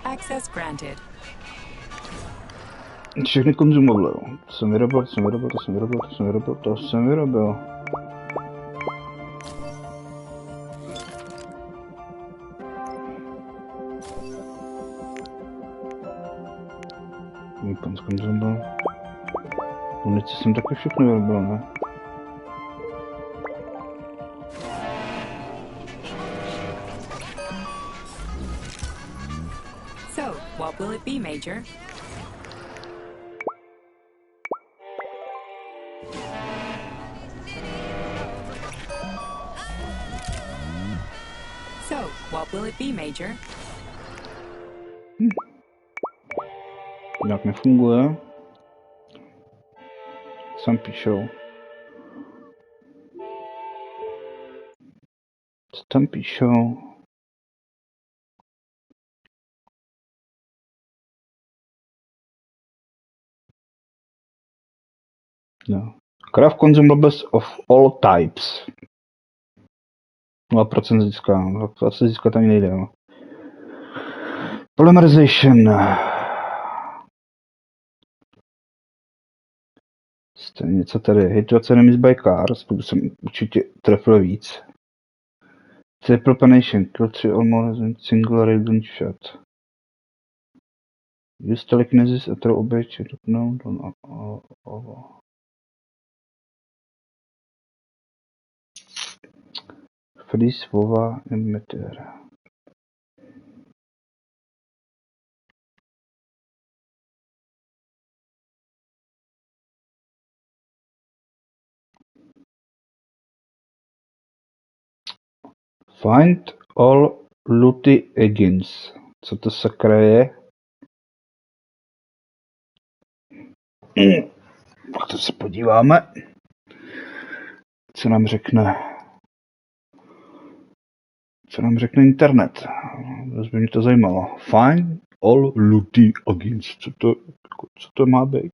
Access granted. Všechny konzumable. To jsem vyrobil. Pan skonzumoval. Munici jsem taky všechno vyrobil, ne? what will it be, Major? So, what will it be, Major? Jak nefunguje. Sam píšou. Co tam píšou? No. Craft consumables of all types. 0% získá. 0% získat ani nejde. No. Polymerization. Stejně co tady. Hit enemies by cars. To jsem určitě trefil víc. Triple penetration. Kill 3 or more than single railgun shot. Use telekinesis a throw oběť. No, Freeze Vova emitter. Find all Looty Eggins. Co to sakra je? Tak to se podíváme. Co nám řekne? Co nám řekne internet? Zase by mě to zajímalo. Find all Looty Eggins. Co to má být?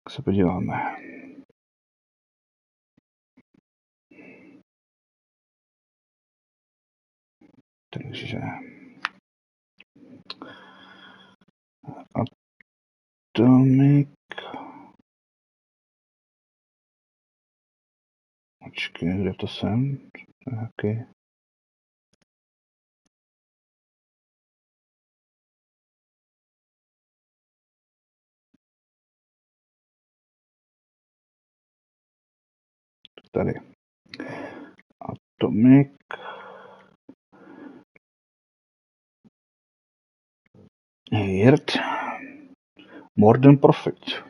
Tak se podíváme. Takže Atomic. Počkej, kde to jsem? Jaký? Tady. Atomic. Weird. More than perfect.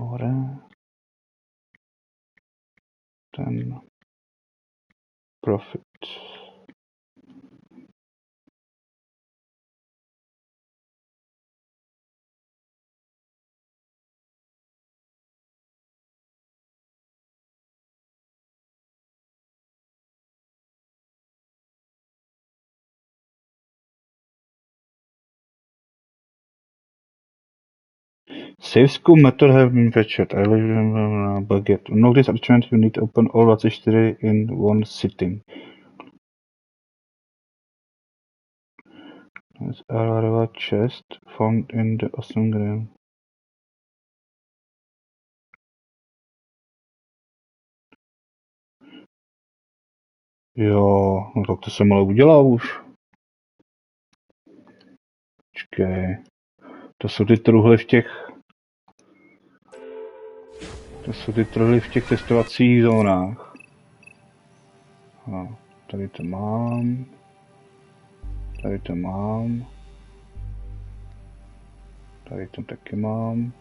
More than perfect. Save school method have been fetched. I live buget. Notice attachment you need to open all 24 in one sitting. There's a chest found in the awesome gram. Jo, no tak to jsem ale udělal už. Počkej. To jsou ty truhly v těch... To jsou ty truhly v těch testovacích zónách. No, tady to mám. Tady to mám. Tady to taky mám.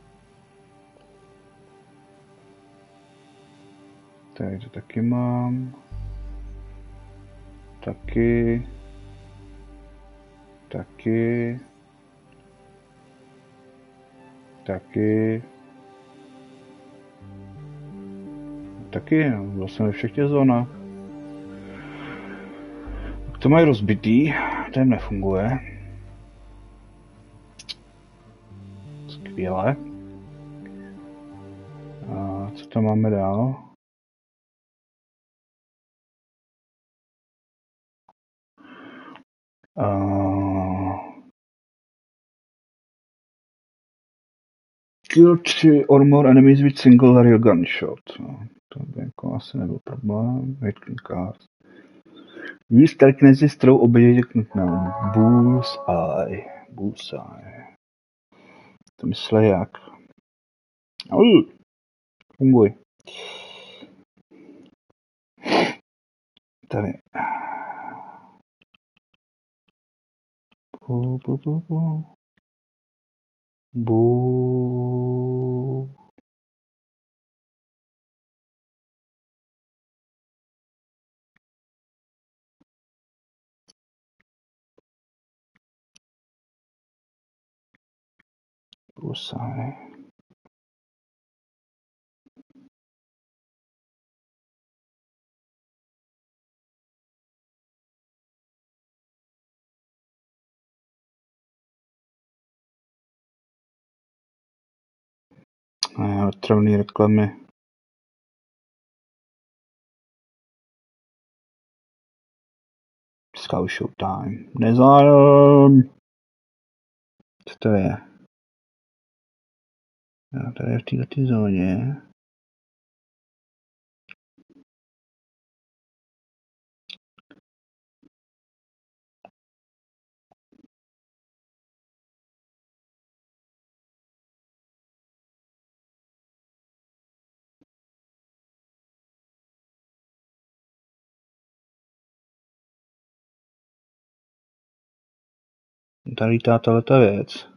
Tady to taky mám. Taky. Taky. Taky. Taky, no, byl jsem ve všech těch zónách. To mají rozbitý, to jim nefunguje. Skvěle. A co tam máme dál? Kill 3 or more enemies with single railgun shot. No, to by jako asi nebyl problém. Wait, cars. Use telekinesis throw oběť na bullseye. Bullseye. To myslí jak? Funguj. Tady. Bu. Busaj. Otravný reklamy. Scout Showtime. Nezájem. Co to je? Já tady je v této zóně. Tady lítá tato věc.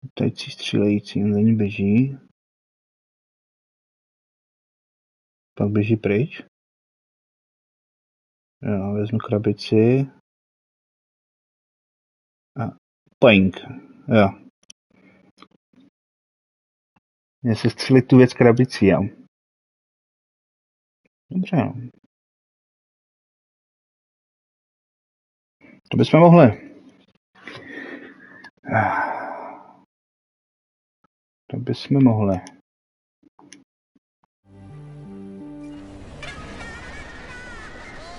Letající střílející, on za ní běží. Pak běží pryč. Jo, vezmu krabici. A poink. Jo. Měl se střelit tu věc krabicí, jo. Dobře, no. To bychom mohli. To bychom mohli.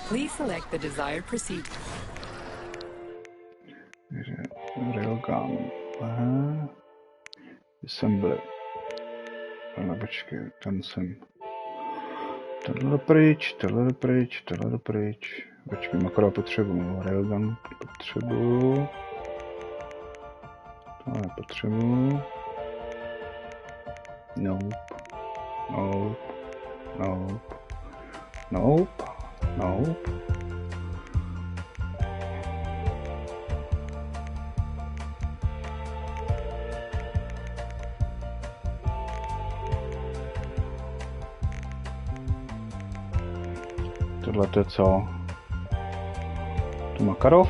Please select the desired procedure. Railgun. Aha. Assembly. Ale počkej, tam jsem. Tohle pryč, tohle pryč, tohle pryč. Počkej, makro potřebuju. Railgun potřebuju. Tohle potřebuju. Nope. Nope. Nope. Nope. Nope. Tohle to je co? To Makarov?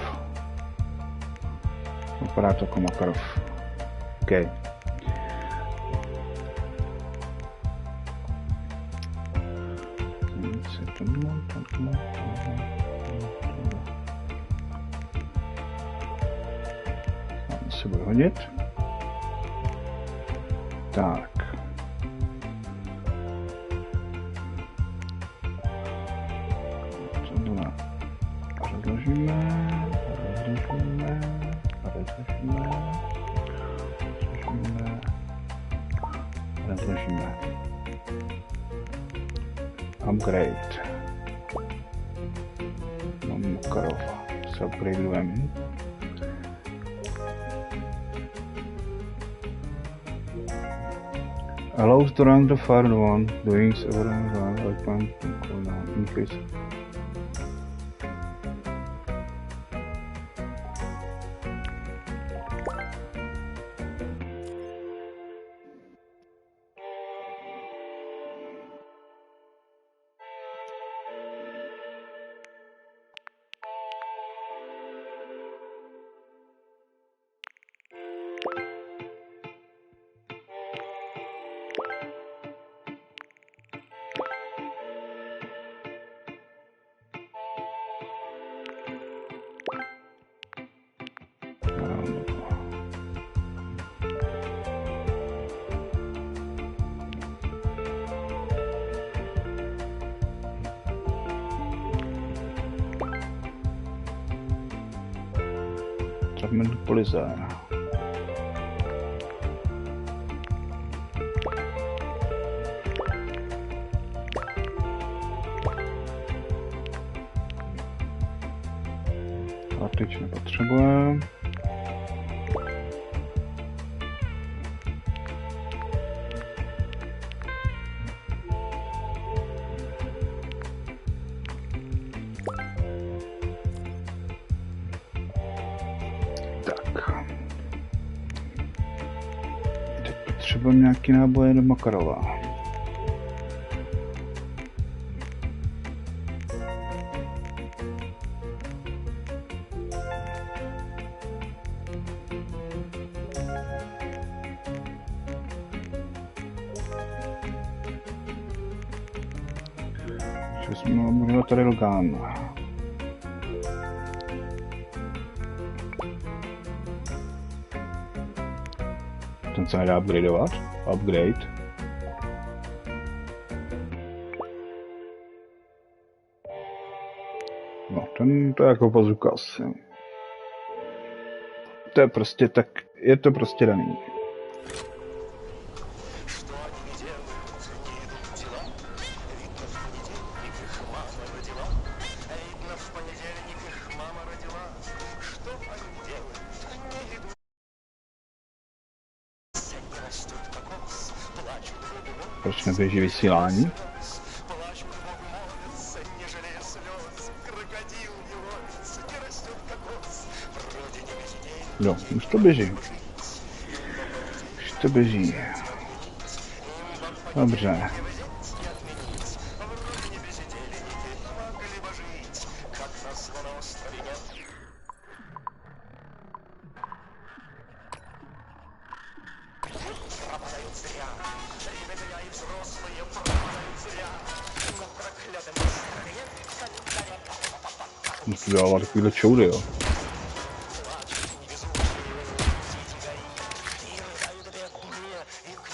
Vypadá to jako Makarov. OK. Se bude hodit. Tak. Tohle rozložíme. Upgrade. Mám Makarova. Se upgradujeme. Allows to run the fire one, doing several weapons cooldown increase. Fragment Polizar. Cartridge nepotřebujeme. Potřebujeme nějaký náboje do Makarova. Budeme tady Logan. Ten se nedá upgradeovat. Upgrade. No, to je jako bazuka asi. To je prostě tak, je to prostě daný. Proč neběží vysílání? No, už to běží. Už to běží. Dobře. Musím dávat takovýhle čoudy, jo.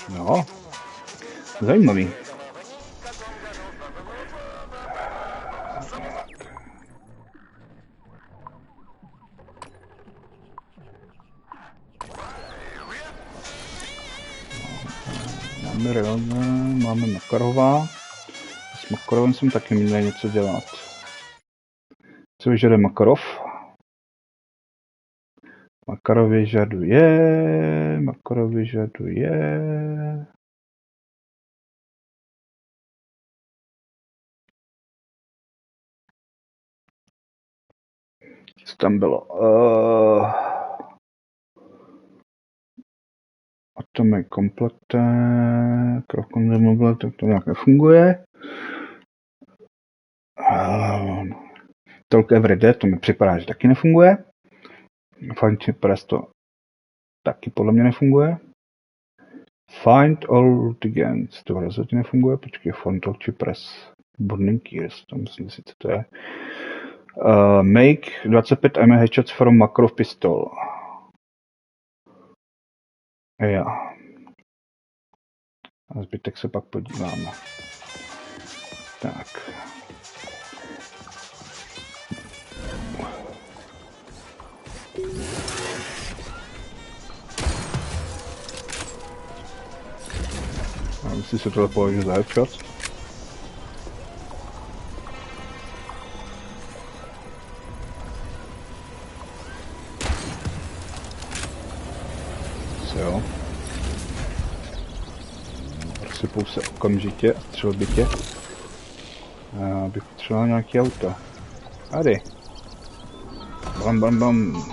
No, zajímavý. Máme Relona, máme Makarova. S Makarovem jsem taky měl něco dělat. Co vyžaduje Makarov? Makarov vyžaduje... Co tam bylo? A to je kompleté, krokom mobil, tak to nějak nefunguje. Talk Everyday, to mi připadá, že taky nefunguje. Find Press to taky podle mě nefunguje. Find All Against, to rozhodně nefunguje. Počkej, Find All Press Burning Gears, to myslím si, co to je. Make 25 mm headshots from Makarov pistol. Jo. A zbytek se pak podíváme. Tak. A myslím, se tohle považuji za headshot. Jo. Rozsypou se okamžitě a střelil by tě. Já bych potřeboval nějaký auto. Tady. Bam, bam, bam.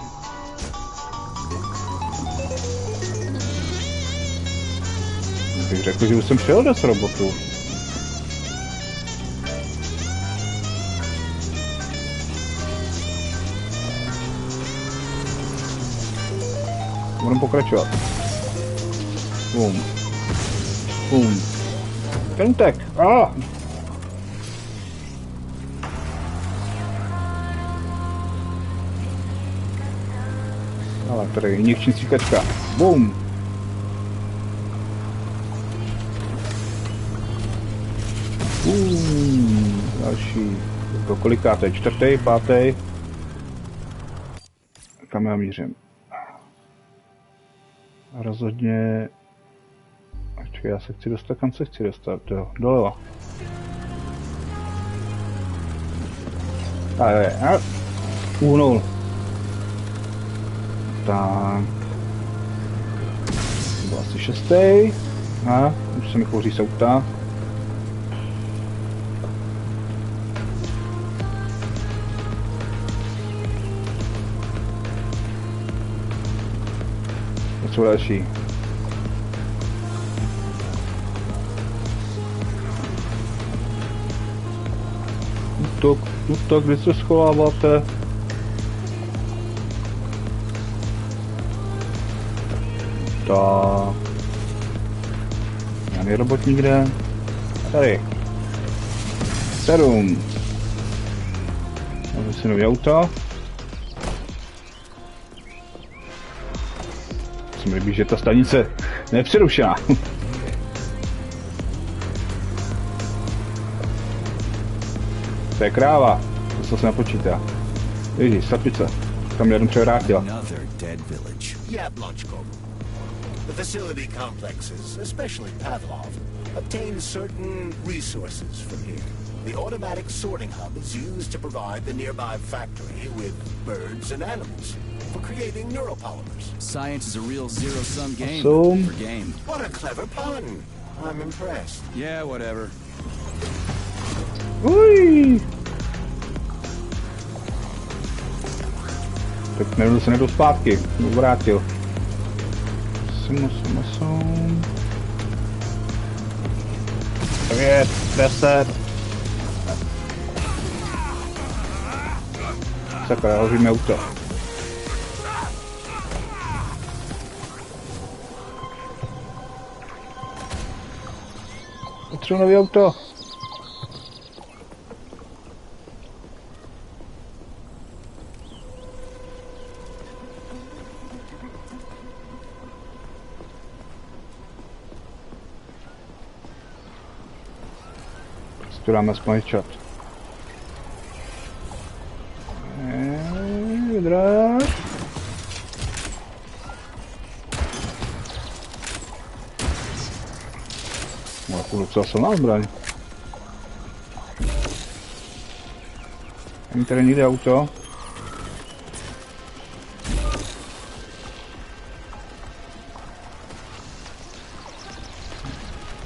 Bych řekl, že už jsem přijel do robotu. Budeme pokračovat. Boom. Boom. Ten utek. Ale tady injekční stříkačka. Boom. Další. To kolikáte? Čtvrtý, pátý. Kam já mířím? Rozhodně... Počkej, já se chci dostat, kam se chci dostat? Jo, doleva. A uhnul. Tak. To byl asi šestý. Už se mi kouří z auta. Co další? Útok, kde se schováváte? Tak. Žádný robot nikde. Tady. 7. Máme si nový auto. Se mi líbí, že ta stanice nepřerušená. To je kráva. To se nepočítá. Ježíš, slepice. Tam jednou převrátila. Jablonchko. The facility complexes, especially Pavlov, obtain certain resources from here. The automatic sorting hub is used to provide the nearby factory with birds and animals for creating neuropolymers. Science is a real zero-sum game for game. What a clever pun. I'm impressed. Yeah, whatever. Uj! Tak nevím, se nejdu zpátky. Vrátil. Som. 9, 10. Sakra, hoříme auto. Potřebuji nový auto. Tu dáme aspoň čat. Vydrát. No, jako docela silná zbraň. Není tady nikde auto.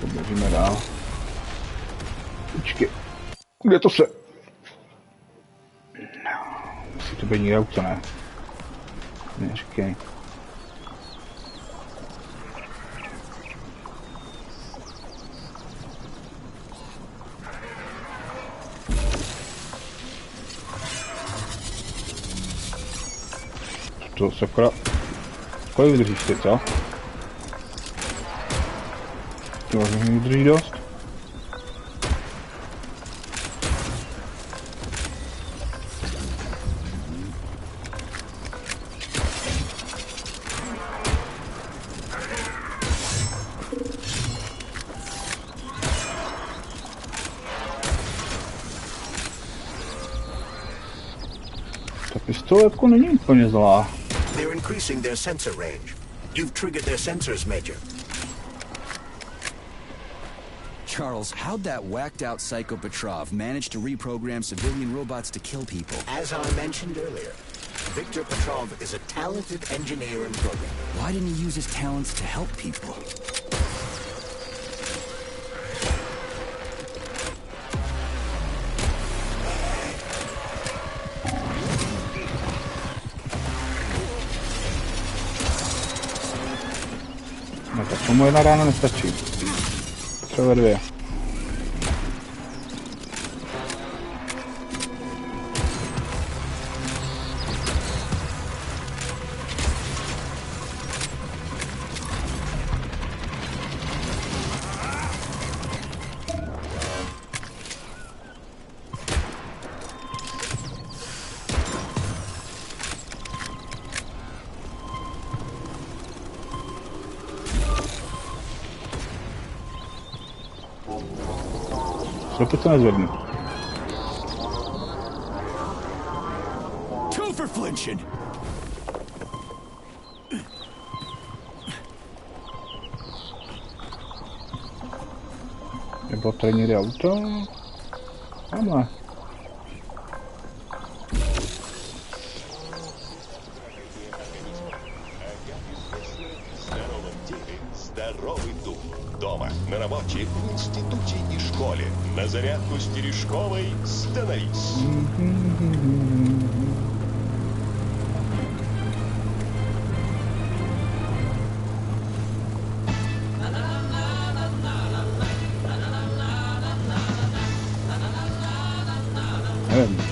Poběžíme dál. Počkej, kde to se? Musí to být někde auto, ne? Neříkej. To sakra. Kolik vydržíš ty, co? To vydrží dost. To jako není úplně zlá. They're increasing their sensor range. You've triggered their sensors, Major. Charles, how'd that whacked-out Psycho Petrov manage to reprogram civilian robots to kill people? As I mentioned earlier, Victor Petrov is a talented engineer and programmer. Why didn't he use his talents to help people? No tak tomu jedna rána nestačí. Třeba 2. Opět to nezvednu. Two for flinching. Nebo tady někde auto? Tamhle. Здоровый дух. Дома, на работе, в институте и школе. На зарядку с Терешковой становись.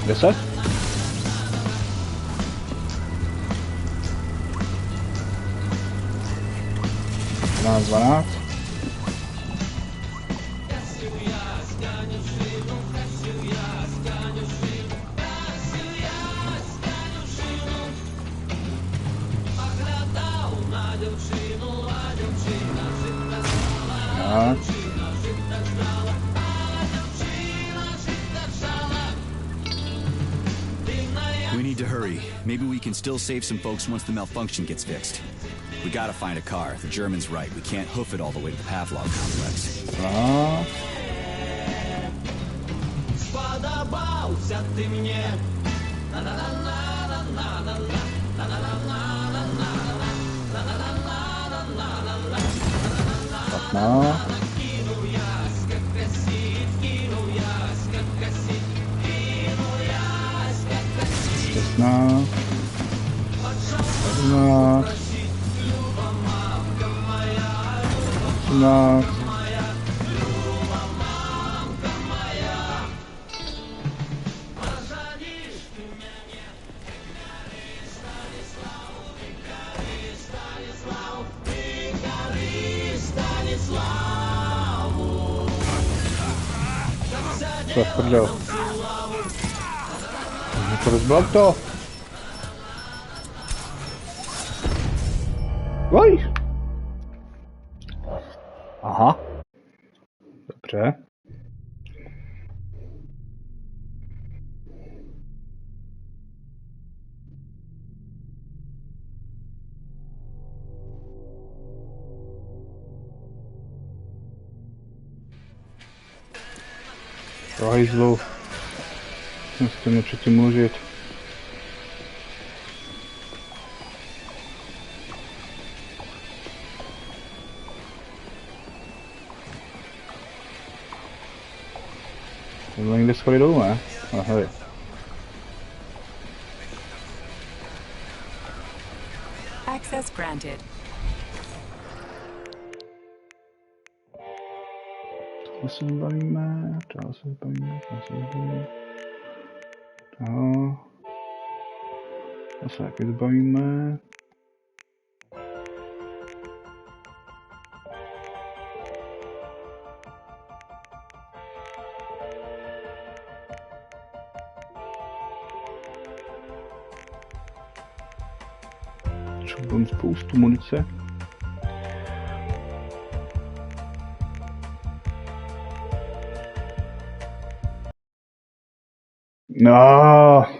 10? 12. We need to hurry. Maybe we can still save some folks once the malfunction gets fixed. We gotta find a car. The German's right. We can't hoof it all the way to the Pavlov complex. Co je prdel? To rozbil to? Oj! Aha. Dobře. Do hajzlu. Musím mě předtím mluvit. Tohle někde schody dolů, ne? Ahoj. Access granted. Tohle se zbavíme, tohle se zbavíme, tohle se zbavíme. Tohle se taky zbavíme. Mám spoustu munice. No.